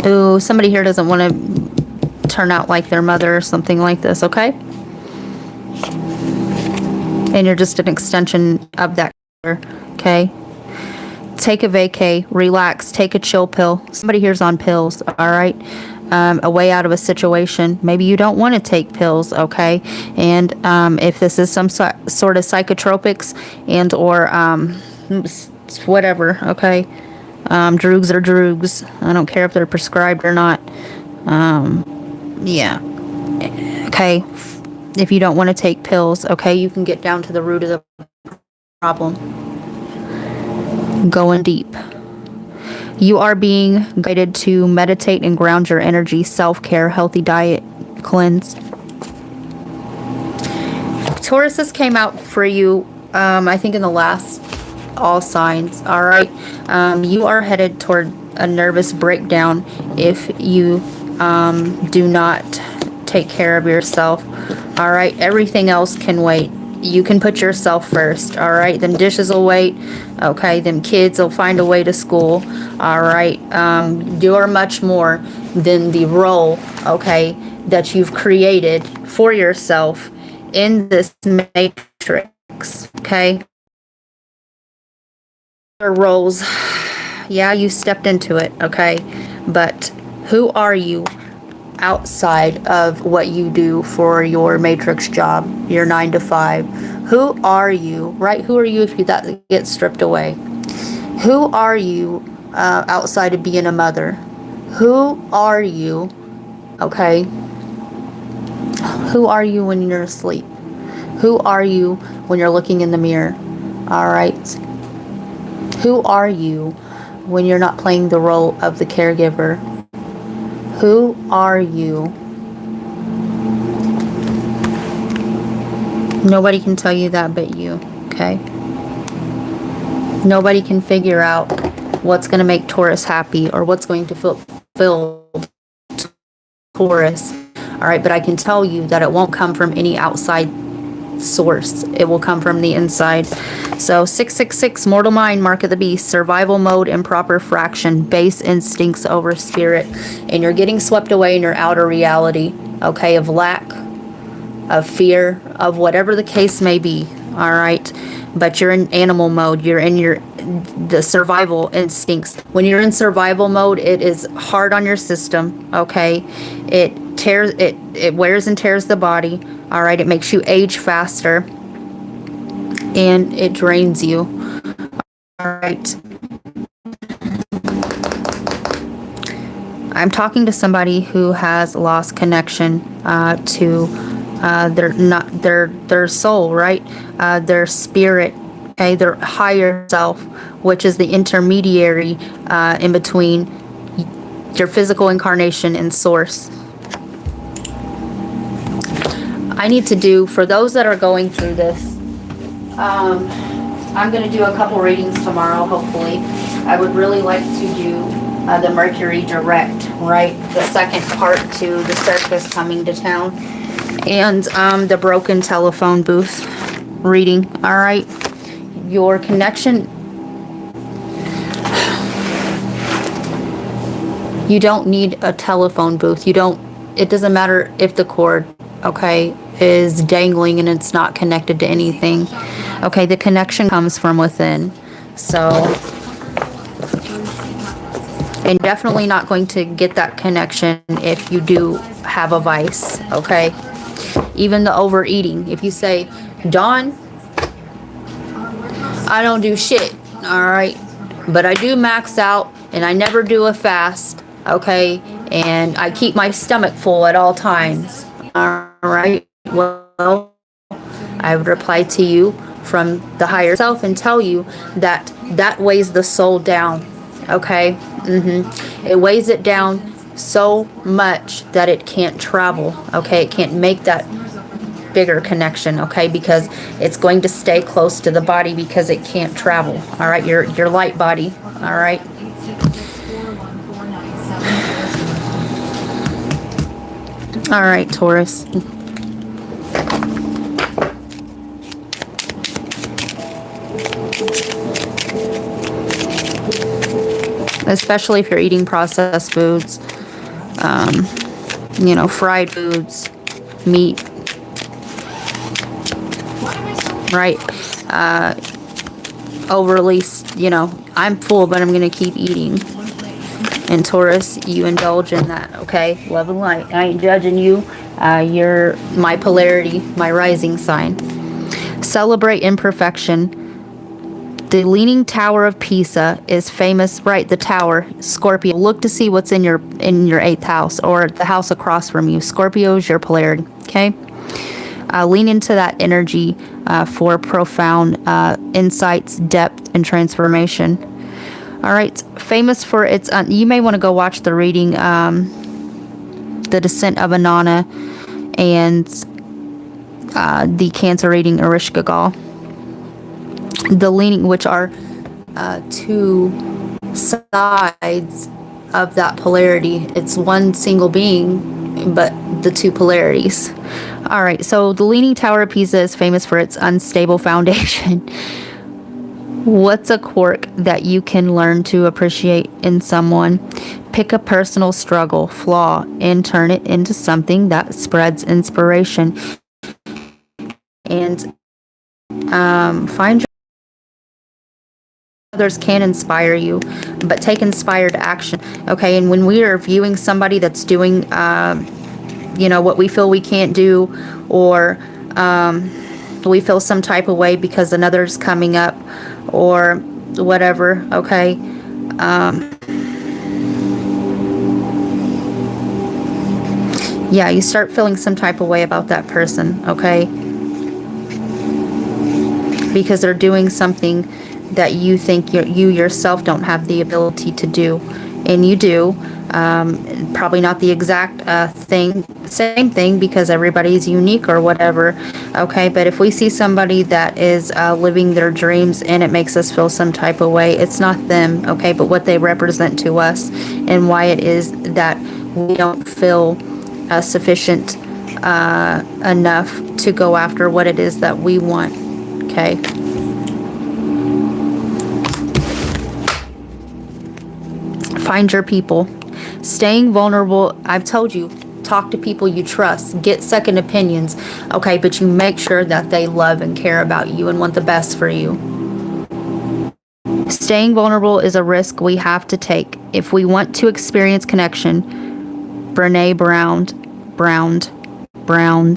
Ooh, somebody here doesn't want to turn out like their mother or something like this, okay? And you're just an extension of that, okay? Take a vacay, relax, take a chill pill. Somebody here's on pills, all right? A way out of a situation. Maybe you don't want to take pills, okay? And if this is some sort of psychotropics and or whatever, okay? Drugs are drugs. I don't care if they're prescribed or not. Yeah. Okay. If you don't want to take pills, okay, you can get down to the root of the problem. Going deep. You are being guided to meditate and ground your energy, self-care, healthy diet, cleanse. Tauruses came out for you, I think in the last all signs, all right? You are headed toward a nervous breakdown if you do not take care of yourself, all right? Everything else can wait. You can put yourself first, all right? Them dishes will wait, okay? Them kids will find a way to school, all right? You are much more than the role, okay, that you've created for yourself in this matrix, okay? Roles, yeah, you stepped into it, okay, but who are you outside of what you do for your matrix job, your 9 to 5? Who are you, right? Who are you if you that get stripped away? Who are you outside of being a mother? Who are you, okay? Who are you when you're asleep? Who are you when you're looking in the mirror? All right. Who are you when you're not playing the role of the caregiver? Who are you? Nobody can tell you that but you, okay? Nobody can figure out what's going to make Taurus happy or what's going to fulfill Taurus. All right, but I can tell you that it won't come from any outside source. It will come from the inside. So 666, mortal mind, mark of the beast, survival mode, improper fraction, base instincts over spirit. And you're getting swept away in your outer reality, okay, of lack, of fear, of whatever the case may be, all right? But you're in animal mode. You're in the survival instincts. When you're in survival mode, it is hard on your system, okay? It wears and tears the body, all right? It makes you age faster, and it drains you, all right? I'm talking to somebody who has lost connection to their soul, right? Their spirit, okay, their higher self, which is the intermediary in between your physical incarnation and source. I need to do, for those that are going through this, I'm going to do a couple readings tomorrow, hopefully. I would really like to do the Mercury Direct, right? The second part to the circus coming to town. And the broken telephone booth reading, all right? Your connection, you don't need a telephone booth. It doesn't matter if the cord, okay, is dangling and it's not connected to anything. Okay, the connection comes from within. So, and definitely not going to get that connection if you do have a vice, okay? Even the overeating. If you say, Dawn, I don't do shit, all right? But I do max out and I never do a fast, okay? And I keep my stomach full at all times, all right? Well, I would reply to you from the higher self and tell you that that weighs the soul down, okay? It weighs it down so much that it can't travel, okay? It can't make that bigger connection, okay? Because it's going to stay close to the body because it can't travel, all right? Your light body, all right? All right, Taurus. Especially if you're eating processed foods, fried foods, meat, right? Overly, I'm full, but I'm going to keep eating. And Taurus, you indulge in that, okay? Love and light. I ain't judging you. You're my polarity, my rising sign. Celebrate imperfection. The Leaning Tower of Pisa is famous, right? The tower, Scorpio. Look to see what's in your 8th house or the house across from you. Scorpio is your polarity, okay? Lean into that energy for profound insights, depth, and transformation. All right, famous for its, you may want to go watch the reading, The Descent of Inanna, and the Cancer reading, Ereshkigal. The leaning, which are two sides of that polarity. It's one single being, but the two polarities. All right, so the Leaning Tower of Pisa is famous for its unstable foundation. What's a quirk that you can learn to appreciate in someone? Pick a personal struggle, flaw, and turn it into something that spreads inspiration. And find your others can inspire you, but take inspired action, okay? And when we are viewing somebody that's doing, what we feel we can't do, or we feel some type of way because another's coming up, or whatever, okay? You start feeling some type of way about that person, okay? Because they're doing something that you think you yourself don't have the ability to do, and you do. Probably not the exact same thing, because everybody's unique or whatever, okay? But if we see somebody that is living their dreams and it makes us feel some type of way, it's not them, okay? But what they represent to us, and why it is that we don't feel sufficient enough to go after what it is that we want, okay? Find your people. Staying vulnerable, I've told you, talk to people you trust, get second opinions, okay, but you make sure that they love and care about you and want the best for you. Staying vulnerable is a risk we have to take if we want to experience connection. Brene Brown.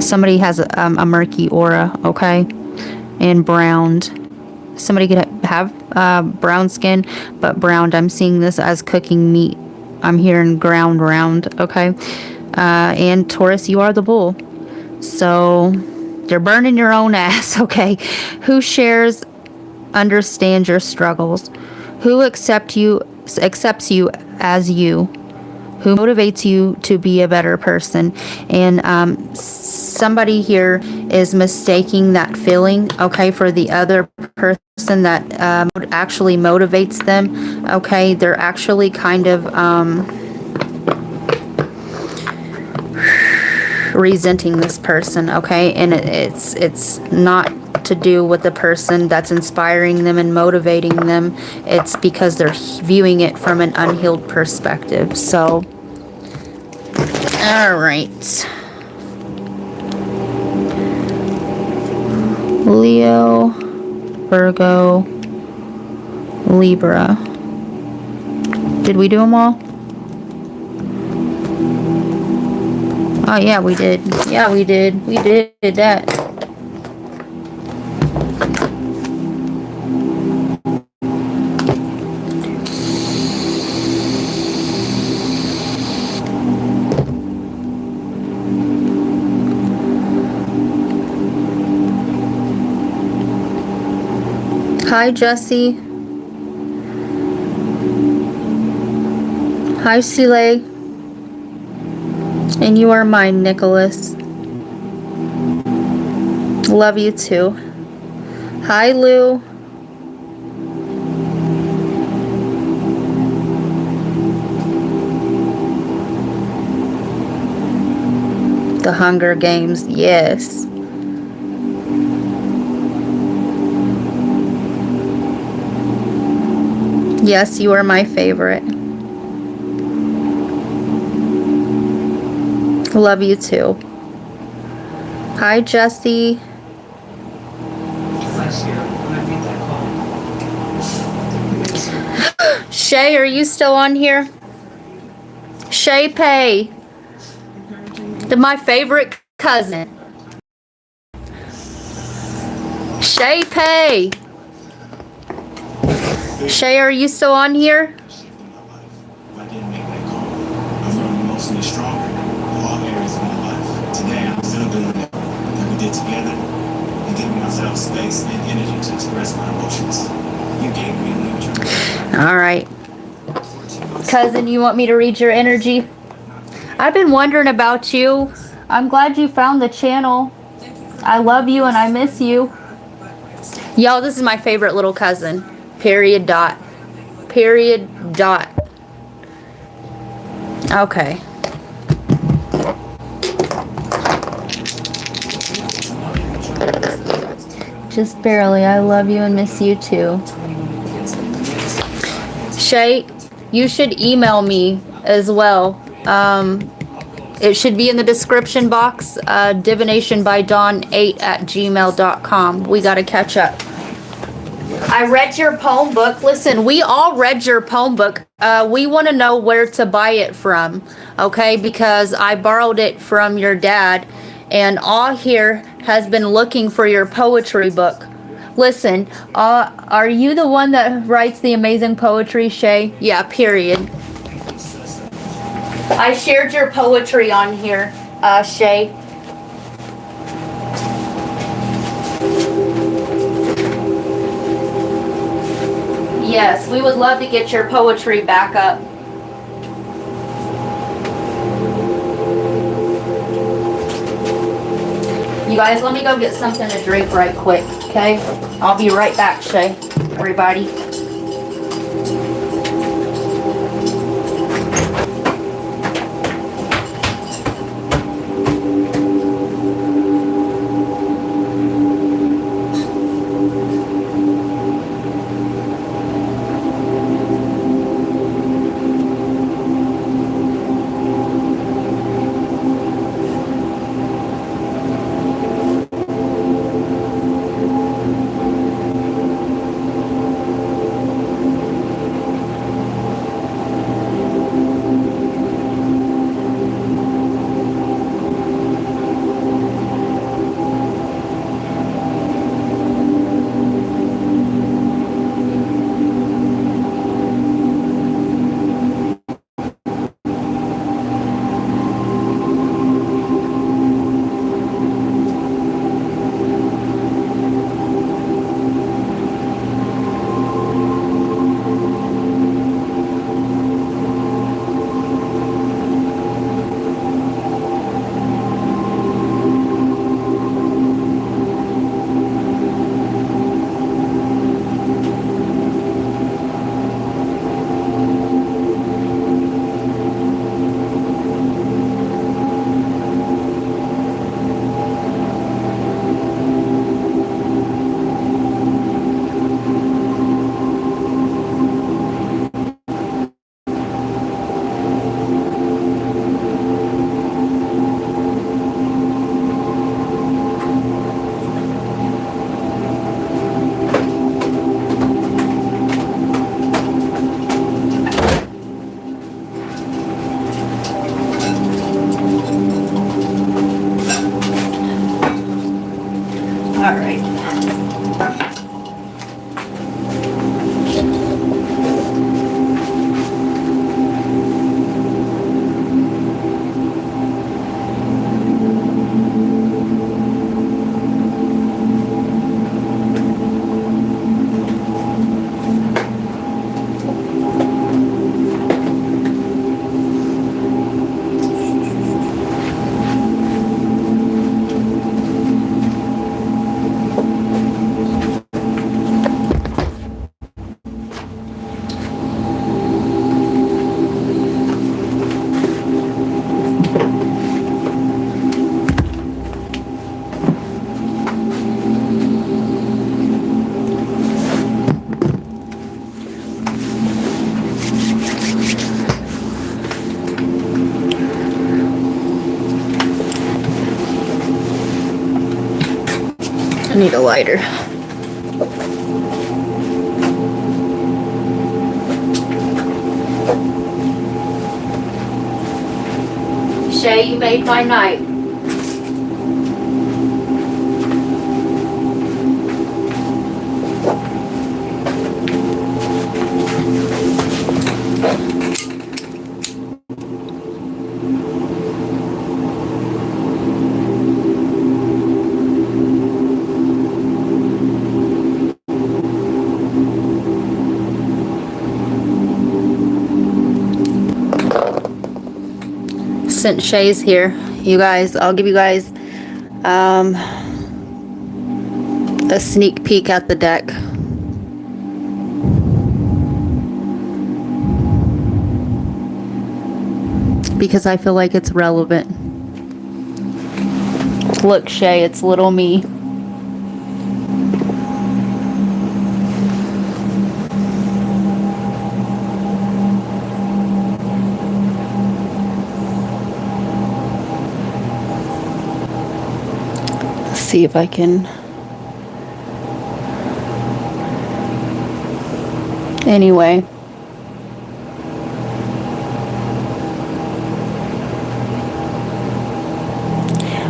Somebody has a murky aura, okay? And browned. Somebody could have brown skin, but browned. I'm seeing this as cooking meat. I'm hearing ground round, okay? And Taurus, you are the bull. So you're burning your own ass, okay? Who shares, understands your struggles? Who accepts you as you? Who motivates you to be a better person? And somebody here is mistaking that feeling, okay, for the other person that actually motivates them, okay? They're actually kind of resenting this person, okay? And it's not to do with the person that's inspiring them and motivating them. It's because they're viewing it from an unhealed perspective. So, all right. Leo, Virgo, Libra. Did we do them all? Oh, yeah, we did. Yeah, we did. We did that. Hi, Jesse. Hi, Sile. And you are mine, Nicholas. Love you too. Hi, Lou. The Hunger Games, yes. Yes, you are my favorite. Love you too. Hi, Jesse. Shay, are you still on here? Shay Pay. My favorite cousin. Shay Pay. Shay, are you still on here? I didn't make that call. I've grown emotionally stronger in all areas of my life. Today, I'm still doing it that we did together and giving myself space and energy to express my emotions. You gave me a neutral. All right. Cousin, you want me to read your energy? I've been wondering about you. I'm glad you found the channel. I love you and I miss you. Y'all, this is my favorite little cousin. Period dot. Period dot. Okay. Just barely. I love you and miss you too. Shay, you should email me as well. It should be in the description box. divinationbydawn8@gmail.com. We got to catch up. I read your poem book. Listen, we all read your poem book. We want to know where to buy it from, okay? Because I borrowed it from your dad, and all here has been looking for your poetry book. Listen, are you the one that writes the amazing poetry, Shay? Yeah, period. I shared your poetry on here, Shay. Yes, we would love to get your poetry back up. You guys, let me go get something to drink right quick, okay? I'll be right back, Shay. Everybody. All right. I need a lighter. Shay, you made my night. Since Shay's here, you guys, I'll give you guys a sneak peek at the deck. Because I feel like it's relevant. Look, Shay, it's little me. See if I can. Anyway.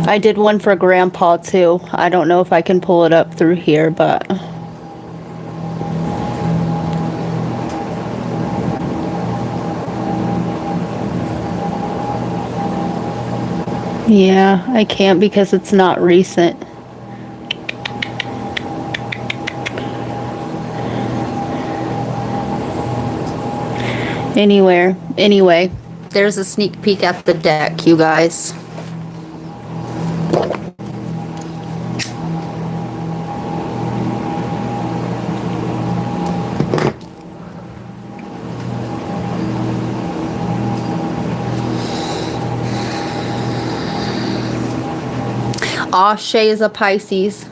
I did one for Grandpa too. I don't know if I can pull it up through here, but yeah, I can't because it's not recent. Anyway, there's a sneak peek at the deck, you guys. Aw, Shay is a Pisces.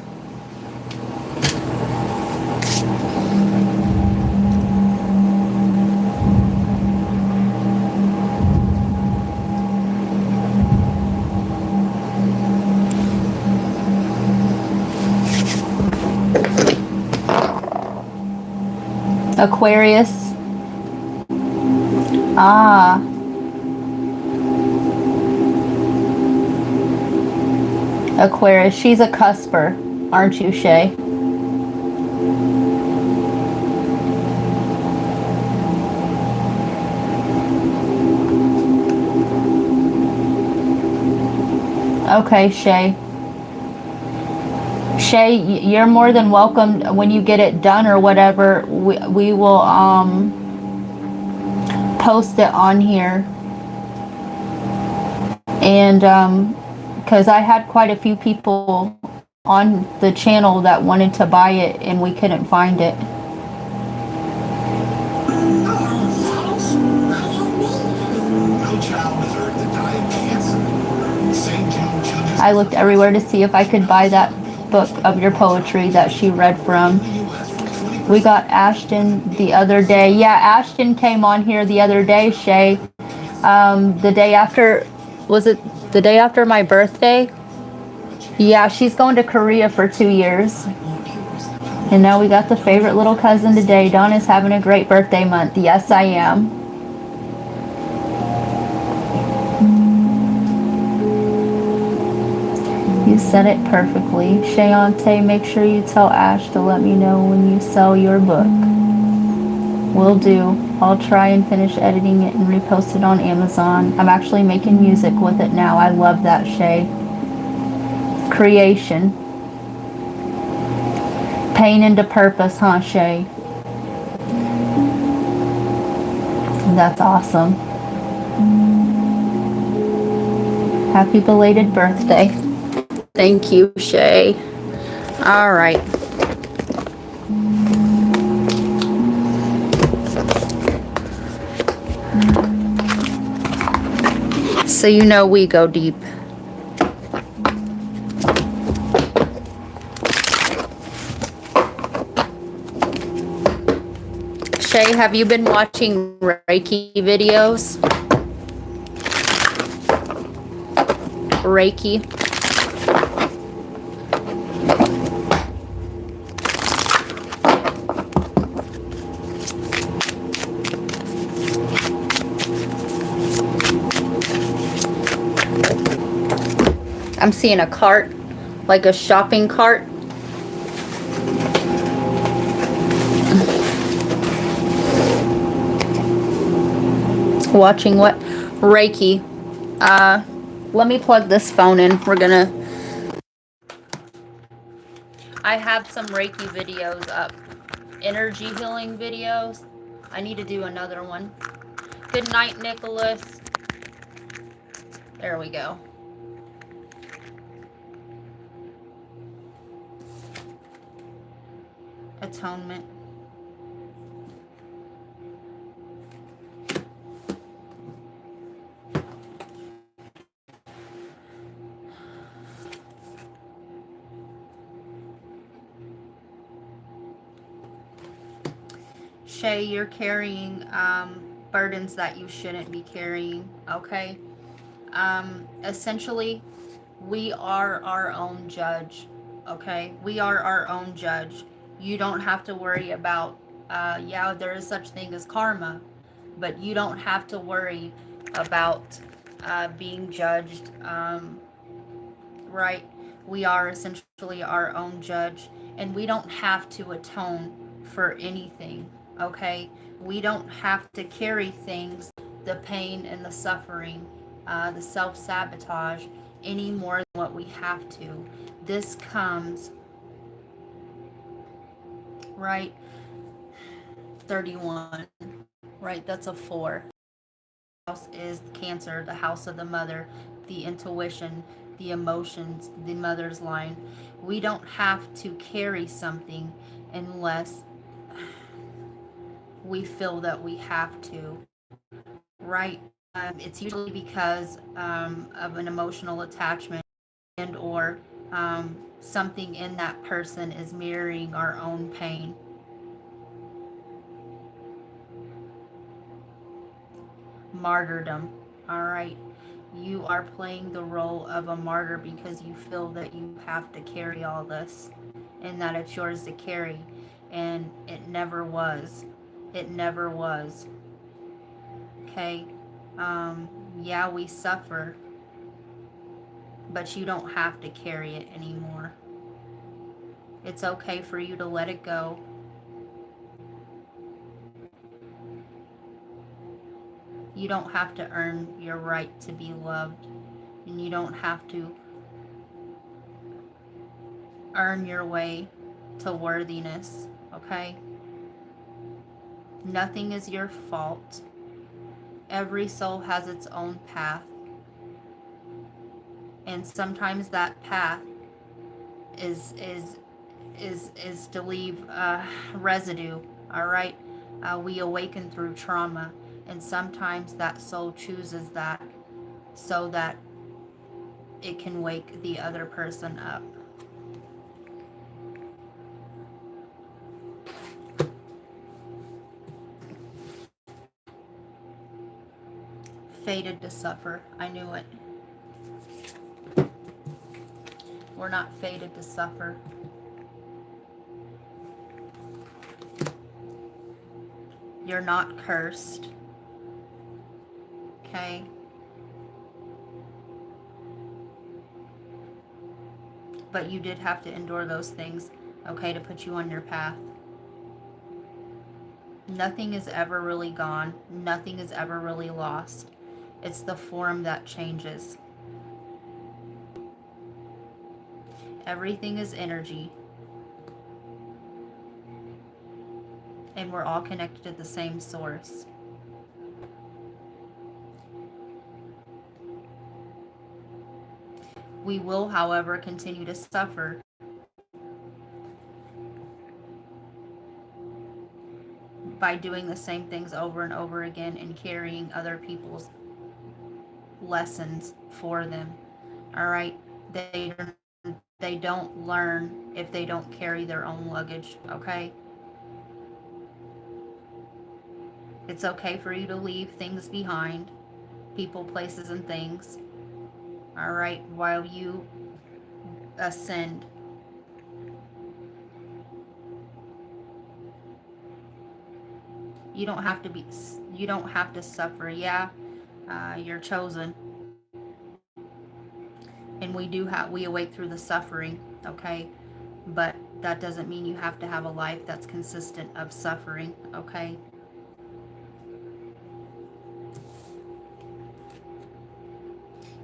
Aquarius. Ah. Aquarius. She's a cusper, aren't you, Shay? Okay, Shay. Shay, you're more than welcome when you get it done or whatever. We will post it on here. And because I had quite a few people on the channel that wanted to buy it and we couldn't find it. I looked everywhere to see if I could buy that book of your poetry that she read from. We got Ashton the other day. Yeah, Ashton came on here the other day, Shay. The day after, was it the day after my birthday? Yeah, she's going to Korea for 2 years. And now we got the favorite little cousin today. Donna's having a great birthday month. Yes, I am. You said it perfectly. Shayante, make sure you tell Ash to let me know when you sell your book. Will do. I'll try and finish editing it and repost it on Amazon. I'm actually making music with it now. I love that, Shay. Creation. Pain into purpose, huh, Shay? That's awesome. Happy belated birthday. Thank you, Shay. All right. So you know we go deep. Shay, have you been watching Reiki videos? Reiki. I'm seeing a cart, like a shopping cart. Watching what? Reiki. Let me plug this phone in. I have some Reiki videos up. Energy healing videos. I need to do another one. Good night, Nicholas. There we go. Atonement. Shay, you're carrying burdens that you shouldn't be carrying, okay? Essentially, we are our own judge, okay? We are our own judge. You don't have to worry about, yeah, there is such thing as karma, but you don't have to worry about being judged, right? We are essentially our own judge, and we don't have to atone for anything, okay? We don't have to carry things, the pain and the suffering, the self-sabotage, any more than what we have to. This comes, right? 31, right? That's a 4. House is Cancer, the house of the mother, the intuition, the emotions, the mother's line. We don't have to carry something unless we feel that we have to, right? It's usually because of an emotional attachment and or something in that person is mirroring our own pain. Martyrdom, all right? You are playing the role of a martyr because you feel that you have to carry all this and that it's yours to carry, and it never was. It never was. Okay? Yeah, we suffer, but you don't have to carry it anymore. It's okay for you to let it go. You don't have to earn your right to be loved, and you don't have to earn your way to worthiness, okay? Nothing is your fault. Every soul has its own path, and sometimes that path is to leave residue, all right? We awaken through trauma, and sometimes that soul chooses that so that it can wake the other person up. Fated to suffer. I knew it. We're not fated to suffer. You're not cursed. Okay? But you did have to endure those things, okay, to put you on your path. Nothing is ever really gone. Nothing is ever really lost. It's the form that changes. Everything is energy. And we're all connected to the same source. We will, however, continue to suffer by doing the same things over and over again and carrying other people's lessons for them. All right? They don't learn if they don't carry their own luggage, okay? It's okay for you to leave things behind, people, places, and things, all right, while you ascend. You don't have to be, you don't have to suffer. Yeah, you're chosen. And we awake through the suffering, okay? But that doesn't mean you have to have a life that's consistent of suffering, okay?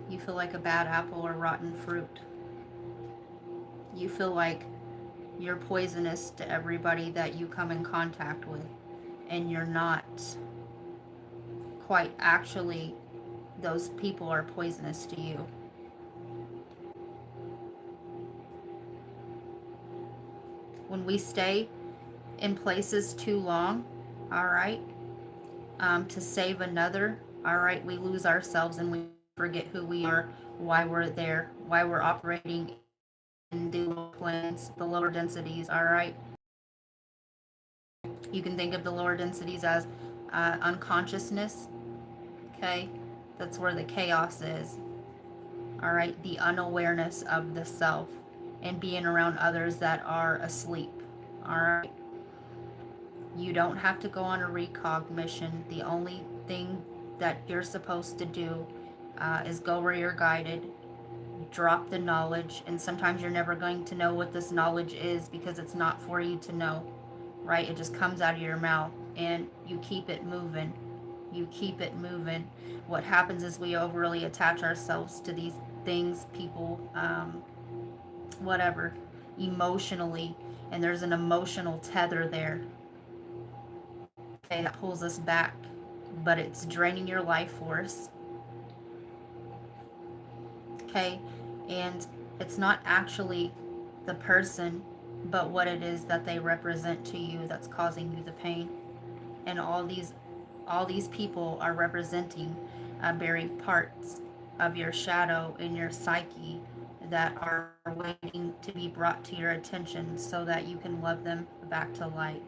You feel like a bad apple or rotten fruit. You feel like you're poisonous to everybody that you come in contact with, and you're not. Quite actually, those people are poisonous to you. When we stay in places too long, all right, to save another, all right, we lose ourselves and we forget who we are, why we're there, why we're operating in the lower planes, the lower densities, all right. You can think of the lower densities as unconsciousness, okay? That's where the chaos is, all right? The unawareness of the self and being around others that are asleep, all right? You don't have to go on a recog mission. The only thing that you're supposed to do is go where you're guided, drop the knowledge, and sometimes you're never going to know what this knowledge is because it's not for you to know, right? It just comes out of your mouth and you keep it moving. You keep it moving. What happens is we overly attach ourselves to these things, people, whatever, emotionally, and there's an emotional tether there, okay, that pulls us back, but it's draining your life force, okay, and it's not actually the person, but what it is that they represent to you that's causing you the pain. And all these people are representing buried parts of your shadow in your psyche that are waiting to be brought to your attention so that you can love them back to light.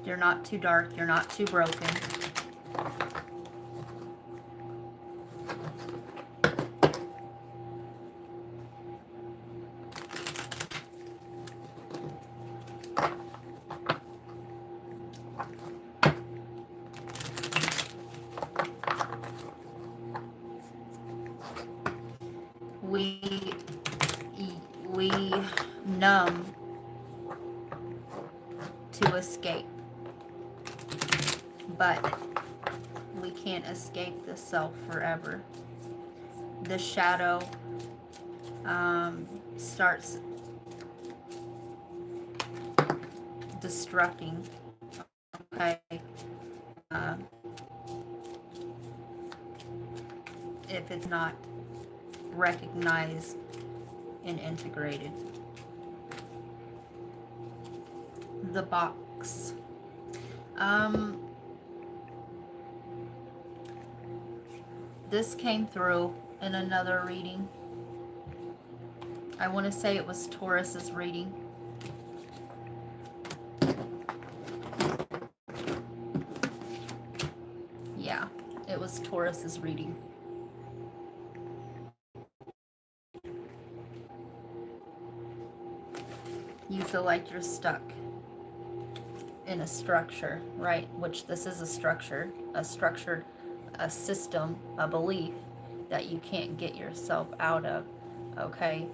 You're not too dark, you're not too broken. We we numb to escape, but we can't escape the self forever. The shadow starts destructing, okay, uh, if it's not recognized and integrated. The box. This came through in another reading. I want to say it was Taurus's reading. Yeah, it was Taurus's reading. You feel like you're stuck in a structure, right? Which this is a structure, a system, a belief that you can't get yourself out of, okay?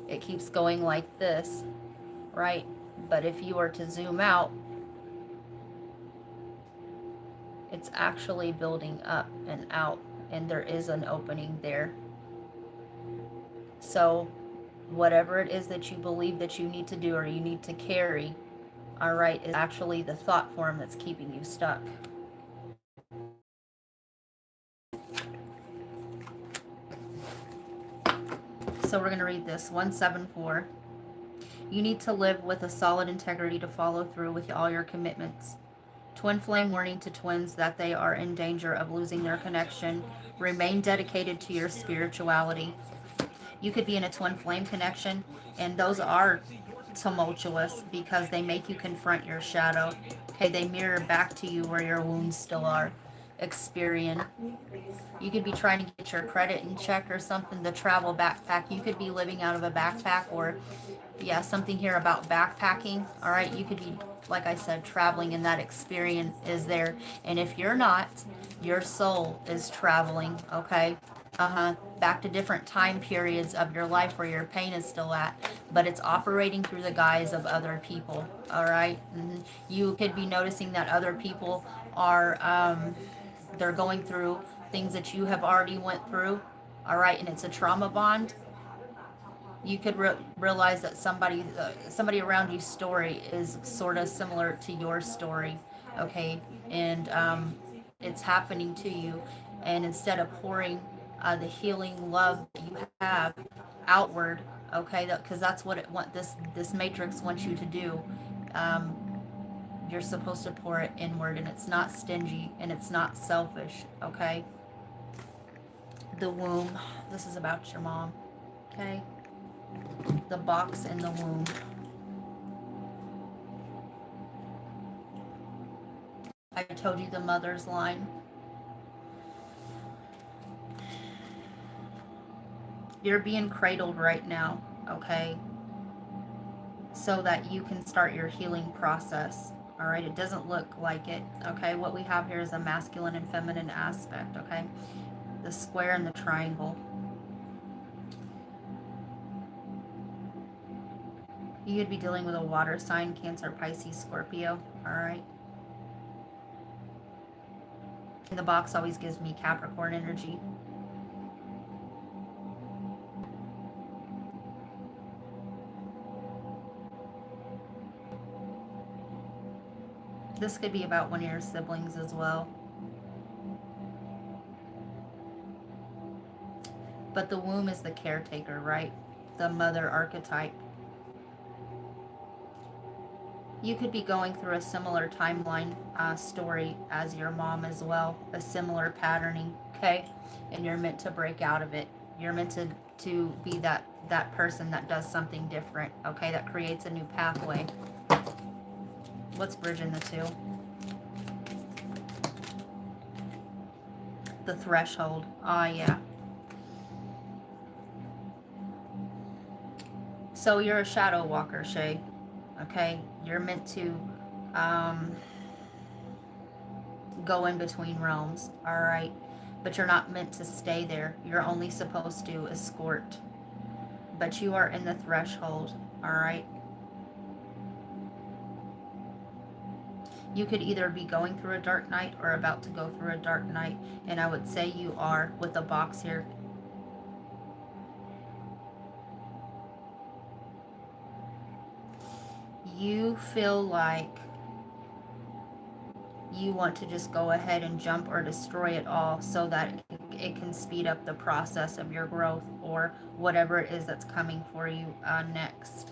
It keeps going like this, right? But if you were to zoom out, it's actually building up and out, and there is an opening there. So whatever it is that you believe that you need to do or you need to carry, all right, is actually the thought form that's keeping you stuck. So we're going to read this 174. You need to live with a solid integrity to follow through with all your commitments. Twin flame warning to twins that they are in danger of losing their connection. Remain dedicated to your spirituality. You could be in a twin flame connection, and those are tumultuous because they make you confront your shadow. Okay, they mirror back to you where your wounds still are. Experience. You could be trying to get your credit in check or something. The travel backpack. You could be living out of a backpack, or yeah, something here about backpacking. All right, you could be, like I said, traveling, and that experience is there. And if you're not, your soul is traveling. Okay. Back to different time periods of your life where your pain is still at, but it's operating through the guise of other people. All right. You could be noticing that other people are they're going through things that you have already went through. All right, and it's a trauma bond. You could realize that somebody around you's story is sort of similar to your story. Okay, and it's happening to you, and instead of pouring the healing love that you have outward, okay, because that's what this matrix wants you to do. um, you're supposed to pour it inward, and it's not stingy and it's not selfish. Okay, the womb, this is about your mom. Okay, the box in the womb. I told you the mother's line. You're being cradled right now, okay, so that you can start your healing process. All right, it doesn't look like it. Okay, what we have here is a masculine and feminine aspect. Okay, the square and the triangle. You could be dealing with a water sign, Cancer, Pisces, Scorpio. All right. And the box always gives me Capricorn energy. This could be about one of your siblings as well. But the womb is the caretaker, right? The mother archetype. You could be going through a similar timeline story as your mom as well. A similar patterning, okay? And you're meant to break out of it. You're meant to be that person that does something different, okay? That creates a new pathway. What's bridging the two? The threshold. Ah, yeah. So you're a shadow walker, Shay. Okay? You're meant to go in between realms, all right? But you're not meant to stay there. You're only supposed to escort. But you are in the threshold, all right? You could either be going through a dark night or about to go through a dark night. And I would say you are, with a box here. You feel like you want to just go ahead and jump or destroy it all so that it can speed up the process of your growth or whatever it is that's coming for you next.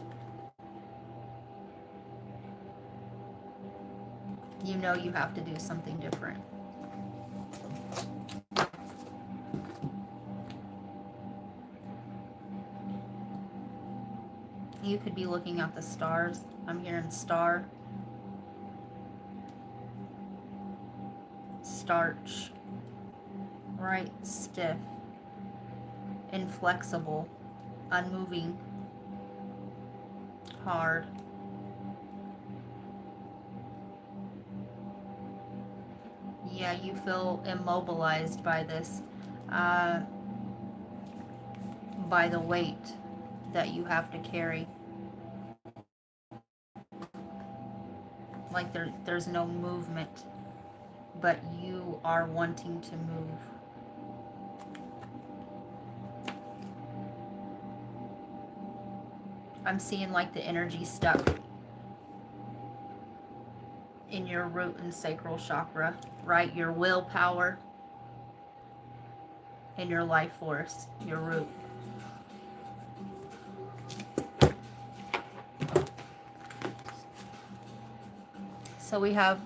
You know you have to do something different. You could be looking at the stars. I'm hearing star, starch, right? Stiff, inflexible, unmoving, hard. Yeah, you feel immobilized by this, uh, by the weight that you have to carry. Like there's no movement, but you are wanting to move. I'm seeing like the energy stuck in your root and sacral chakra, right? Your willpower and your life force, your root. So we have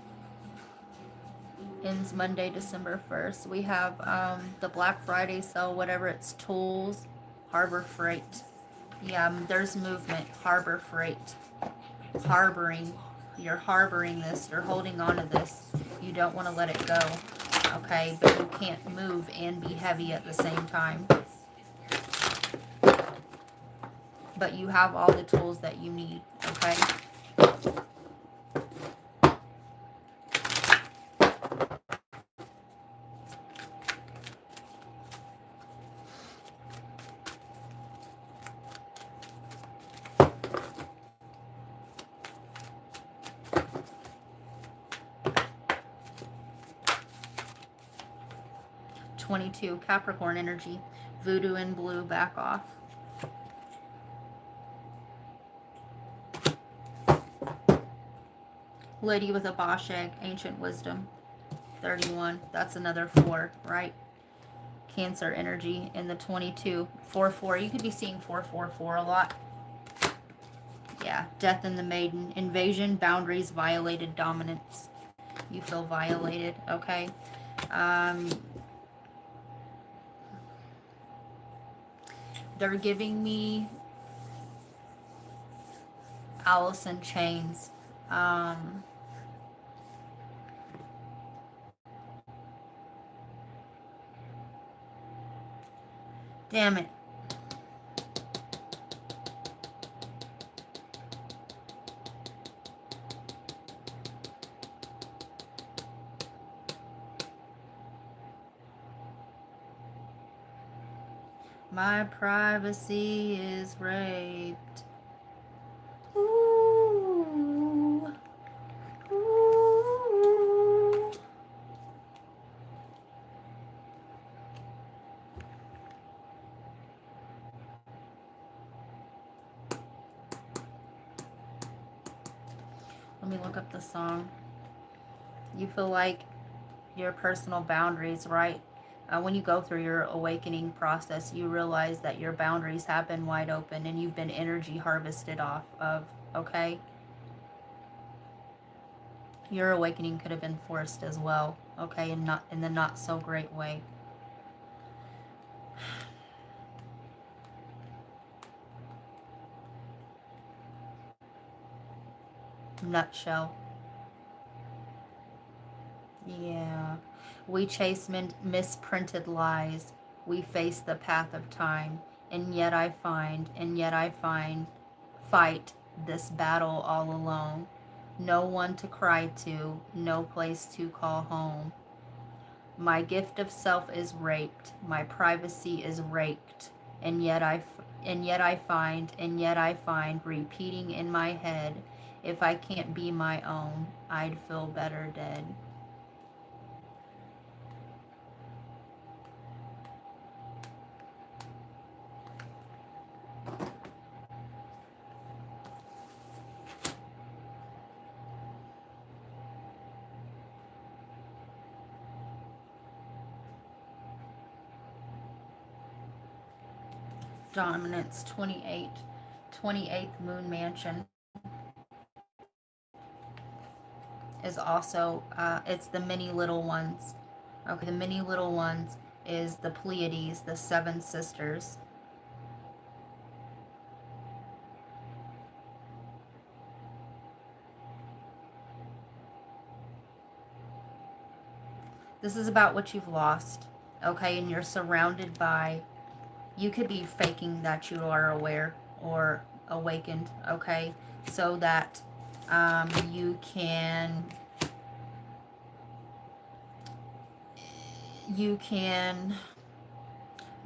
ends Monday, December 1st. We have the Black Friday sale, whatever it's tools, Harbor Freight. Yeah, there's movement, Harbor Freight. Harboring. You're harboring this. You're holding on to this. You don't want to let it go. Okay, but you can't move and be heavy at the same time. But you have all the tools that you need. Okay. '22 Capricorn energy. Voodoo in blue, back off. Lady with a Bosch egg, ancient wisdom. 31. That's another 4, right? Cancer energy in the 22. 4-4. You could be seeing 4-4-4 a lot. Yeah. Death in the maiden. Invasion, boundaries, violated, dominance. You feel violated, okay? They're giving me Alice in Chains. Damn it. My privacy is raped. Ooh. Ooh. Let me look up the song. You feel like your personal boundaries, right? When you go through your awakening process, you realize that your boundaries have been wide open and you've been energy harvested off of, okay? Your awakening could have been forced as well, okay? And not in the not so great way. Nutshell. Yeah. We chase misprinted lies. We face the path of time. And yet I fight this battle all alone. No one to cry to, no place to call home. My gift of self is raped, my privacy is raked, and yet I find repeating in my head, if I can't be my own, I'd feel better dead. Dominance 28, 28th moon mansion is also, it's the many little ones. Okay, the many little ones is the Pleiades, the 7 sisters. This is about what you've lost, okay, and you're surrounded by, you could be faking that you are aware, or awakened, okay, so that you can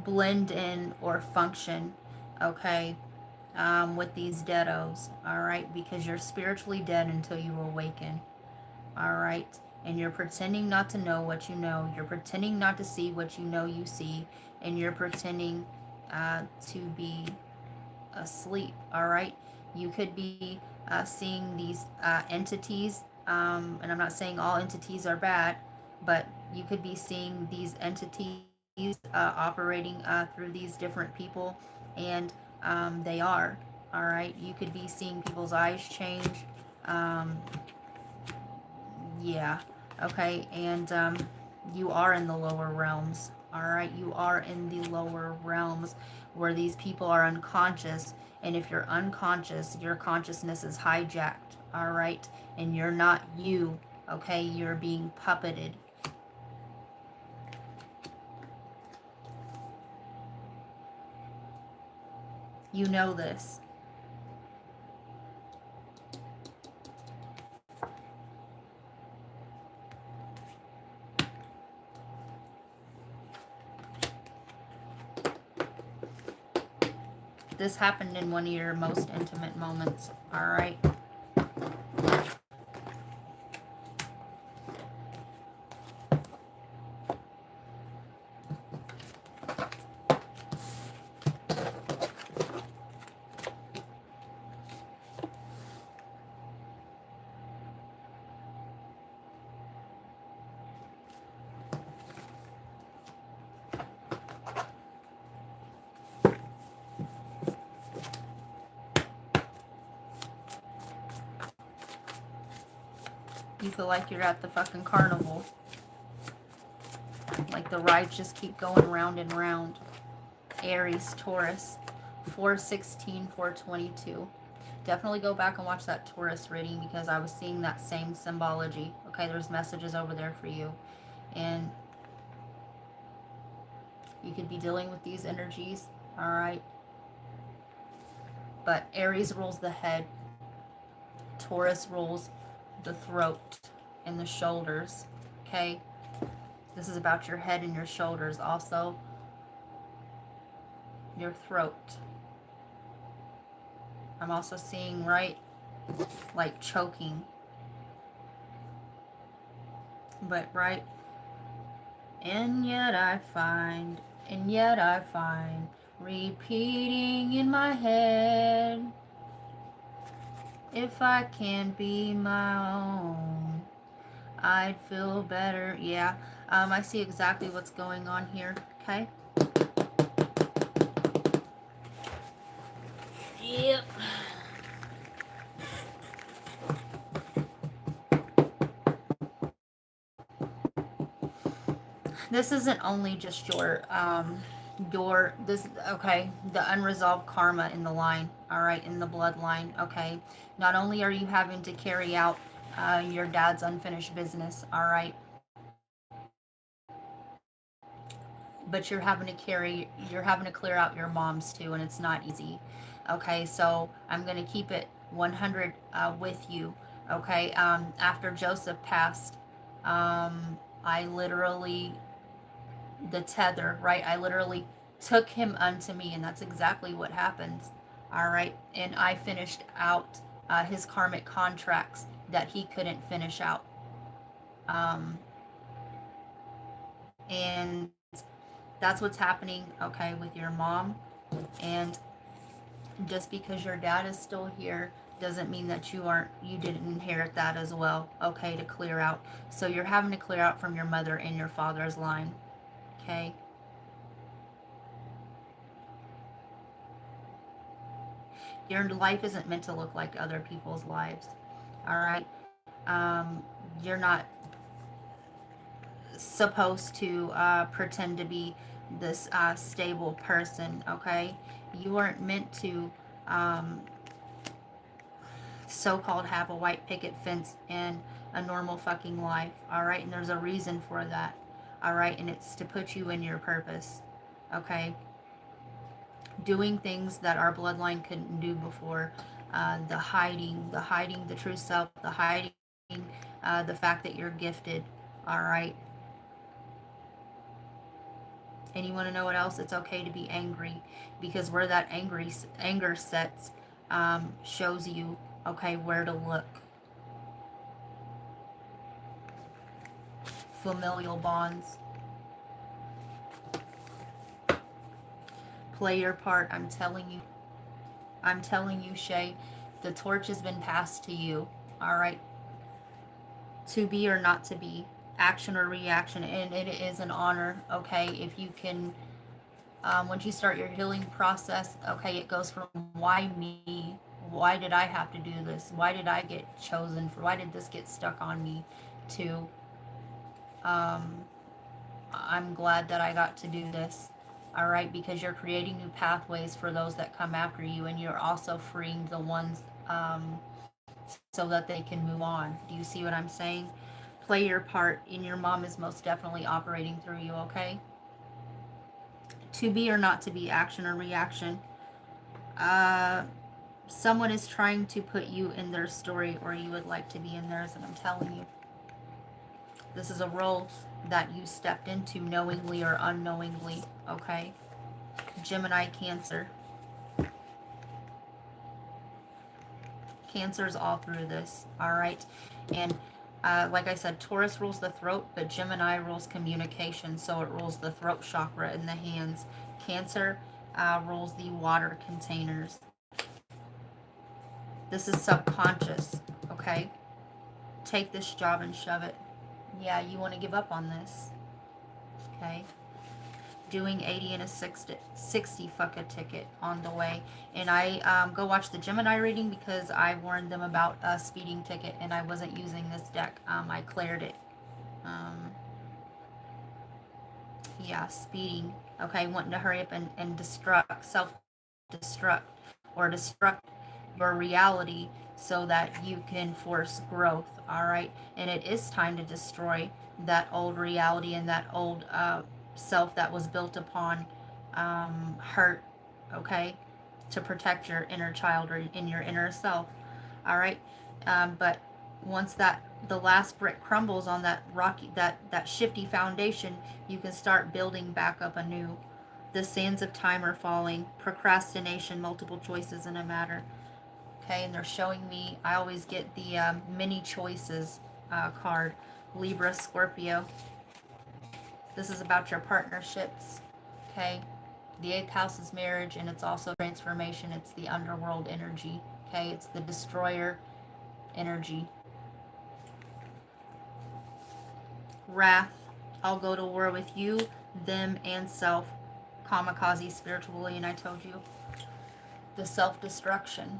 blend in or function, okay, with these deados, all right, because you're spiritually dead until you awaken, all right, and you're pretending not to know what you know, you're pretending not to see what you know you see, and you're pretending to be asleep, all right. You could be seeing these entities, and I'm not saying all entities are bad, but you could be seeing these entities operating through these different people, and they are, all right. You could be seeing people's eyes change, um, yeah, okay, and you are in the lower realms, all right. You are in the lower realms where these people are unconscious, and if you're unconscious, your consciousness is hijacked, all right, and you're not you, okay. You're being puppeted. You know this. This happened in one of your most intimate moments, all right. You feel like you're at the fucking carnival, like the rides just keep going round and round. Aries, Taurus, 416, 422. Definitely go back and watch that Taurus reading, because I was seeing that same symbology. Okay, there's messages over there for you. And you could be dealing with these energies, all right? But Aries rules the head. Taurus rules the throat and the shoulders, okay? This is about your head and your shoulders. Also, your throat. I'm also seeing, right, like choking. But, right, and yet I find, repeating in my head, if I can be my own, I'd feel better. Yeah, I see exactly what's going on here, okay? Yep. This isn't only just this, okay, the unresolved karma in the line, all right, in the bloodline, okay. Not only are you having to carry out your dad's unfinished business, all right, but you're having to clear out your mom's too, and it's not easy, okay. So I'm going to keep it 100 with you, okay. After Joseph passed, I literally, the tether, right, I literally took him unto me, and that's exactly what happens, all right. And I finished out his karmic contracts that he couldn't finish out, um, and that's what's happening, okay, with your mom. And just because your dad is still here doesn't mean that you didn't inherit that as well, okay, to clear out. So you're having to clear out from your mother and your father's line, okay. Your life isn't meant to look like other people's lives, all right. You're not supposed to pretend to be this stable person, okay. You weren't meant to so-called have a white picket fence and a normal fucking life, all right. And there's a reason for that, all right, and it's to put you in your purpose, okay. doing things that our bloodline couldn't do before. The hiding, the true self, the hiding, the fact that you're gifted. All right. And you want to know what else? It's okay to be angry, because where that anger sets shows you, okay, where to look. Familial bonds. Play your part. I'm telling you. I'm telling you, Shay, the torch has been passed to you. All right. To be or not to be. Action or reaction. And it is an honor, okay, if you can, once you start your healing process, okay, it goes from why me? Why did I have to do this? Why did I get chosen for? Why did this get stuck on me? To, I'm glad that I got to do this. All right, because you're creating new pathways for those that come after you, and you're also freeing the ones so that they can move on. Do you see what I'm saying? Play your part, and your mom is most definitely operating through you, okay? To be or not to be, action or reaction. Someone is trying to put you in their story, or you would like to be in theirs, and I'm telling you, this is a role that you stepped into knowingly or unknowingly, okay? Gemini, Cancer. Cancer's all through this, all right? And like I said, Taurus rules the throat, but Gemini rules communication, so it rules the throat chakra in the hands. Cancer rules the water containers. This is subconscious, okay? Take this job and shove it. Yeah, you want to give up on this, okay? Doing 80 and a 60 fuck a ticket on the way. And I go watch the Gemini reading, because I warned them about a speeding ticket, and I wasn't using this deck. I cleared it. Yeah, speeding. Okay, wanting to hurry up and destruct, self-destruct, or destruct your reality so that you can force growth, all right? And it is time to destroy that old reality and that old self that was built upon hurt, okay? To protect your inner child, or in your inner self, all right? But once that the last brick crumbles on that rocky, that shifty foundation, you can start building back up anew. The sands of time are falling. Procrastination, multiple choices in a matter. Okay, and they're showing me, I always get the many choices card. Libra, Scorpio. This is about your partnerships. Okay, the 8th house is marriage, and it's also transformation. It's the underworld energy. Okay, it's the destroyer energy. Wrath. I'll go to war with you, them, and self. Kamikaze, spiritual bullying, I told you. The self-destruction.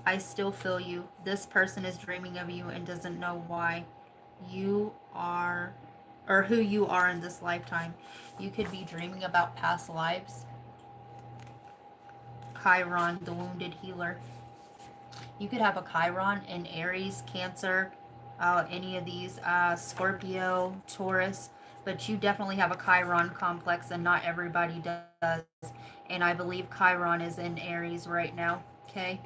I still feel you. This person is dreaming of you and doesn't know why. You are, or who you are in this lifetime. You could be dreaming about past lives. Chiron, the wounded healer. You could have a Chiron in Aries, Cancer, any of these, Scorpio, Taurus, but you definitely have a Chiron complex, and not everybody does. And I believe Chiron is in Aries right now, okay?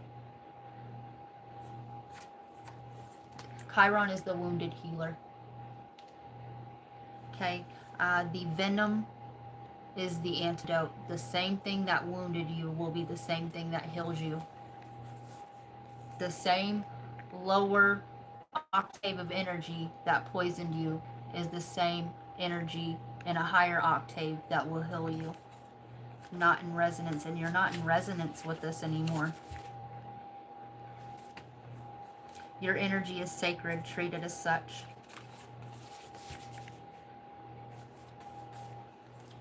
Chiron is the wounded healer, okay? The venom is the antidote. The same thing that wounded you will be the same thing that heals you. The same lower octave of energy that poisoned you is the same energy in a higher octave that will heal you. Not in resonance, and you're not in resonance with this anymore. Your energy is sacred, treat it as such.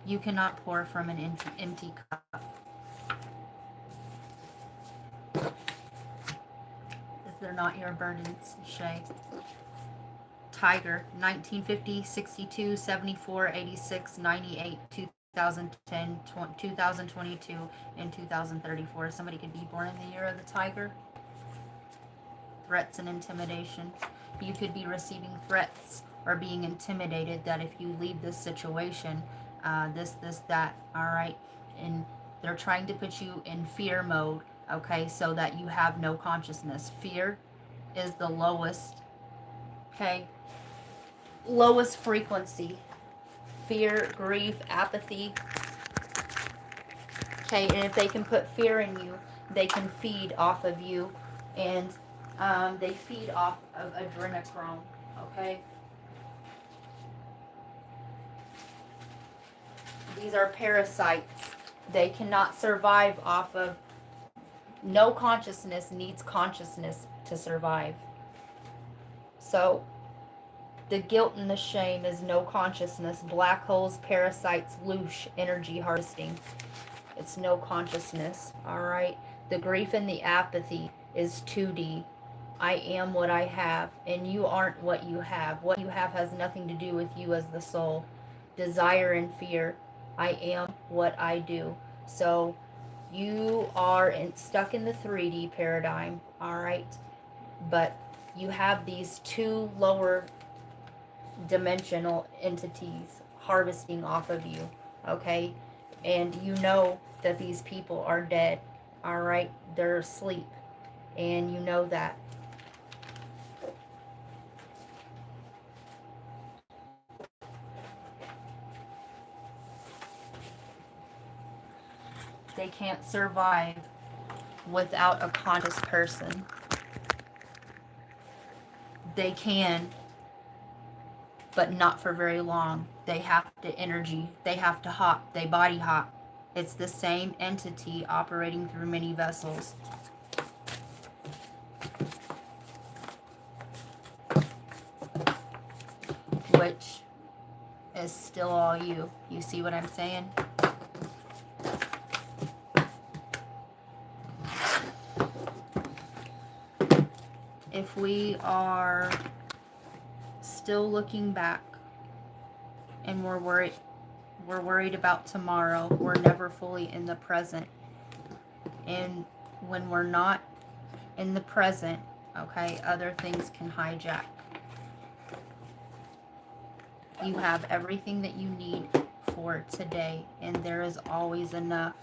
You cannot pour from an empty cup. They're not your burdens, Shay. Tiger, 1950, 62, 74, 86, 98, 2010, 2022, and 2034. Somebody could be born in the year of the tiger. Threats and intimidation. You could be receiving threats or being intimidated that if you leave this situation, this, that, all right? And they're trying to put you in fear mode, okay, so that you have no consciousness. Fear is the lowest, okay, lowest frequency. Fear, grief, apathy, okay, and if they can put fear in you, they can feed off of you, and they feed off of adrenochrome, okay? These are parasites. They cannot survive off of, no consciousness needs consciousness to survive. So the guilt and the shame is no consciousness. Black holes, parasites, loosh, energy harvesting. It's no consciousness, all right? The grief and the apathy is 2D. I am what I have, and you aren't what you have. What you have has nothing to do with you as the soul. Desire and fear. I am what I do. So you are stuck in the 3D paradigm, all right? But you have these two lower dimensional entities harvesting off of you, okay? And you know that these people are dead, all right? They're asleep, and you know that. They can't survive without a conscious person. They can, but not for very long. They have to energy, they have to hop, they body hop. It's the same entity operating through many vessels. Which is still all you. You see what I'm saying? If we are still looking back and we're worried about tomorrow, we're never fully in the present. And when we're not in the present, okay, other things can hijack. You have everything that you need for today, and there is always enough.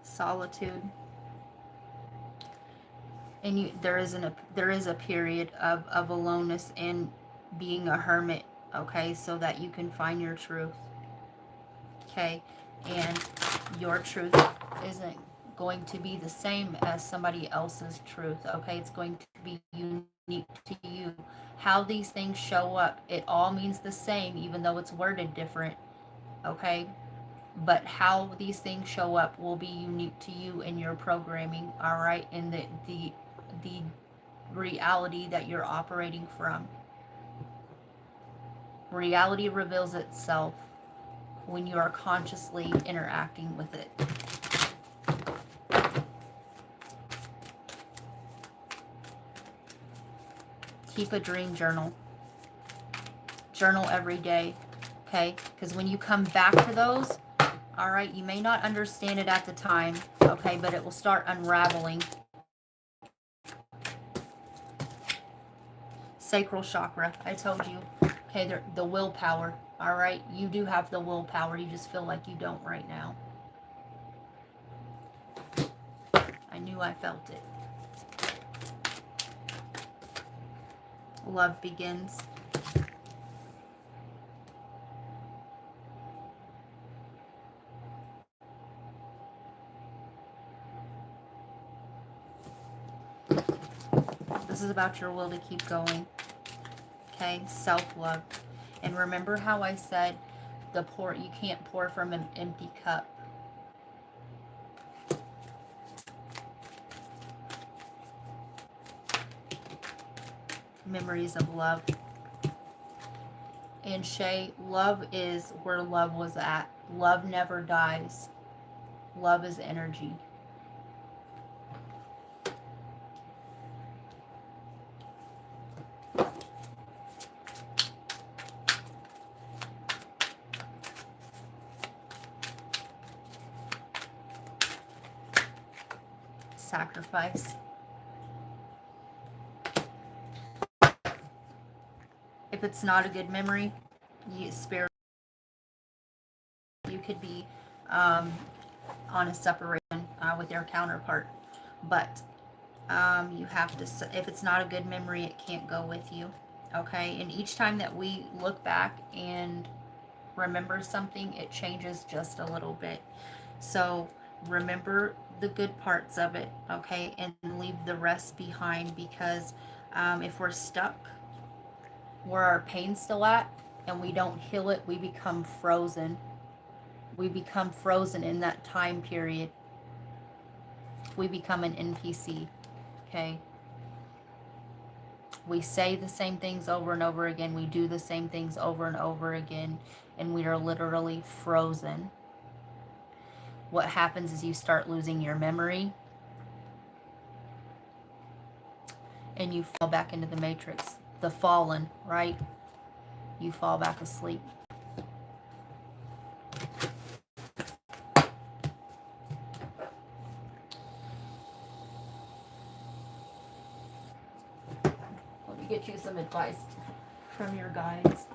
Solitude, and there is a period of aloneness and being a hermit, okay, so that you can find your truth, okay, and your truth isn't going to be the same as somebody else's truth, okay, it's going to be unique to you. How these things show up, it all means the same, even though it's worded different, okay, but how these things show up will be unique to you in your programming, all right, in the reality that you're operating from. Reality reveals itself when you are consciously interacting with it. Keep a dream journal. Journal every day, okay, because when you come back to those, all right, you may not understand it at the time, okay, but it will start unraveling. Sacral chakra, I told you, okay, the willpower, all right, you do have the willpower, you just feel like you don't right now. I knew I felt it. Love begins. This is about your will to keep going. Okay, self-love. And remember how I said you can't pour from an empty cup. Memories of love. And Shay, love is where love was at. Love never dies. Love is energy. Sacrifice. If it's not a good memory, you could be on a separation with your counterpart, but you have to, if it's not a good memory, it can't go with you. Okay, and each time that we look back and remember something, it changes just a little bit. So remember the good parts of it, okay, and leave the rest behind, because if we're stuck where our pain's still at and we don't heal it, we become frozen. We become frozen in that time period. We become an NPC, okay? We say the same things over and over again. We do the same things over and over again, and we are literally frozen. What happens is you start losing your memory, and you fall back into the matrix. The fallen, right? You fall back asleep. Let me get you some advice from your guides.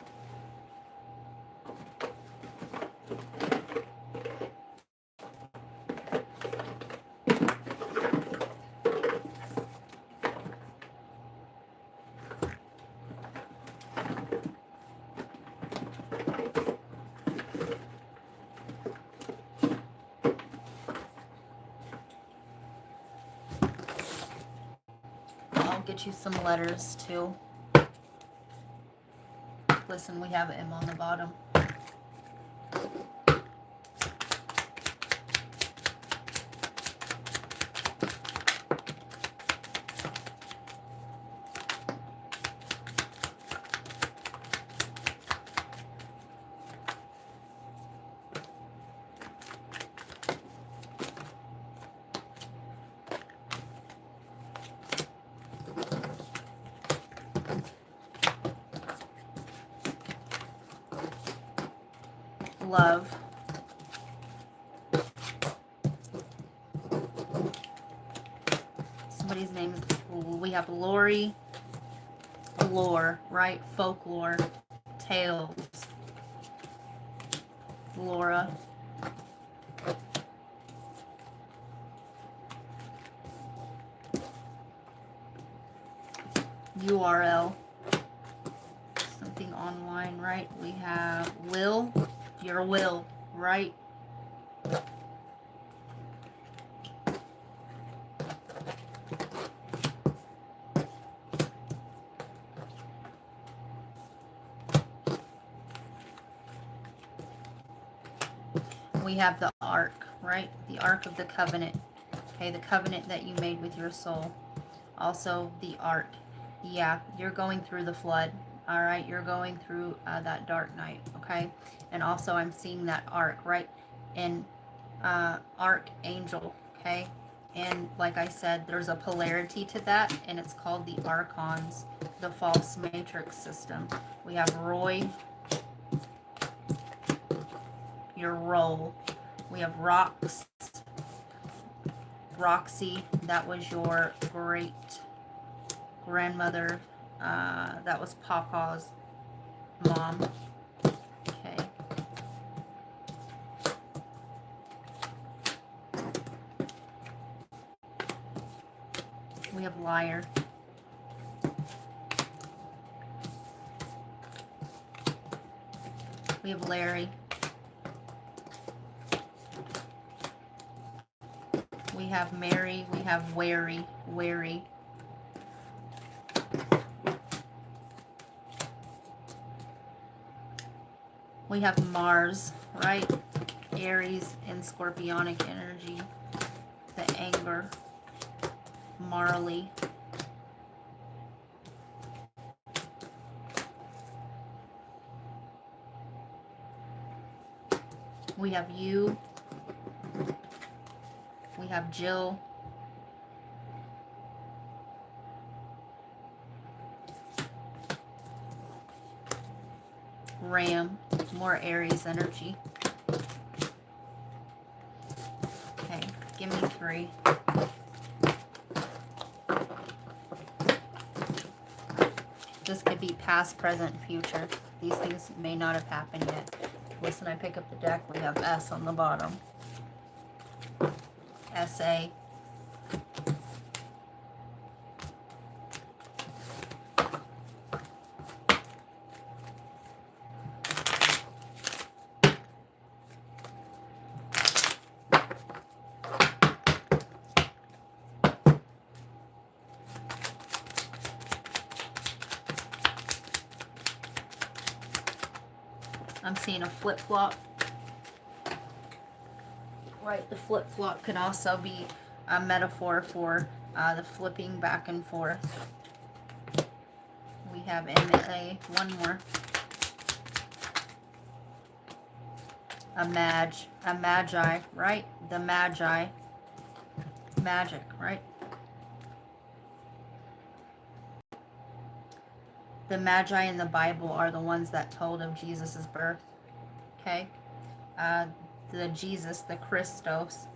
I'll get you some letters too. Listen, we have M on the bottom. Love. Somebody's name is, we have Lori, lore, right? Folklore, tales, Laura. URL, something online, right? We have will, your will, right? We have the ark, right? The ark of the covenant. Okay, the covenant that you made with your soul. Also the ark. Yeah, you're going through the flood. All right, you're going through that dark night. Okay, and also I'm seeing that ark, right? And archangel. Okay, and like I said, there's a polarity to that, and it's called the archons, the false matrix system. We have Roy, your role. We have Rox, Roxy, that was your great grandmother. That was Papa's mom. Okay. We have liar. We have Larry. We have Mary. We have wary. We have Mars, right? Aries and Scorpionic energy. The anger. Marley. We have you. We have Jill. Ram. More Aries energy. Okay, give me 3. This could be past, present, future. These things may not have happened yet. Listen, I pick up the deck. We have S on the bottom. SA. I'm seeing a flip-flop. Right, the flip-flop could also be a metaphor for the flipping back and forth. We have MA, one more. A magi, right? The magi. Magic, right? The magi in the Bible are the ones that told of Jesus' birth. Okay? The Jesus, the Christos,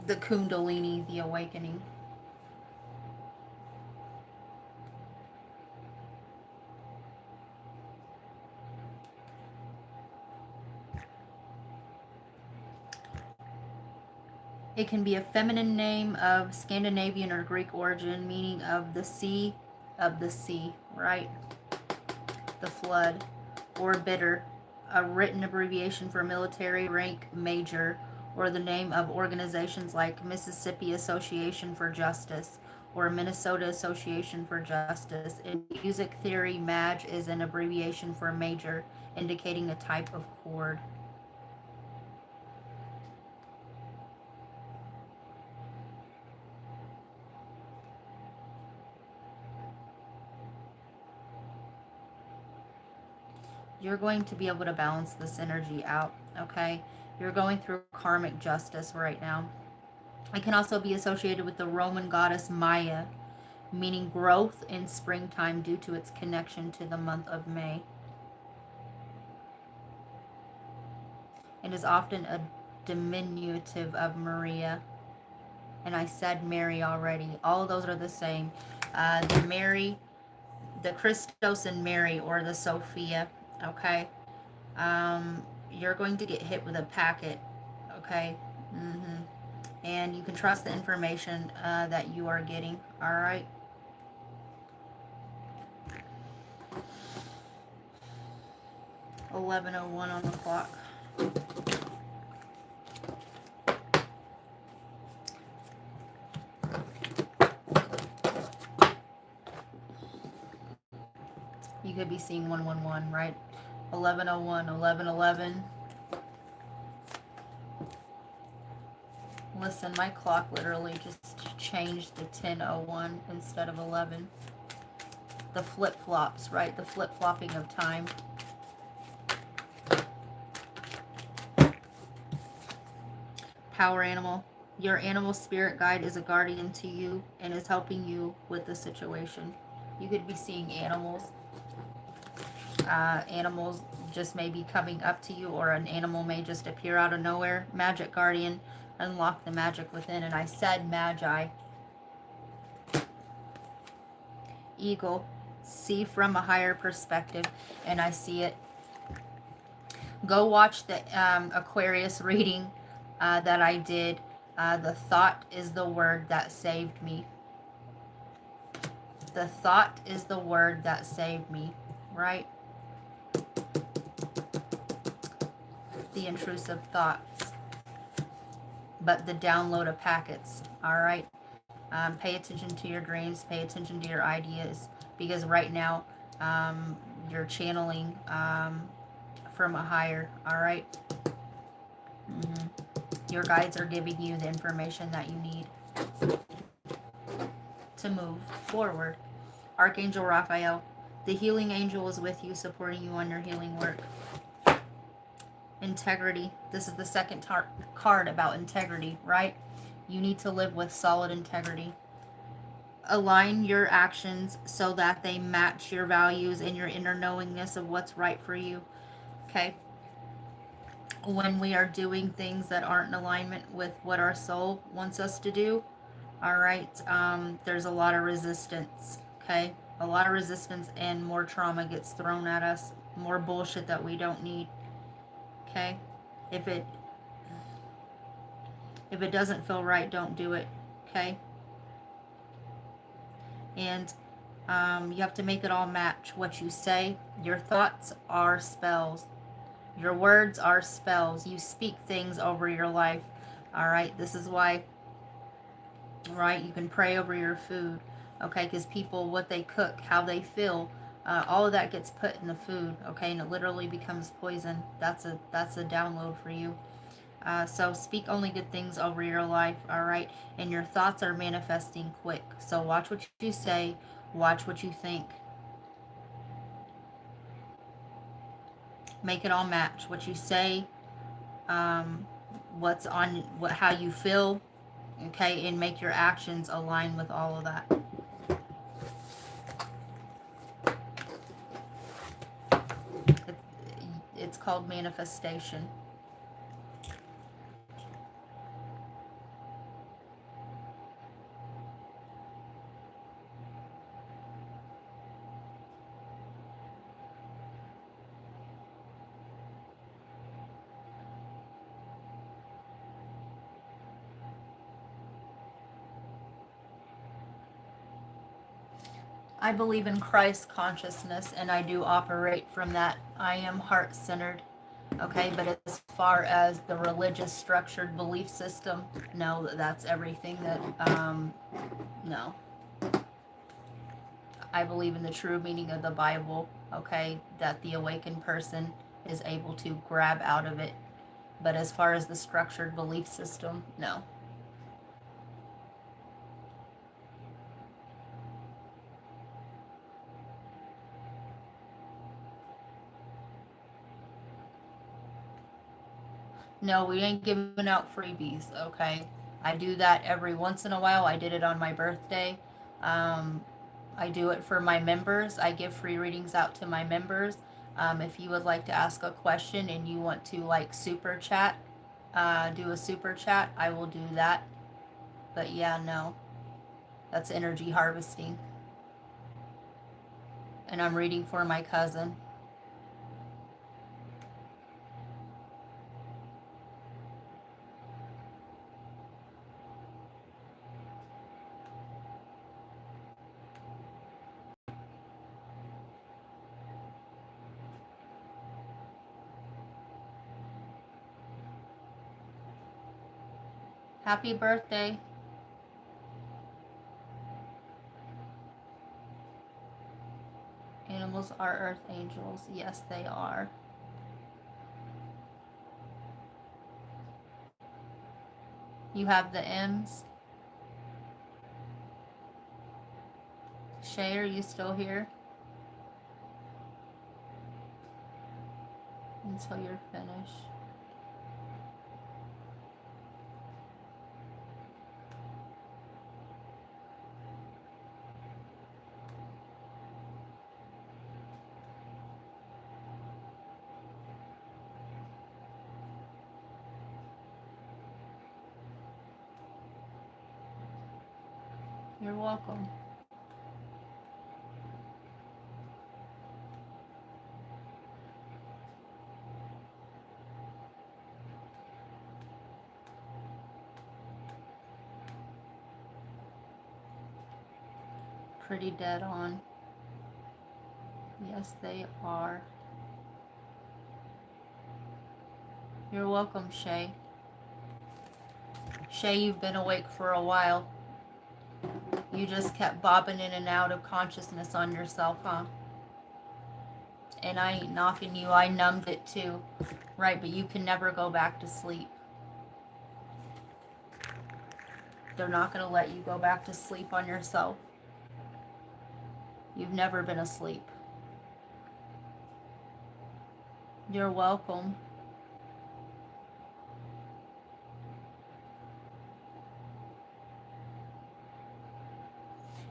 the Kundalini, the awakening. It can be a feminine name of Scandinavian or Greek origin, meaning of the sea, right? The flood, or bitter, a written abbreviation for military rank major, or the name of organizations like Mississippi Association for Justice or Minnesota Association for Justice. In music theory, MAJ is an abbreviation for major, indicating a type of chord. You're going to be able to balance this energy out, okay? You're going through karmic justice right now. It can also be associated with the Roman goddess Maya, meaning growth in springtime due to its connection to the month of May. It is often a diminutive of Maria. And I said Mary already. All of those are the same. The Mary, the Christos and Mary, or the Sophia, okay? You're going to get hit with a packet, okay? And you can trust the information that you are getting, all right? $11:01 on the clock. You could be seeing 111, right? 11:01, 11:11. Listen, my clock literally just changed to 10:01 instead of 11. The flip-flops, right? The flip-flopping of time. Power animal. Your animal spirit guide is a guardian to you and is helping you with the situation. You could be seeing animals. Animals just may be coming up to you, or an animal may just appear out of nowhere. Magic guardian, unlock the magic within. And I said magi. Eagle, see from a higher perspective, and I see it. Go watch the Aquarius reading that I did. The thought is the word that saved me. The thought is the word that saved me, right? The intrusive thoughts, but the download of packets, all right? Pay attention to your dreams, pay attention to your ideas, because right now you're channeling from a higher, all right? Your guides are giving you the information that you need to move forward. Archangel Raphael, the healing angel is with you, supporting you on your healing work. Integrity. This is the second card about integrity, right? You need to live with solid integrity. Align your actions so that they match your values and your inner knowingness of what's right for you. Okay? When we are doing things that aren't in alignment with what our soul wants us to do, all right, there's a lot of resistance. Okay? A lot of resistance, and more trauma gets thrown at us, more bullshit that we don't need. Okay? If it doesn't feel right, don't do it. Okay? And you have to make it all match what you say. Your thoughts are spells. Your words are spells. You speak things over your life. All right? This is why, right, you can pray over your food. Okay? Because people, what they cook, how they feel, all of that gets put in the food. Okay? And it literally becomes poison. That's a download for you. So speak only good things over your life, all right? And your thoughts are manifesting quick. So watch what you say, watch what you think. Make it all match. What you say, what's on, how you feel, okay? And make your actions align with all of that. It's called manifestation. I believe in Christ consciousness, and I do operate from that. I am heart-centered, okay? But as far as the religious structured belief system, no, that's everything that, no. I believe in the true meaning of the Bible, okay? That the awakened person is able to grab out of it. But as far as the structured belief system, no. No, we ain't giving out freebies, okay? I do that every once in a while. I did it on my birthday. I do it for my members. I give free readings out to my members. If you would like to ask a question and you want to like super chat, do a super chat, I will do that. But yeah, no, that's energy harvesting. And I'm reading for my cousin. Happy birthday. Animals are earth angels. Yes, they are. You have the M's. Shay, are you still here? Until you're finished. You're welcome. Pretty dead on. Yes, they are. You're welcome, Shay. Shay, you've been awake for a while. You just kept bobbing in and out of consciousness on yourself, huh? And I ain't knocking you. I numbed it too. Right, but you can never go back to sleep. They're not going to let you go back to sleep on yourself. You've never been asleep. You're welcome.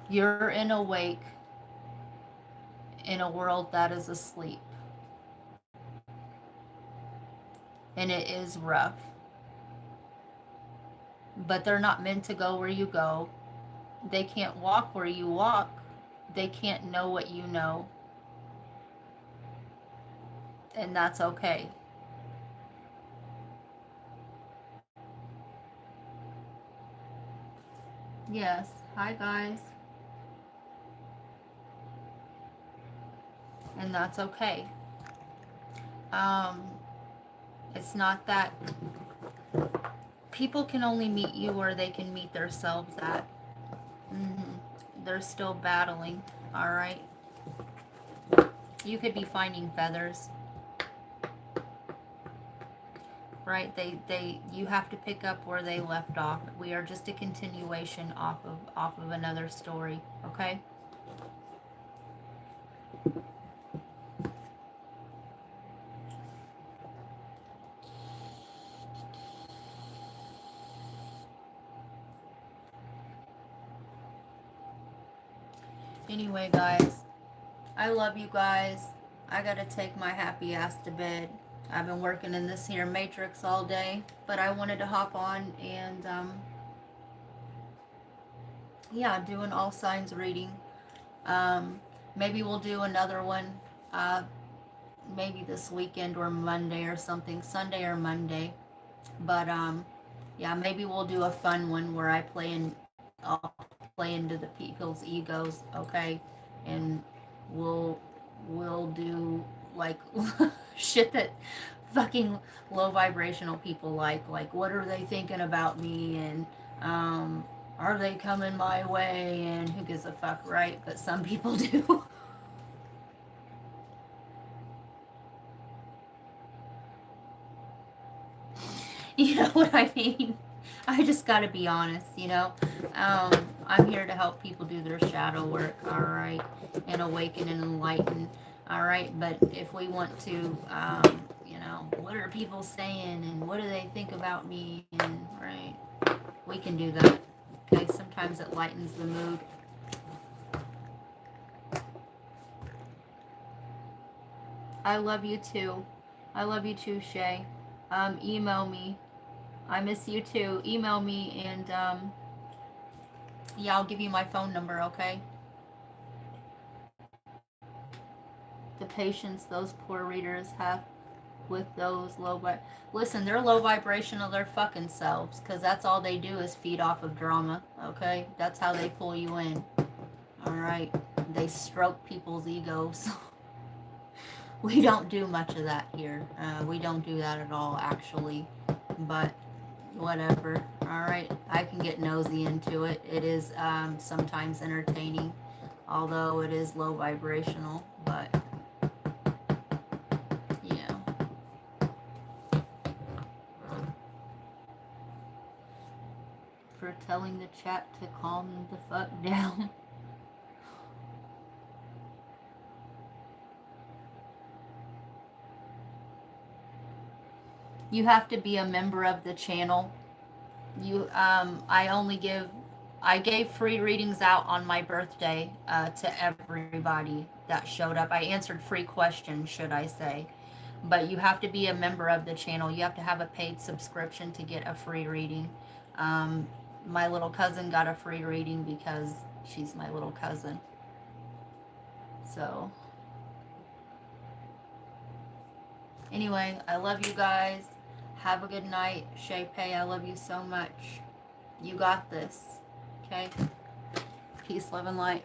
You're in awake in a world that is asleep. And it is rough. But they're not meant to go where you go. They can't walk where you walk. They can't know what you know. And that's okay. Yes. Hi, guys. And that's okay. Um, it's not that people can only meet you where they can meet themselves at. They're still battling, all right? You could be finding feathers, right? You have to pick up where they left off. We are just a continuation off of another story, okay? Anyway, guys, I love you guys. I gotta take my happy ass to bed. I've been working in this here matrix all day, but I wanted to hop on and yeah, do an all signs reading. Maybe we'll do another one, maybe this weekend or Monday or something, Sunday or Monday. But yeah, maybe we'll do a fun one where I'll play into the people's egos, okay? And we'll do like shit that fucking low vibrational people like what are they thinking about me, and are they coming my way, and who gives a fuck, right? But some people do. You know what I mean? I just gotta be honest, you know? I'm here to help people do their shadow work, alright? And awaken and enlighten, alright? But if we want to, you know, what are people saying and what do they think about me, and, right? We can do that, okay? Sometimes it lightens the mood. I love you too. I love you too, Shay. Email me. I miss you too. Email me, and yeah, I'll give you my phone number, okay? The patience those poor readers have with those listen, they're low vibrational their fucking selves, because that's all they do is feed off of drama, okay? That's how they pull you in, all right? They stroke people's egos. We don't do much of that here. We don't do that at all, actually, but whatever. All right, I can get nosy into it. It is sometimes entertaining, although it is low vibrational, but yeah. For telling the chat to calm the fuck down. You have to be a member of the channel. I gave free readings out on my birthday to everybody that showed up. I answered free questions, should I say. But you have to be a member of the channel. You have to have a paid subscription to get a free reading. My little cousin got a free reading because she's my little cousin. So, anyway, I love you guys. Have a good night. Shay Pei, I love you so much. You got this. Okay? Peace, love, and light.